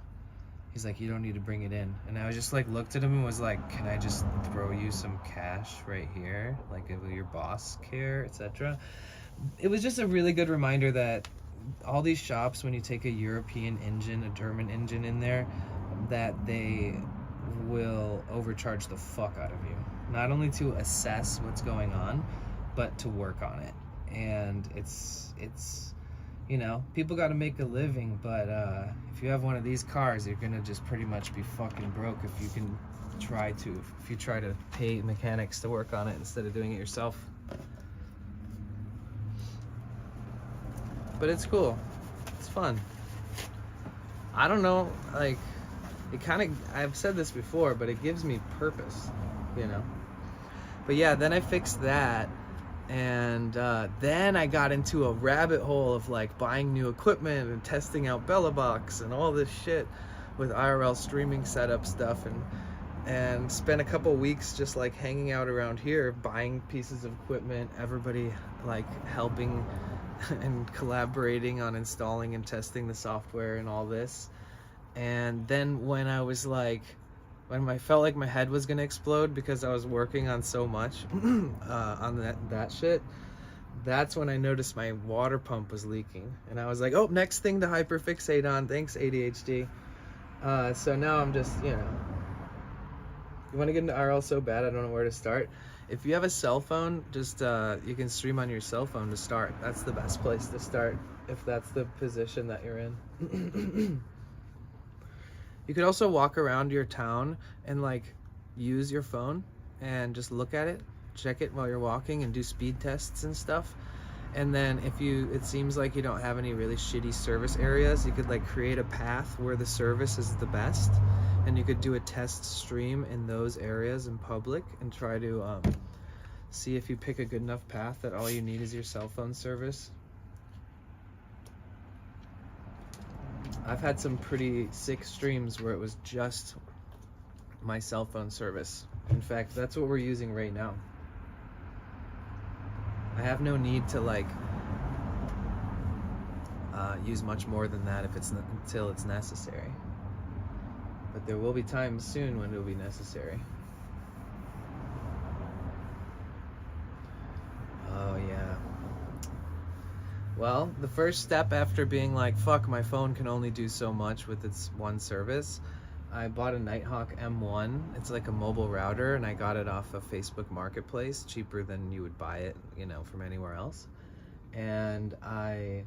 He's like, "You don't need to bring it in." And I was just like looked at him and was like, "Can I just throw you some cash right here? Like, will your boss care, etc." It was just a really good reminder that all these shops, when you take a European engine, a German engine in there, that they will overcharge the fuck out of you. Not only to assess what's going on, but to work on it. And it's you know, people got to make a living, but if you have one of these cars, you're gonna just pretty much be fucking broke if you try to pay mechanics to work on it instead of doing it yourself. But it's cool. It's fun. I don't know, like, it kind of, I've said this before, but it gives me purpose, you know? But yeah, then I fixed that, and then I got into a rabbit hole of like buying new equipment and testing out BellaBox and all this shit with IRL streaming setup stuff, and spent a couple weeks just like hanging out around here, buying pieces of equipment, everybody like helping and collaborating on installing and testing the software and all this. And then when I felt like my head was gonna explode because I was working on so much on that shit, that's when I noticed my water pump was leaking, and I was like, oh, next thing to hyperfixate on. Thanks, ADHD. So now I'm just, you know, you want to get into IRL so bad, I don't know where to start. If you have a cell phone, just you can stream on your cell phone to start. That's the best place to start if that's the position that you're in. You could also walk around your town and like use your phone and just look at it, check it while you're walking, and do speed tests and stuff. And then if it seems like you don't have any really shitty service areas, you could like create a path where the service is the best, and you could do a test stream in those areas in public and try to see if you pick a good enough path that all you need is your cell phone service. I've had some pretty sick streams where it was just my cell phone service. In fact, that's what we're using right now. I have no need to like use much more than that until it's necessary. But there will be times soon when it will be necessary. Oh yeah. Well, the first step after being like, fuck, my phone can only do so much with its one service, I bought a Nighthawk M1. It's like a mobile router, and I got it off of Facebook Marketplace, cheaper than you would buy it, you know, from anywhere else. And I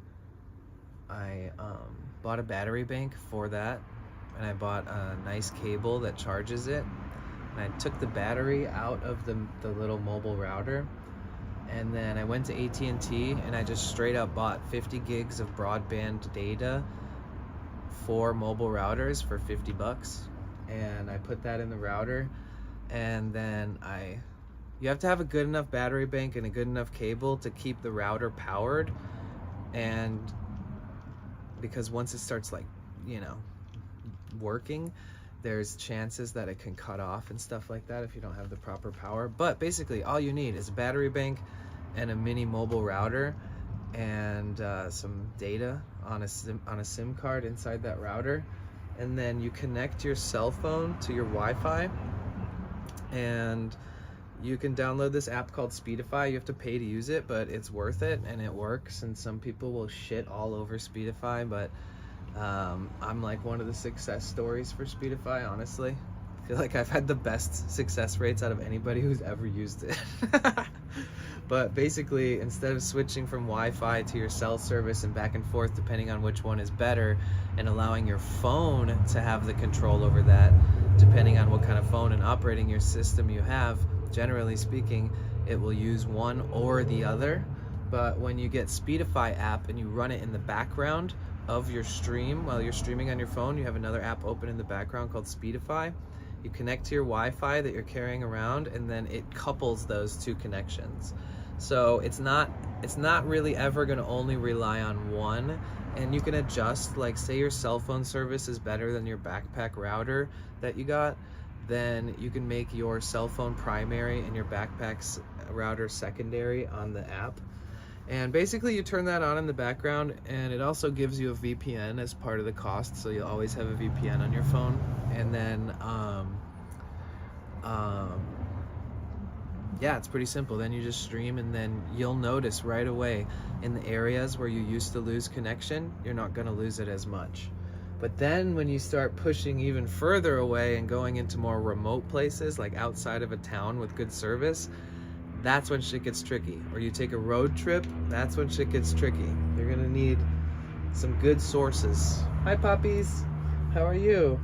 bought a battery bank for that, and I bought a nice cable that charges it. And I took the battery out of the little mobile router. And then I went to AT&T and I just straight up bought 50 gigs of broadband data for mobile routers for $50. And I put that in the router. And then you have to have a good enough battery bank and a good enough cable to keep the router powered. And because once it starts like, you know, working, there's chances that it can cut off and stuff like that if you don't have the proper power. But basically all you need is a battery bank and a mini mobile router and some data on a SIM card inside that router. And then you connect your cell phone to your Wi-Fi, and you can download this app called Speedify. You have to pay to use it, but it's worth it and it works. And some people will shit all over Speedify, but I'm like one of the success stories for Speedify, honestly. I feel like I've had the best success rates out of anybody who's ever used it. But basically, instead of switching from Wi-Fi to your cell service and back and forth depending on which one is better, and allowing your phone to have the control over that, depending on what kind of phone and operating your system you have, generally speaking, it will use one or the other. But when you get Speedify app and you run it in the background of your stream, while you're streaming on your phone, you have another app open in the background called Speedify. You connect to your Wi-Fi that you're carrying around, and then it couples those two connections. So it's not really ever going to only rely on one, and you can adjust, like say your cell phone service is better than your backpack router that you got, then you can make your cell phone primary and your backpack's router secondary on the app. And basically you turn that on in the background, and it also gives you a VPN as part of the cost, so you'll always have a VPN on your phone. And then yeah, it's pretty simple. Then you just stream, and then you'll notice right away in the areas where you used to lose connection, you're not going to lose it as much. But then when you start pushing even further away and going into more remote places, like outside of a town with good service, that's when shit gets tricky. Or you take a road trip, that's when shit gets tricky. You're gonna need some good sources. Hi puppies, how are you?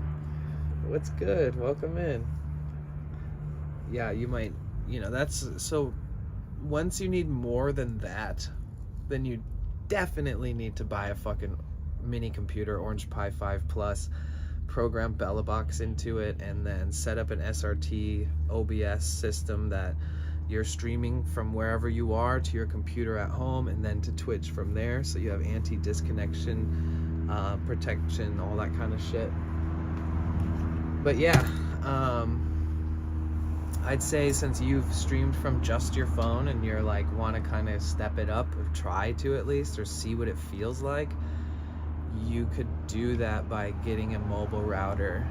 What's good? Welcome in. Yeah, you might, that's, so once you need more than that, then you definitely need to buy a fucking mini computer, Orange Pi 5 Plus, program BellaBox into it, and then set up an SRT OBS system that you're streaming from wherever you are to your computer at home, and then to Twitch from there, so you have anti-disconnection protection, all that kind of shit. But yeah, I'd say since you've streamed from just your phone and you're like want to kind of step it up, or try to at least, or see what it feels like, you could do that by getting a mobile router.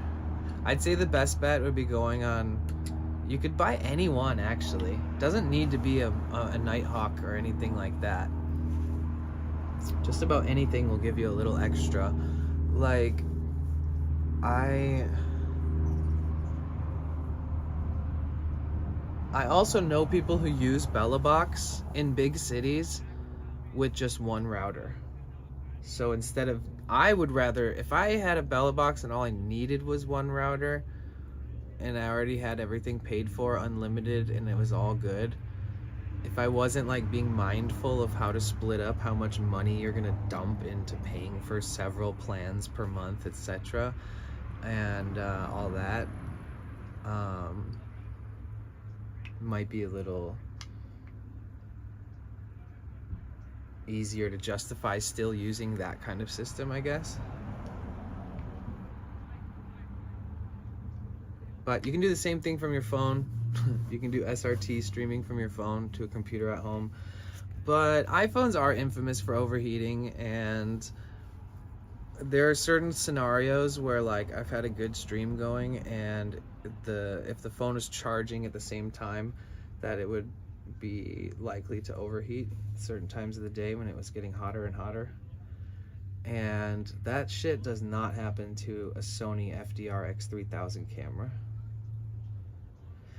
I'd say the best bet would be going on, you could buy any one actually. Doesn't need to be a Nighthawk or anything like that. Just about anything will give you a little extra. Like, I also know people who use BellaBox in big cities with just one router. So instead of, I would rather, if I had a BellaBox and all I needed was one router, and I already had everything paid for, unlimited, and it was all good, if I wasn't like being mindful of how to split up how much money you're gonna dump into paying for several plans per month, etc., and all that, might be a little easier to justify still using that kind of system, I guess. But you can do the same thing from your phone. You can do SRT streaming from your phone to a computer at home. But iPhones are infamous for overheating, and there are certain scenarios where, like, I've had a good stream going, and if the phone is charging at the same time, that it would be likely to overheat certain times of the day when it was getting hotter and hotter. And that shit does not happen to a Sony FDR-X3000 camera.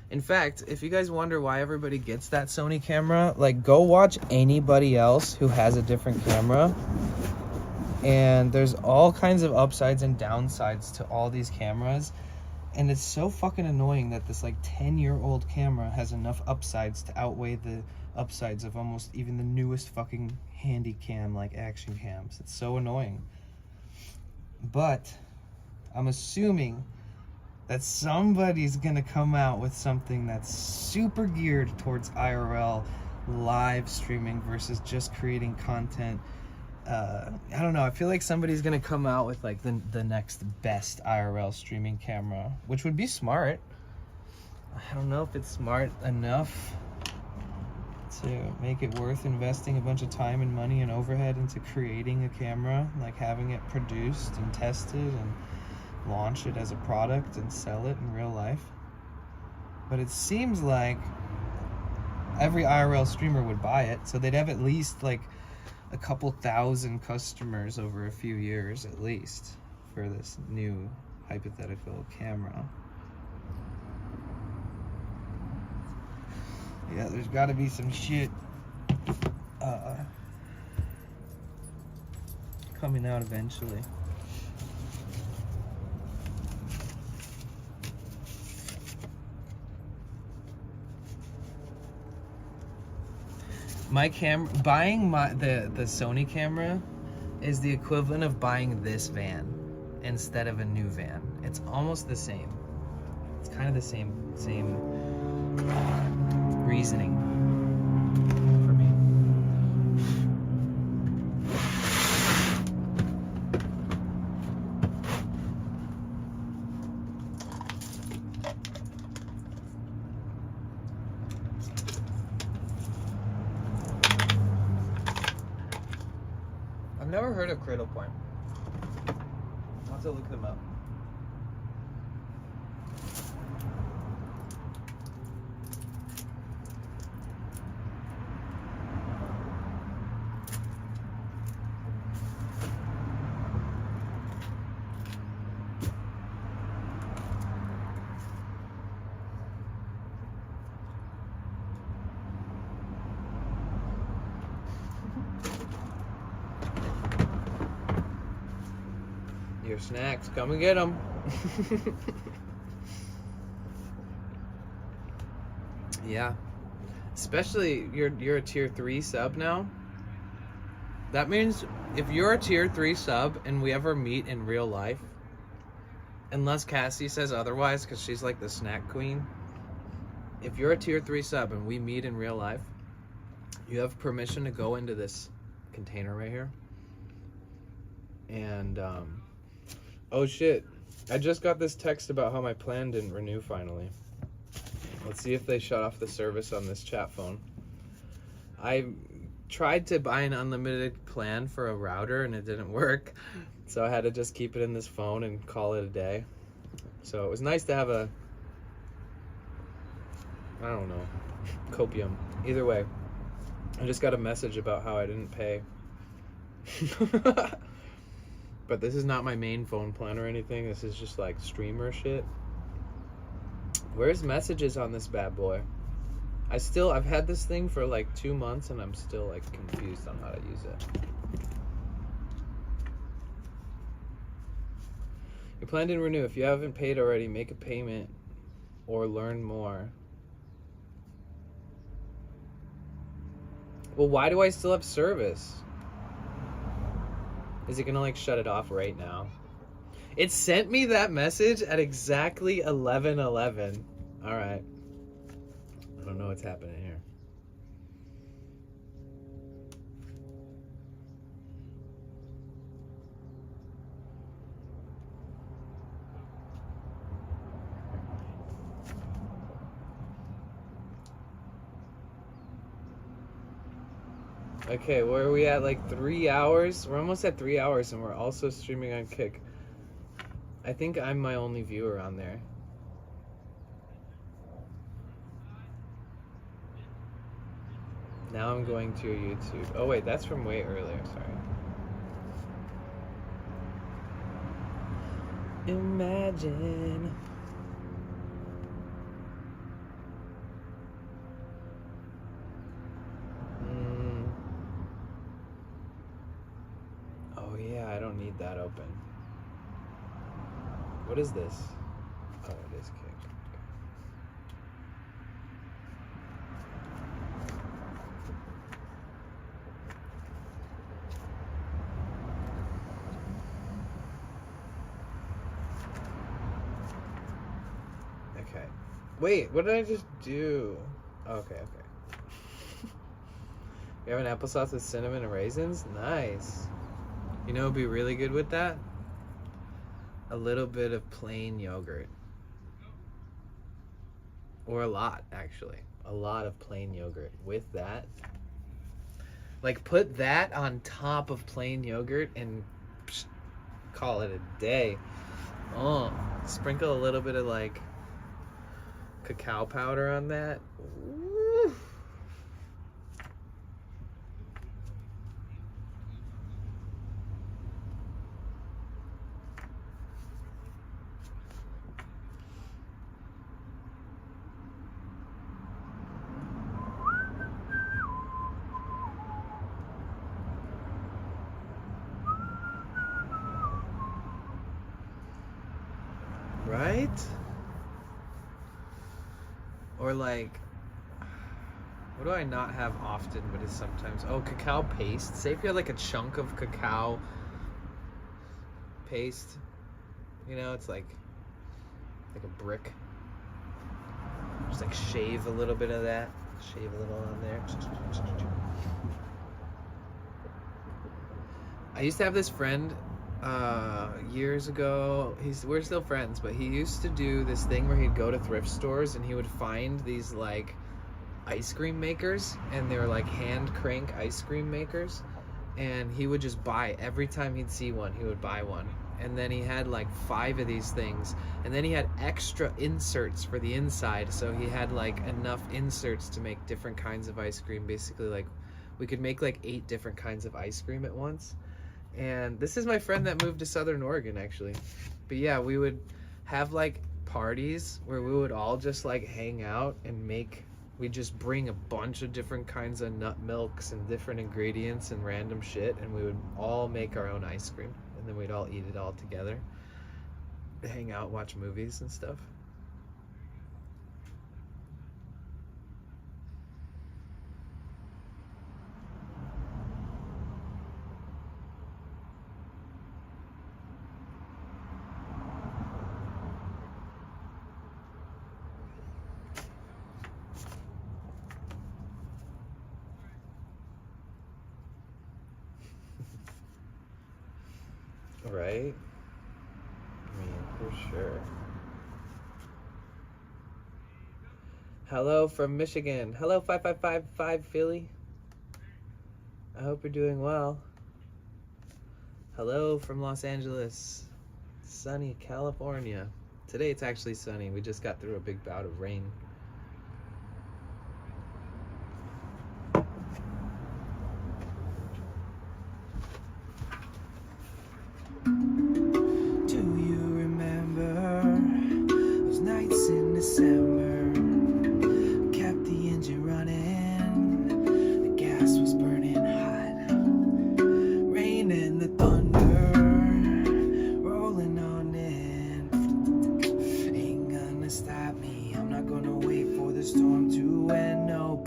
In fact, if you guys wonder why everybody gets that Sony camera, like, go watch anybody else who has a different camera, and there's all kinds of upsides and downsides to all these cameras, and it's so fucking annoying that this like 10-year-old camera has enough upsides to outweigh the upsides of almost even the newest fucking handy cam like action cams. It's so annoying. But I'm assuming that somebody's gonna come out with something that's super geared towards IRL live streaming versus just creating content. I don't know, I feel like somebody's gonna come out with like the next best IRL streaming camera, which would be smart. I don't know if it's smart enough to make it worth investing a bunch of time and money and overhead into creating a camera, like having it produced and tested and launch it as a product and sell it in real life. But it seems like every IRL streamer would buy it, so they'd have at least like a couple thousand customers over a few years at least for this new hypothetical camera. Yeah, there's got to be some shit coming out eventually. My camera, buying the Sony camera is the equivalent of buying this van instead of a new van. It's almost the same. It's kind of the same reasoning for me. I've never heard of Cradle Point. I'll have to look them up. Your snacks, come and get them. Yeah, especially you're a tier 3 sub now. That means if you're a tier 3 sub and we ever meet in real life, unless Cassie says otherwise because she's like the snack queen, if you're a tier 3 sub and we meet in real life, you have permission to go into this container right here. And oh shit, I just got this text about how my plan didn't renew finally. Let's see if they shut off the service on this chat phone. I tried to buy an unlimited plan for a router and it didn't work, so I had to just keep it in this phone and call it a day. So it was nice to have a, I don't know, copium. Either way, I just got a message about how I didn't pay. But this is not my main phone plan or anything. This is just like streamer shit. Where's messages on this bad boy? I've had this thing for like 2 months and I'm still like confused on how to use it. Your plan didn't renew. If you haven't paid already, make a payment or learn more. Well, why do I still have service? Is it gonna like shut it off right now? It sent me that message at exactly 11:11. All right. I don't know what's happening here. Okay, where are we at? Like 3 hours? We're almost at 3 hours and we're also streaming on Kick. I think I'm my only viewer on there. Now I'm going to your YouTube. Oh wait, that's from way earlier, sorry. Imagine. Oh yeah, I don't need that open. What is this? Oh, it is Kick. Okay. Wait, what did I just do? Okay. You have an applesauce with cinnamon and raisins? Nice. You know what would be really good with that? A little bit of plain yogurt. Or a lot, actually. A lot of plain yogurt with that. Like, put that on top of plain yogurt and call it a day. Oh, sprinkle a little bit of, like, cacao powder on that. Woo. Right? Or like, what do I not have often, but is sometimes? Oh, cacao paste. Say if you had like a chunk of cacao paste, you know, it's like a brick. Just like shave a little bit of that. Shave a little on there. I used to have this friend years ago. We're still friends, but he used to do this thing where he'd go to thrift stores and he would find these like ice cream makers, and they were like hand crank ice cream makers, and he would just buy every time he'd see one. He would buy one, and then he had like 5 of these things, and then he had extra inserts for the inside, so he had like enough inserts to make different kinds of ice cream. Basically, like we could make like 8 different kinds of ice cream at once. And this is my friend that moved to Southern Oregon, actually. But yeah, we would have like parties where we would all just like hang out and we'd just bring a bunch of different kinds of nut milks and different ingredients and random shit, and we would all make our own ice cream, and then we'd all eat it all together, hang out, watch movies and stuff. Right? I mean, for sure. Hello from Michigan. Hello, 5555 Philly. I hope you're doing well. Hello from Los Angeles. Sunny California. Today it's actually sunny. We just got through a big bout of rain. Do you remember those nights in December? Kept the engine running, the gas was burning hot. Rain and the thunder rolling on in. Ain't gonna stop me, I'm not gonna wait for the storm to end, no.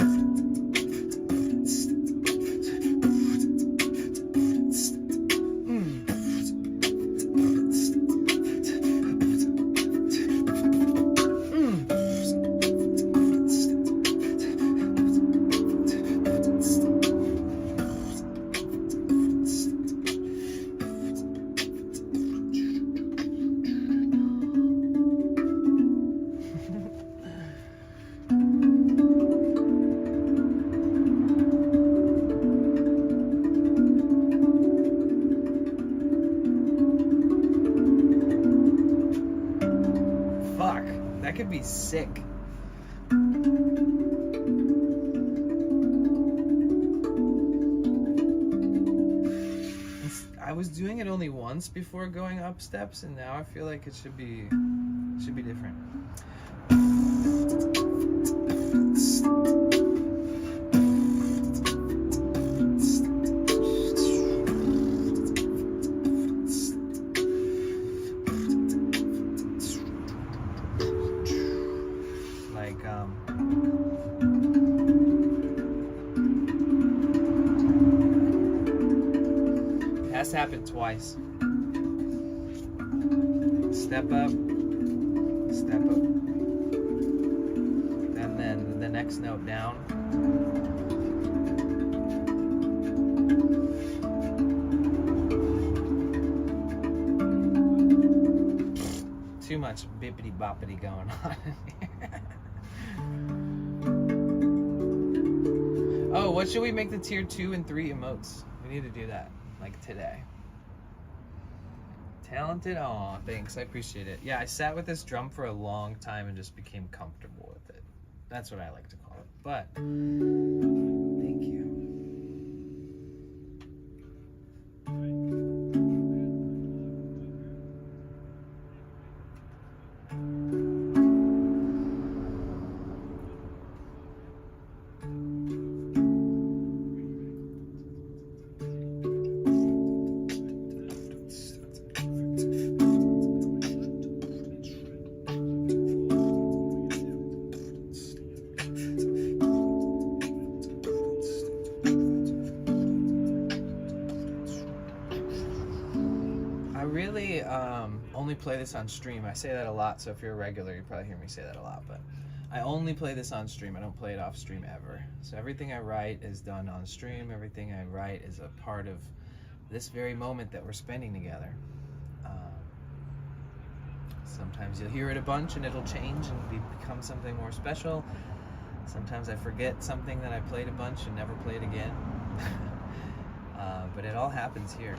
That could be sick. I was doing it only once before going up steps, and now I feel like it should be different. It has to happen twice. Step up, and then the next note down. Too much bippity boppity going on here. Oh, what should we make the tier 2 and 3 emotes? We need to do that, like today. Talented? Aw, thanks, I appreciate it. Yeah, I sat with this drum for a long time and just became comfortable with it. That's what I like to call it, but thank you. only play this on stream. I say that a lot, so if you're a regular, you probably hear me say that a lot, but I only play this on stream. I don't play it off stream ever. So everything I write is done on stream. Everything I write is a part of this very moment that we're spending together. Sometimes you'll hear it a bunch and it'll change and become something more special. Sometimes I forget something that I played a bunch and never play it again. But it all happens here.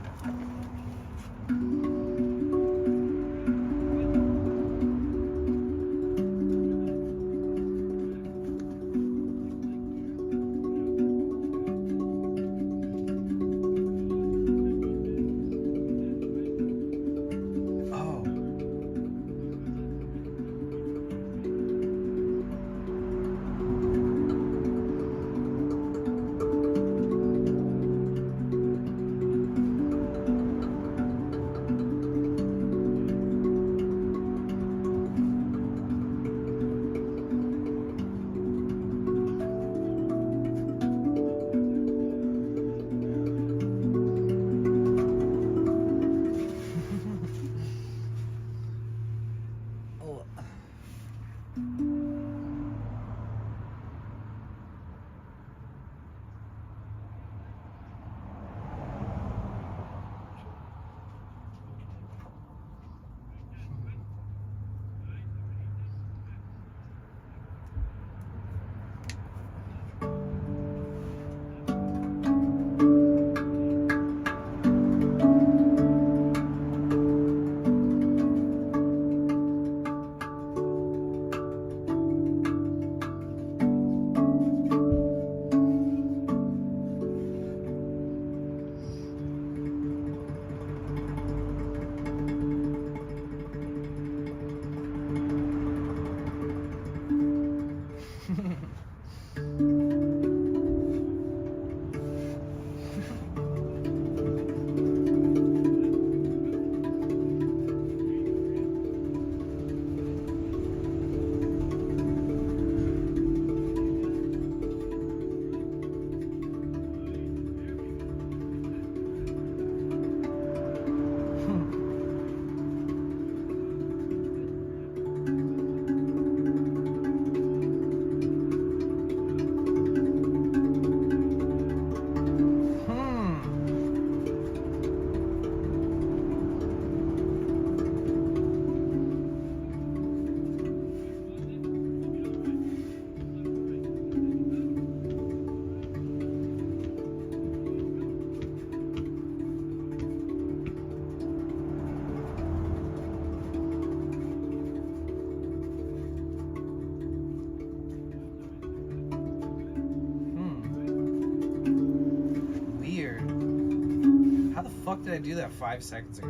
Fuck did I do that 5 seconds ago?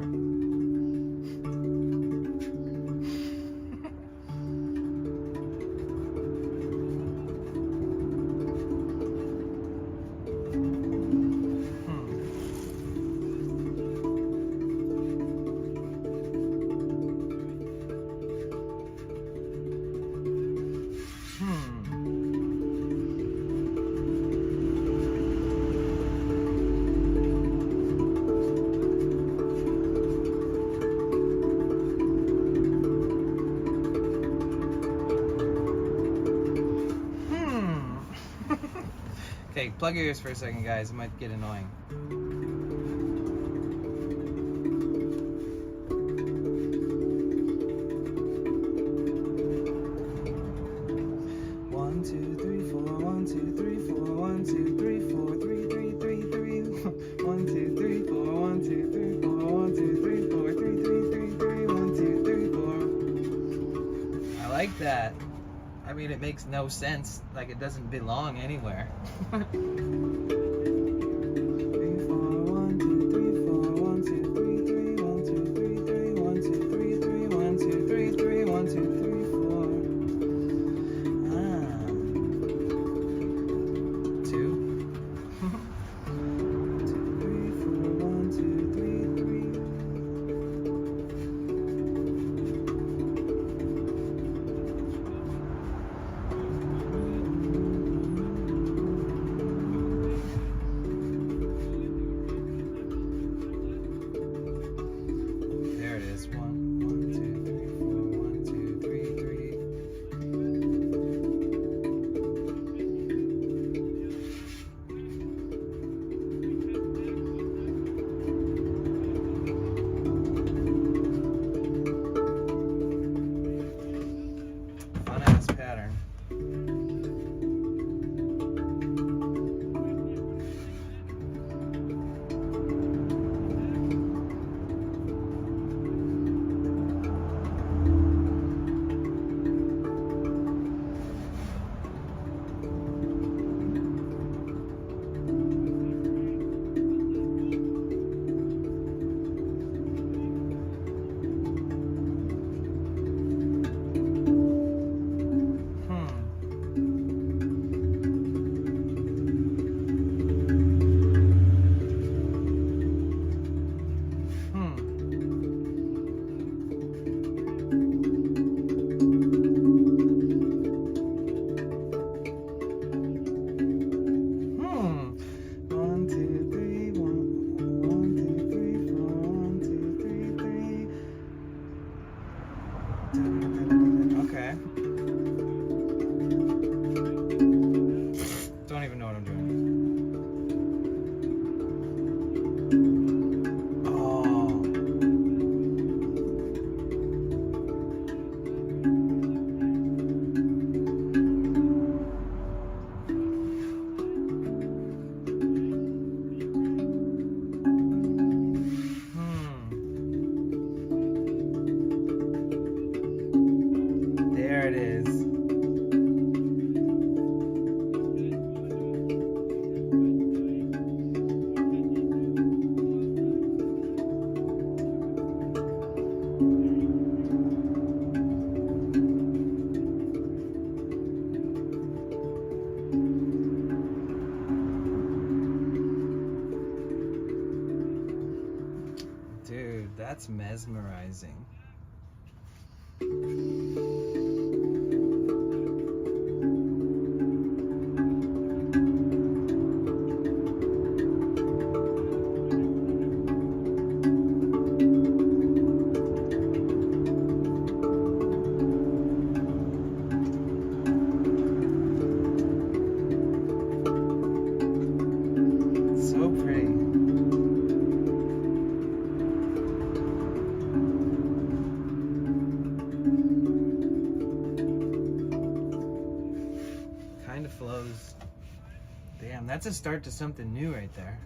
Okay, plug your ears for a second, guys. It might get annoying. One, two, three, four. 1, 2, 3, 4. 1, 2, 3, 4. 3, 3, 3, 3. 1, 2, 3, 4. 1, 2, 3, 4. 1, 2, 3, 4. 3, 3, 3, 3. 1, 2, 3, 4. I like that. I mean, it makes no sense. Like, it doesn't belong anywhere. 3, 4, 1, 2, 3, 4. 1, 2, 3, 3. 1, 2, 3, 3. 1, 2, 3, 3. 1, 2, 3, 3. 1, 2, 3, 4. Ah. 2. 2, 3, 4. 1, 2, 3, 3. Oh. There it is. Dude, that's mesmerizing. So pretty. Kind of flows. Damn, that's a start to something new right there.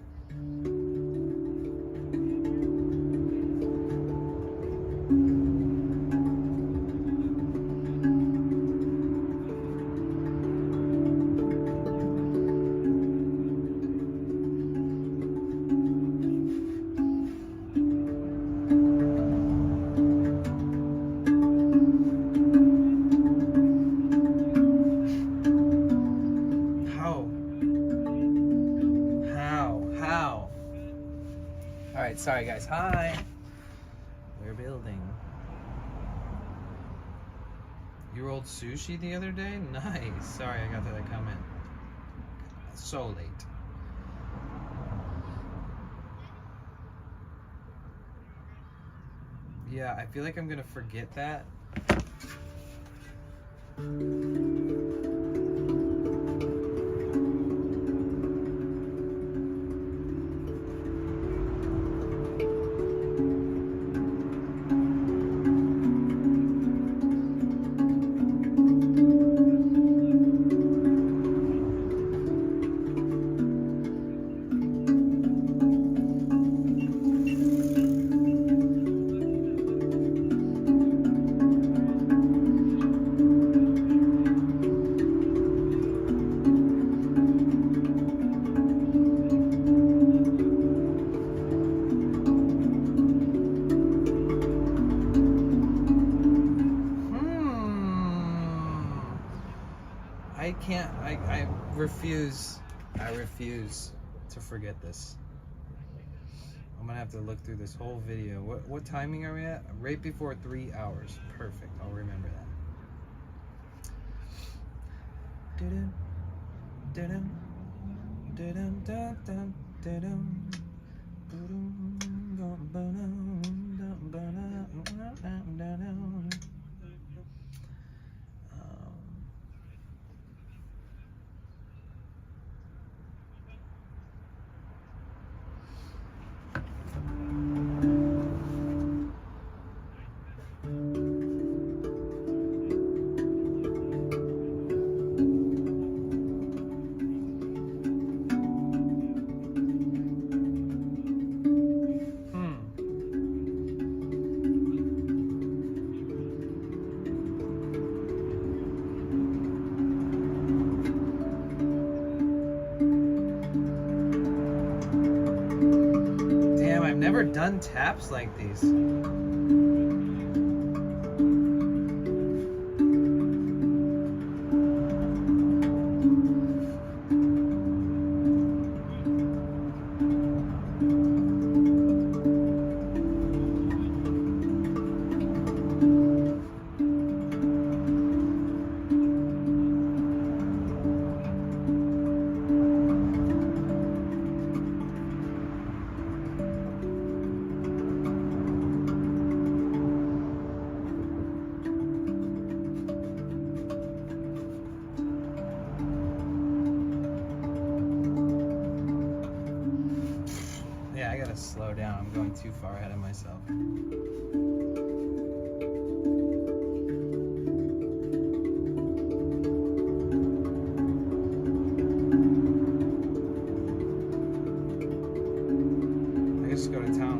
How? Alright, sorry guys. Hi. We're building. You rolled sushi the other day? Nice. Sorry, I got that comment. So late. Yeah, I feel like I'm gonna forget that. I refuse to forget this. I'm gonna have to look through this whole video. What timing are we at? Right before 3 hours. Perfect. I'll remember that. I've never done taps like these. slow down. I'm going too far ahead of myself. I guess just go to town.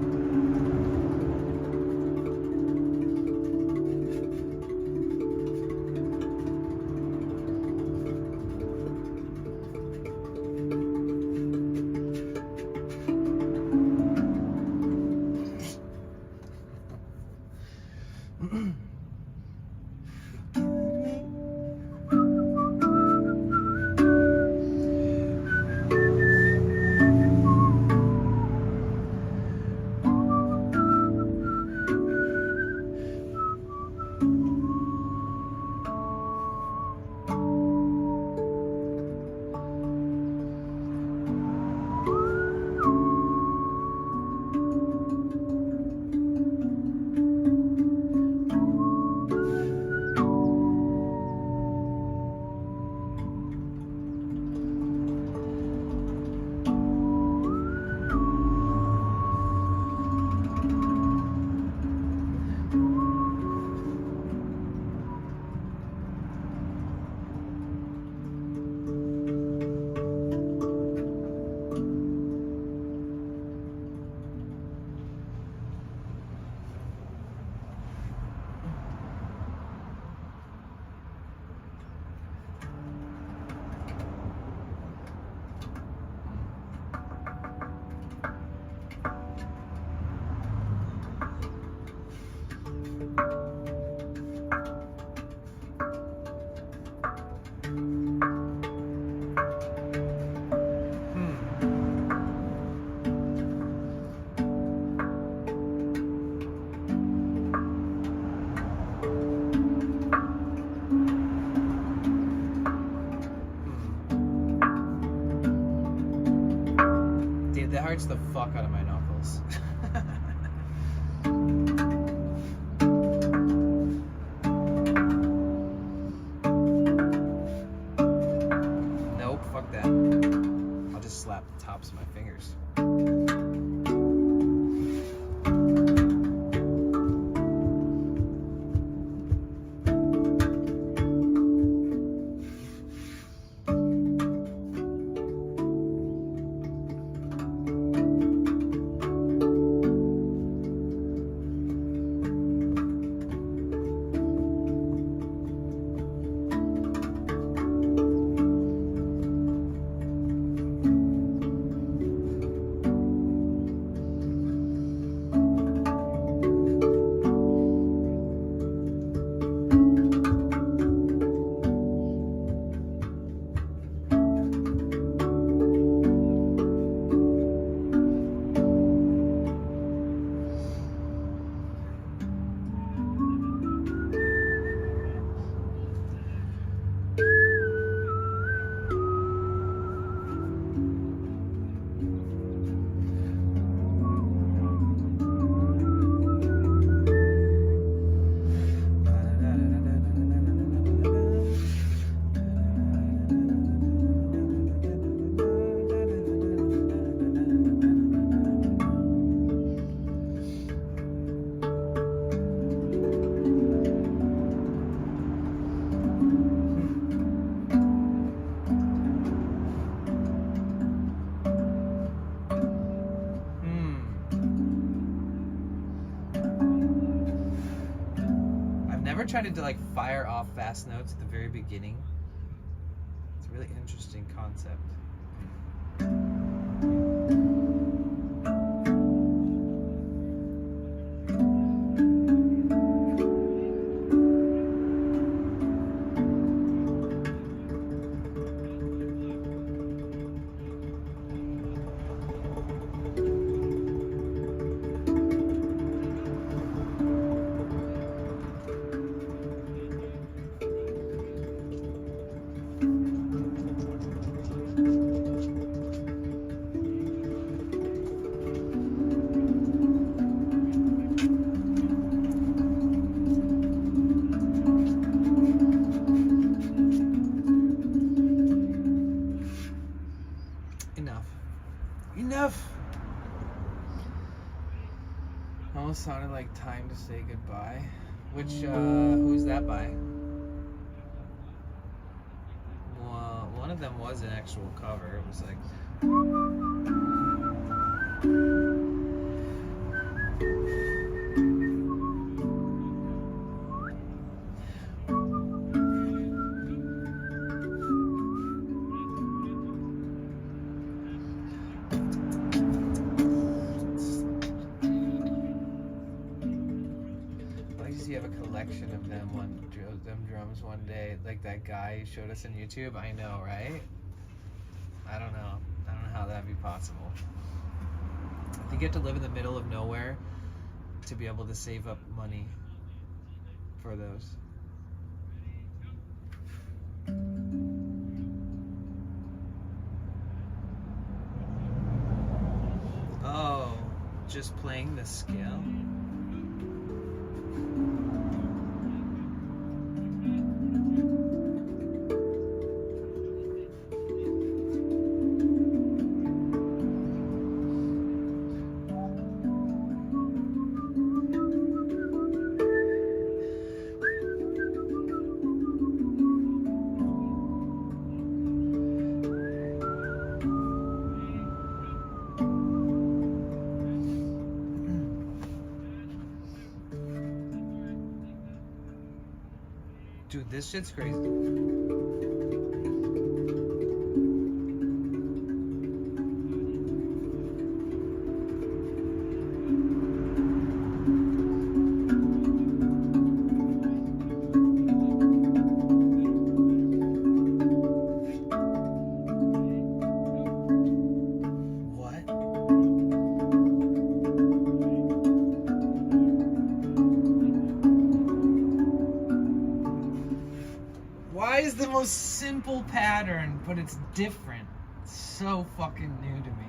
That hurts the fuck out of my knuckles. Nope, fuck that. I'll just slap the tops of my fingers. Tried to like fire off fast notes at the very beginning. It's a really interesting concept. Almost sounded like Time to Say Goodbye. Which, who's that by? Well, one of them was an actual cover. It was like... You have a collection of them drums one day, like that guy you showed us on YouTube. I know, right? I don't know how that'd be possible. I think you have to live in the middle of nowhere to be able to save up money for those. Oh, just playing the scale? Dude, this shit's crazy. Why is the most simple pattern, but it's different? It's so fucking new to me.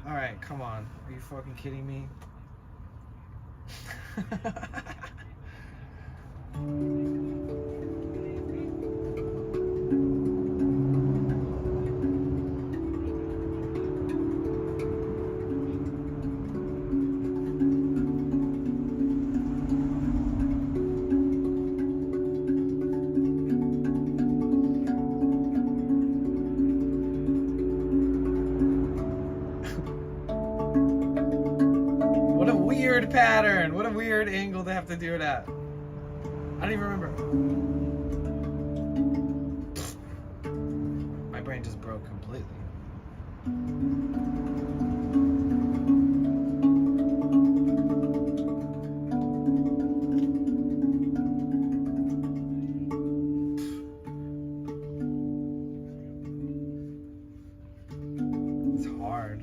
Alright, come on. Are you fucking kidding me? What a weird pattern. What a weird angle to have to do it at. I don't even remember. My brain just broke completely. It's hard.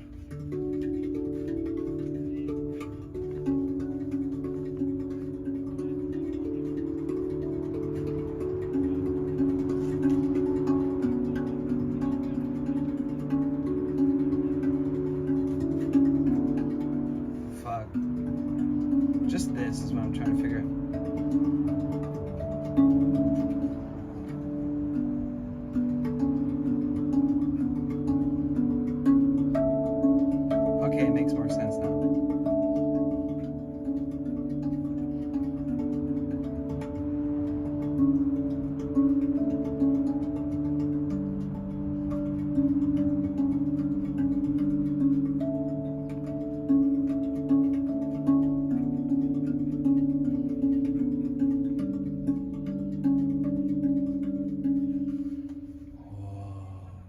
Just this is what I'm trying to figure out. Okay, it makes more sense now.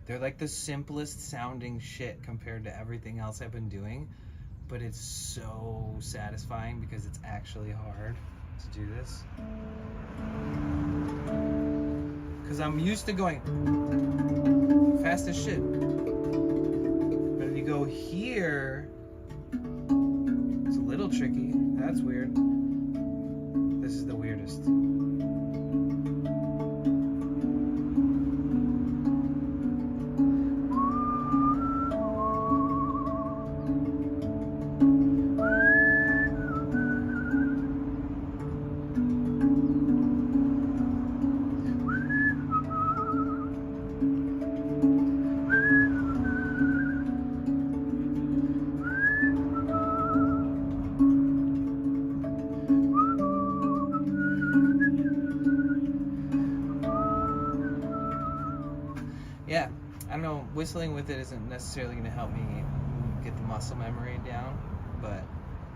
They're like the simplest sounding shit compared to everything else I've been doing, but it's so satisfying because it's actually hard to do this. Because I'm used to going fast as shit. But if you go here, it's a little tricky. That's weird. This is the weirdest. Yeah, I don't know. Whistling with it isn't necessarily going to help me get the muscle memory down, but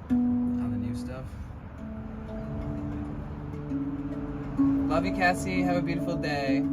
on the new stuff. Love you, Cassie. Have a beautiful day.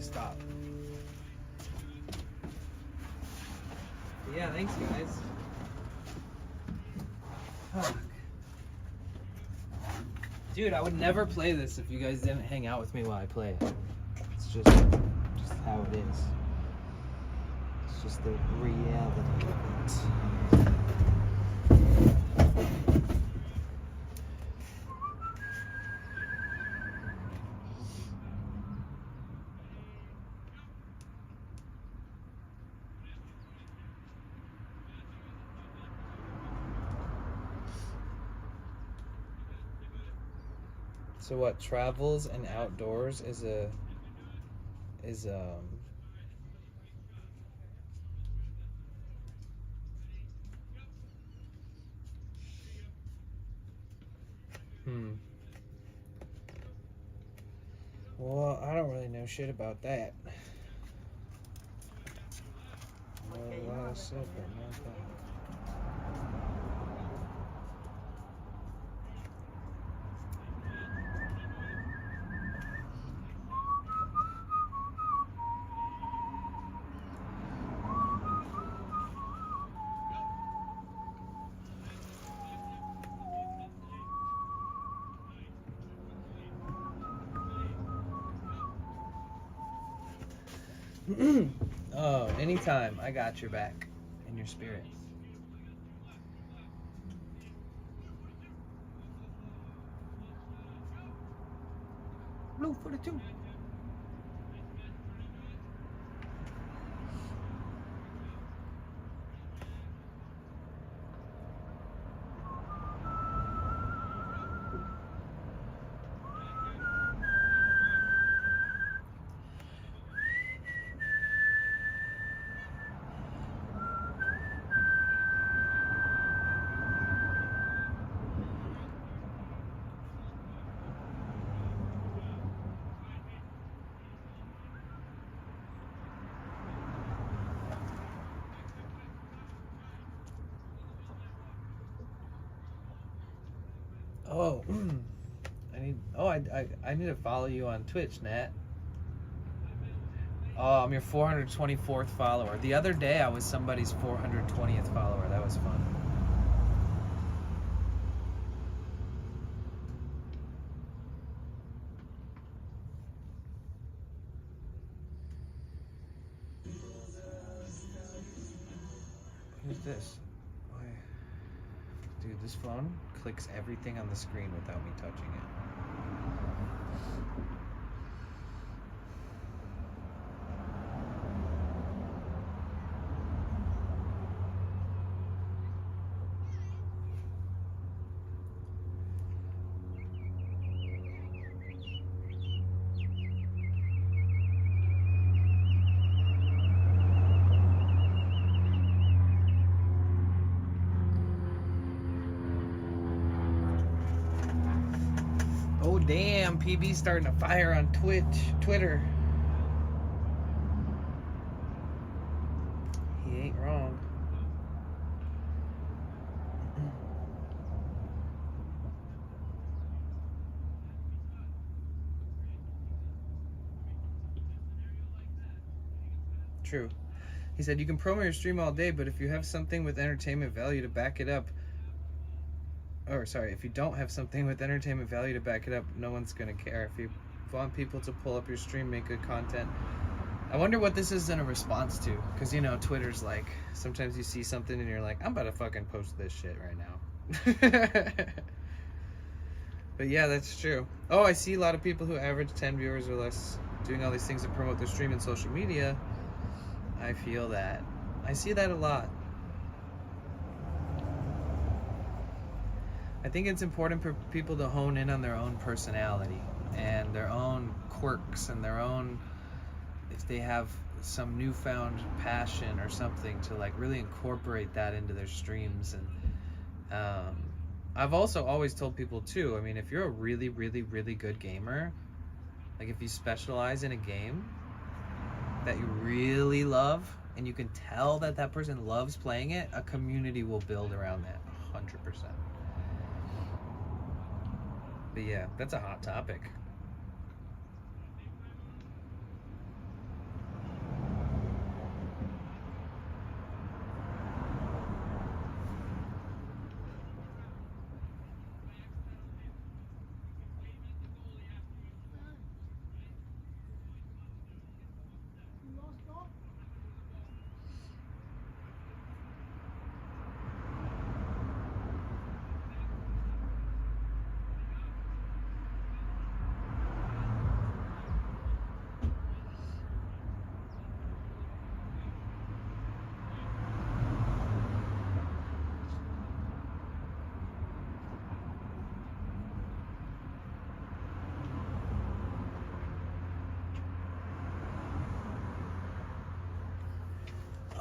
Stop. But yeah, thanks guys. Fuck. Dude, I would never play this if you guys didn't hang out with me while I play it. It's just how it is. It's just the reality of it. So what, travels and outdoors is well, I don't really know shit about that. Oh, anytime. I got your back and your spirit. Blue for the two. Oh, I need to follow you on Twitch, Nat. Oh, I'm your 424th follower. The other day I was somebody's 420th follower. That was fun. Who's this? Why? Dude, this phone clicks everything on the screen without me touching it. Oh damn, PB's starting to fire on Twitter. He ain't wrong. True. He said, you can promo your stream all day, but if you have something with entertainment value to back it up, if you don't have something with entertainment value to back it up, no one's going to care. If you want people to pull up your stream, make good content. I wonder what this is in a response to, because, you know, Twitter's like, sometimes you see something and you're like, I'm about to fucking post this shit right now. But yeah, that's true. Oh, I see a lot of people who average 10 viewers or less doing all these things to promote their stream and social media. I feel that. I see that a lot. I think it's important for people to hone in on their own personality and their own quirks and their own, if they have some newfound passion or something, to like really incorporate that into their streams. And I've also always told people too, I mean, if you're a really, really, really good gamer, like if you specialize in a game that you really love and you can tell that that person loves playing it, a community will build around that 100%. But yeah, that's a hot topic.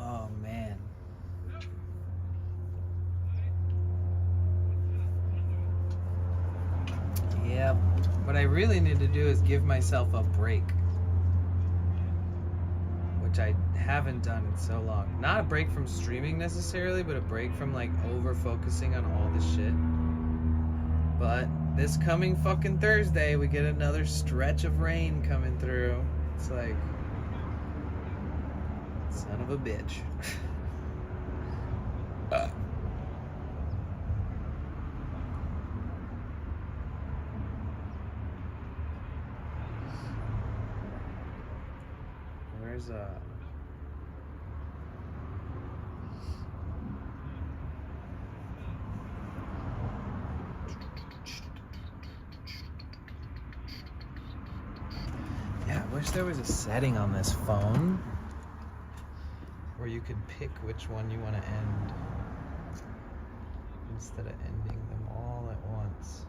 Oh man. Yeah, what I really need to do is give myself a break, which I haven't done in so long. Not a break from streaming necessarily, but a break from like over focusing on all this shit. But this coming fucking Thursday, we get another stretch of rain coming through. It's like, son of a bitch. Where's yeah, I wish there was a setting on this phone where you could pick which one you want to end instead of ending them all at once.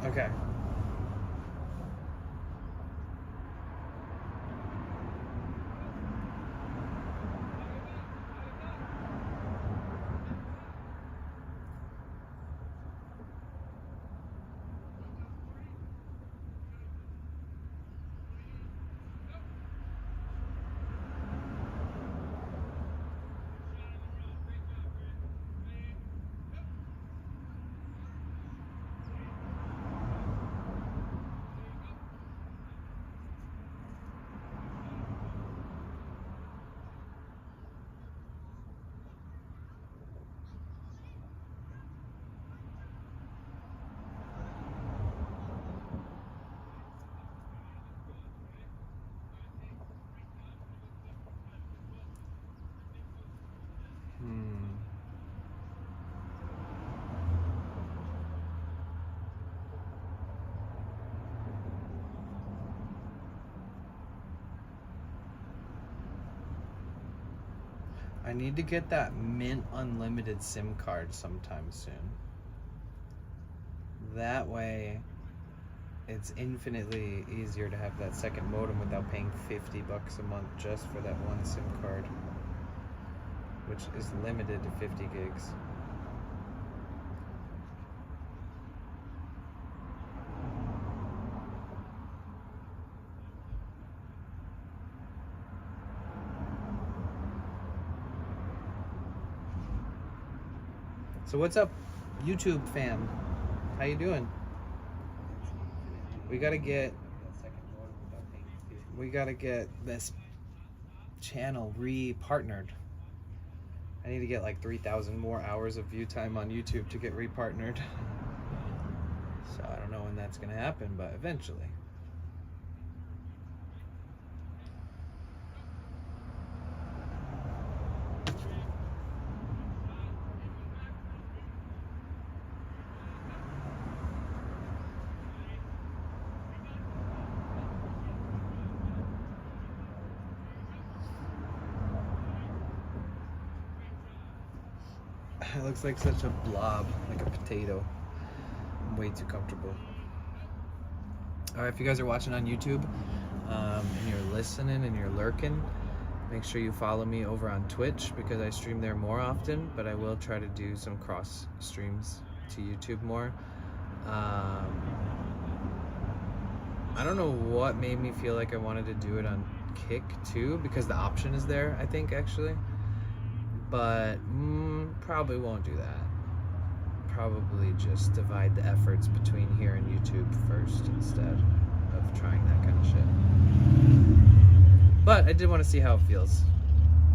Okay. I need to get that Mint Unlimited SIM card sometime soon. That way, it's infinitely easier to have that second modem without paying $50 a month just for that one SIM card, which is limited to 50 gigs. So what's up, YouTube fam? How you doing? We gotta get this channel re-partnered. I need to get like 3,000 more hours of view time on YouTube to get re-partnered. So I don't know when that's gonna happen, but eventually. It looks like such a blob, like a potato. I'm way too comfortable. Alright, if you guys are watching on YouTube and you're listening and you're lurking, make sure you follow me over on Twitch because I stream there more often, but I will try to do some cross streams to YouTube more. I don't know what made me feel like I wanted to do it on Kick too, because the option is there, I think, actually. But probably won't do that. Probably just divide the efforts between here and YouTube first instead of trying that kind of shit. But I did want to see how it feels,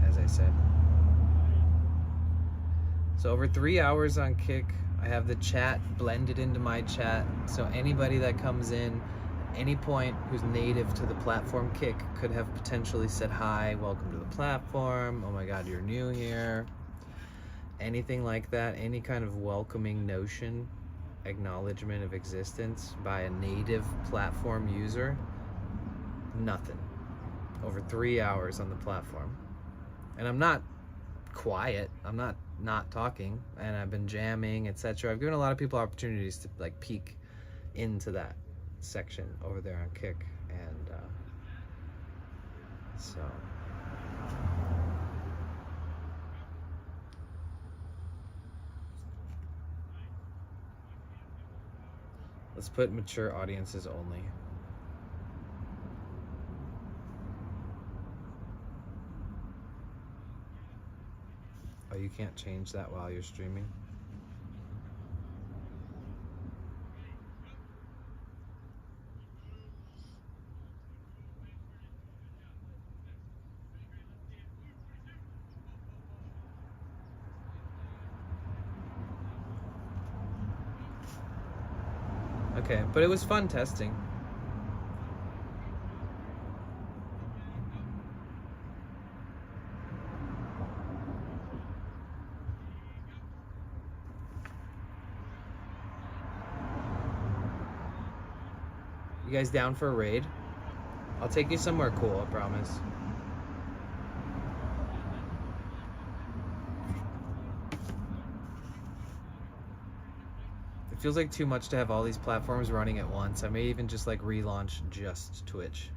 as I said. So over 3 hours on Kick. I have the chat blended into my chat, so anybody that comes in at any point who's native to the platform Kick could have potentially said hi, welcome to the platform, oh my god, you're new here. Anything like that, any kind of welcoming notion, acknowledgement of existence by a native platform user, nothing. Over 3 hours on the platform. And I'm not quiet, I'm not talking, and I've been jamming, etc. I've given a lot of people opportunities to like peek into that section over there on Kick, and so let's put mature audiences only. Oh, you can't change that while you're streaming? Okay, but it was fun testing. You guys down for a raid? I'll take you somewhere cool, I promise. It feels like too much to have all these platforms running at once. I may even just like relaunch just Twitch.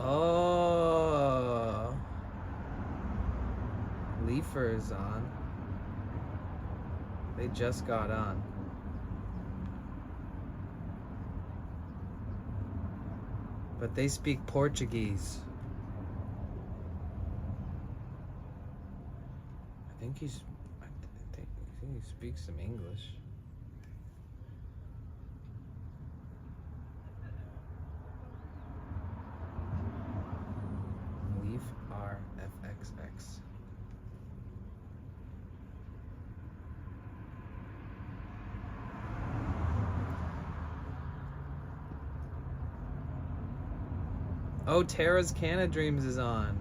Oh, Leafer is on. They just got on. But they speak Portuguese. I think he speaks some English. Leaf RFXX. Oh, Tara's Canna Dreams is on.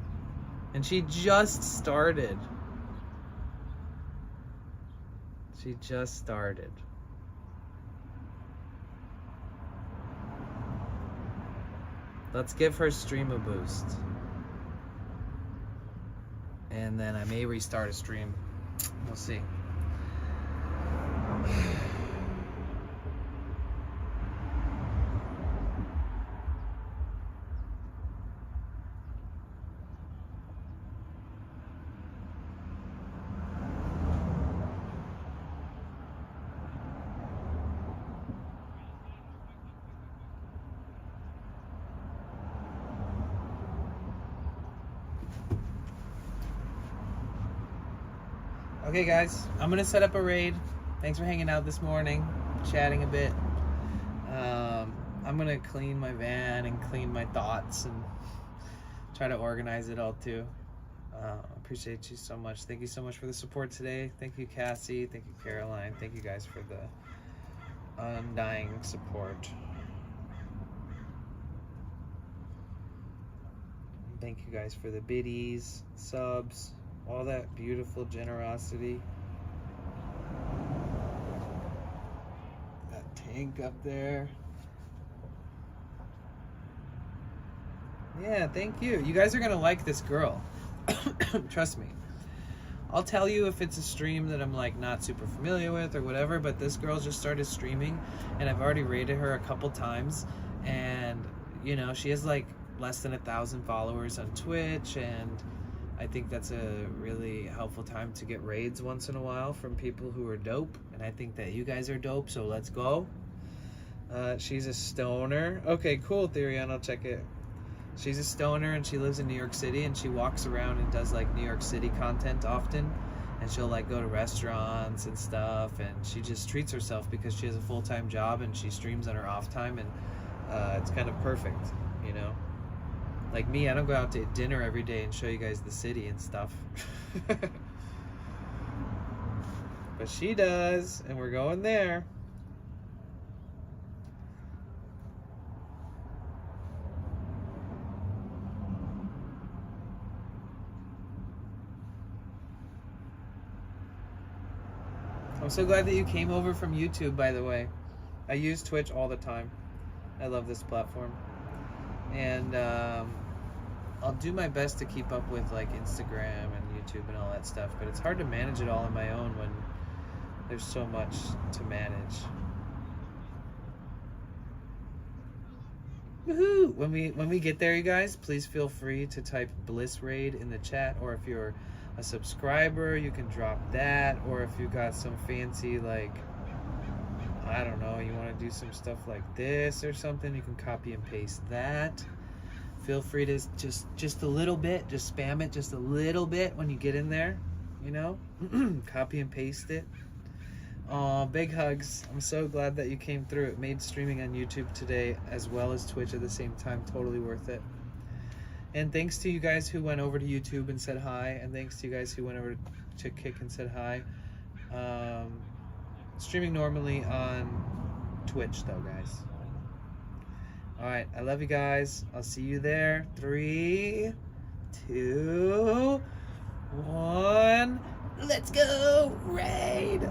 And she just started. She just started. Let's give her stream a boost. And then I may restart a stream. We'll see. Okay, guys, I'm gonna set up a raid. Thanks for hanging out this morning, chatting a bit. I'm gonna clean my van and clean my thoughts and try to organize it all too. Appreciate you so much. Thank you so much for the support today. Thank you, Cassie. Thank you, Caroline. Thank you guys for the undying support. Thank you guys for the biddies, subs, all that beautiful generosity. That tank up there. Yeah, thank you. You guys are gonna like this girl. Trust me. I'll tell you if it's a stream that I'm like not super familiar with or whatever, but this girl just started streaming and I've already rated her a couple times, and you know, she has like less than 1,000 followers on Twitch, and I think that's a really helpful time to get raids once in a while from people who are dope, and I think that you guys are dope, so let's go. She's a stoner. Okay, cool, Therion, I'll check it. She's a stoner and she lives in New York City, and she walks around and does like New York City content often, and she'll like go to restaurants and stuff, and she just treats herself because she has a full-time job and she streams on her off time, and it's kind of perfect, you know? Like me, I don't go out to dinner every day and show you guys the city and stuff. But she does, and we're going there. I'm so glad that you came over from YouTube, by the way. I use Twitch all the time. I love this platform. And I'll do my best to keep up with like Instagram and YouTube and all that stuff, but it's hard to manage it all on my own when there's so much to manage. Woohoo! When we get there, you guys, please feel free to type Bliss Raid in the chat, or if you're a subscriber, you can drop that, or if you got some fancy, like, I don't know, you want to do some stuff like this or something, you can copy and paste that. Feel free to just a little bit, just spam it just a little bit when you get in there, you know? Copy and paste it. Aw, big hugs. I'm so glad that you came through. It made streaming on YouTube today as well as Twitch at the same time totally worth it. And thanks to you guys who went over to YouTube and said hi, and thanks to you guys who went over to Kick and said hi. Streaming normally on Twitch though, guys. Alright, I love you guys. I'll see you there. 3, 2, 1. Let's go! Raid!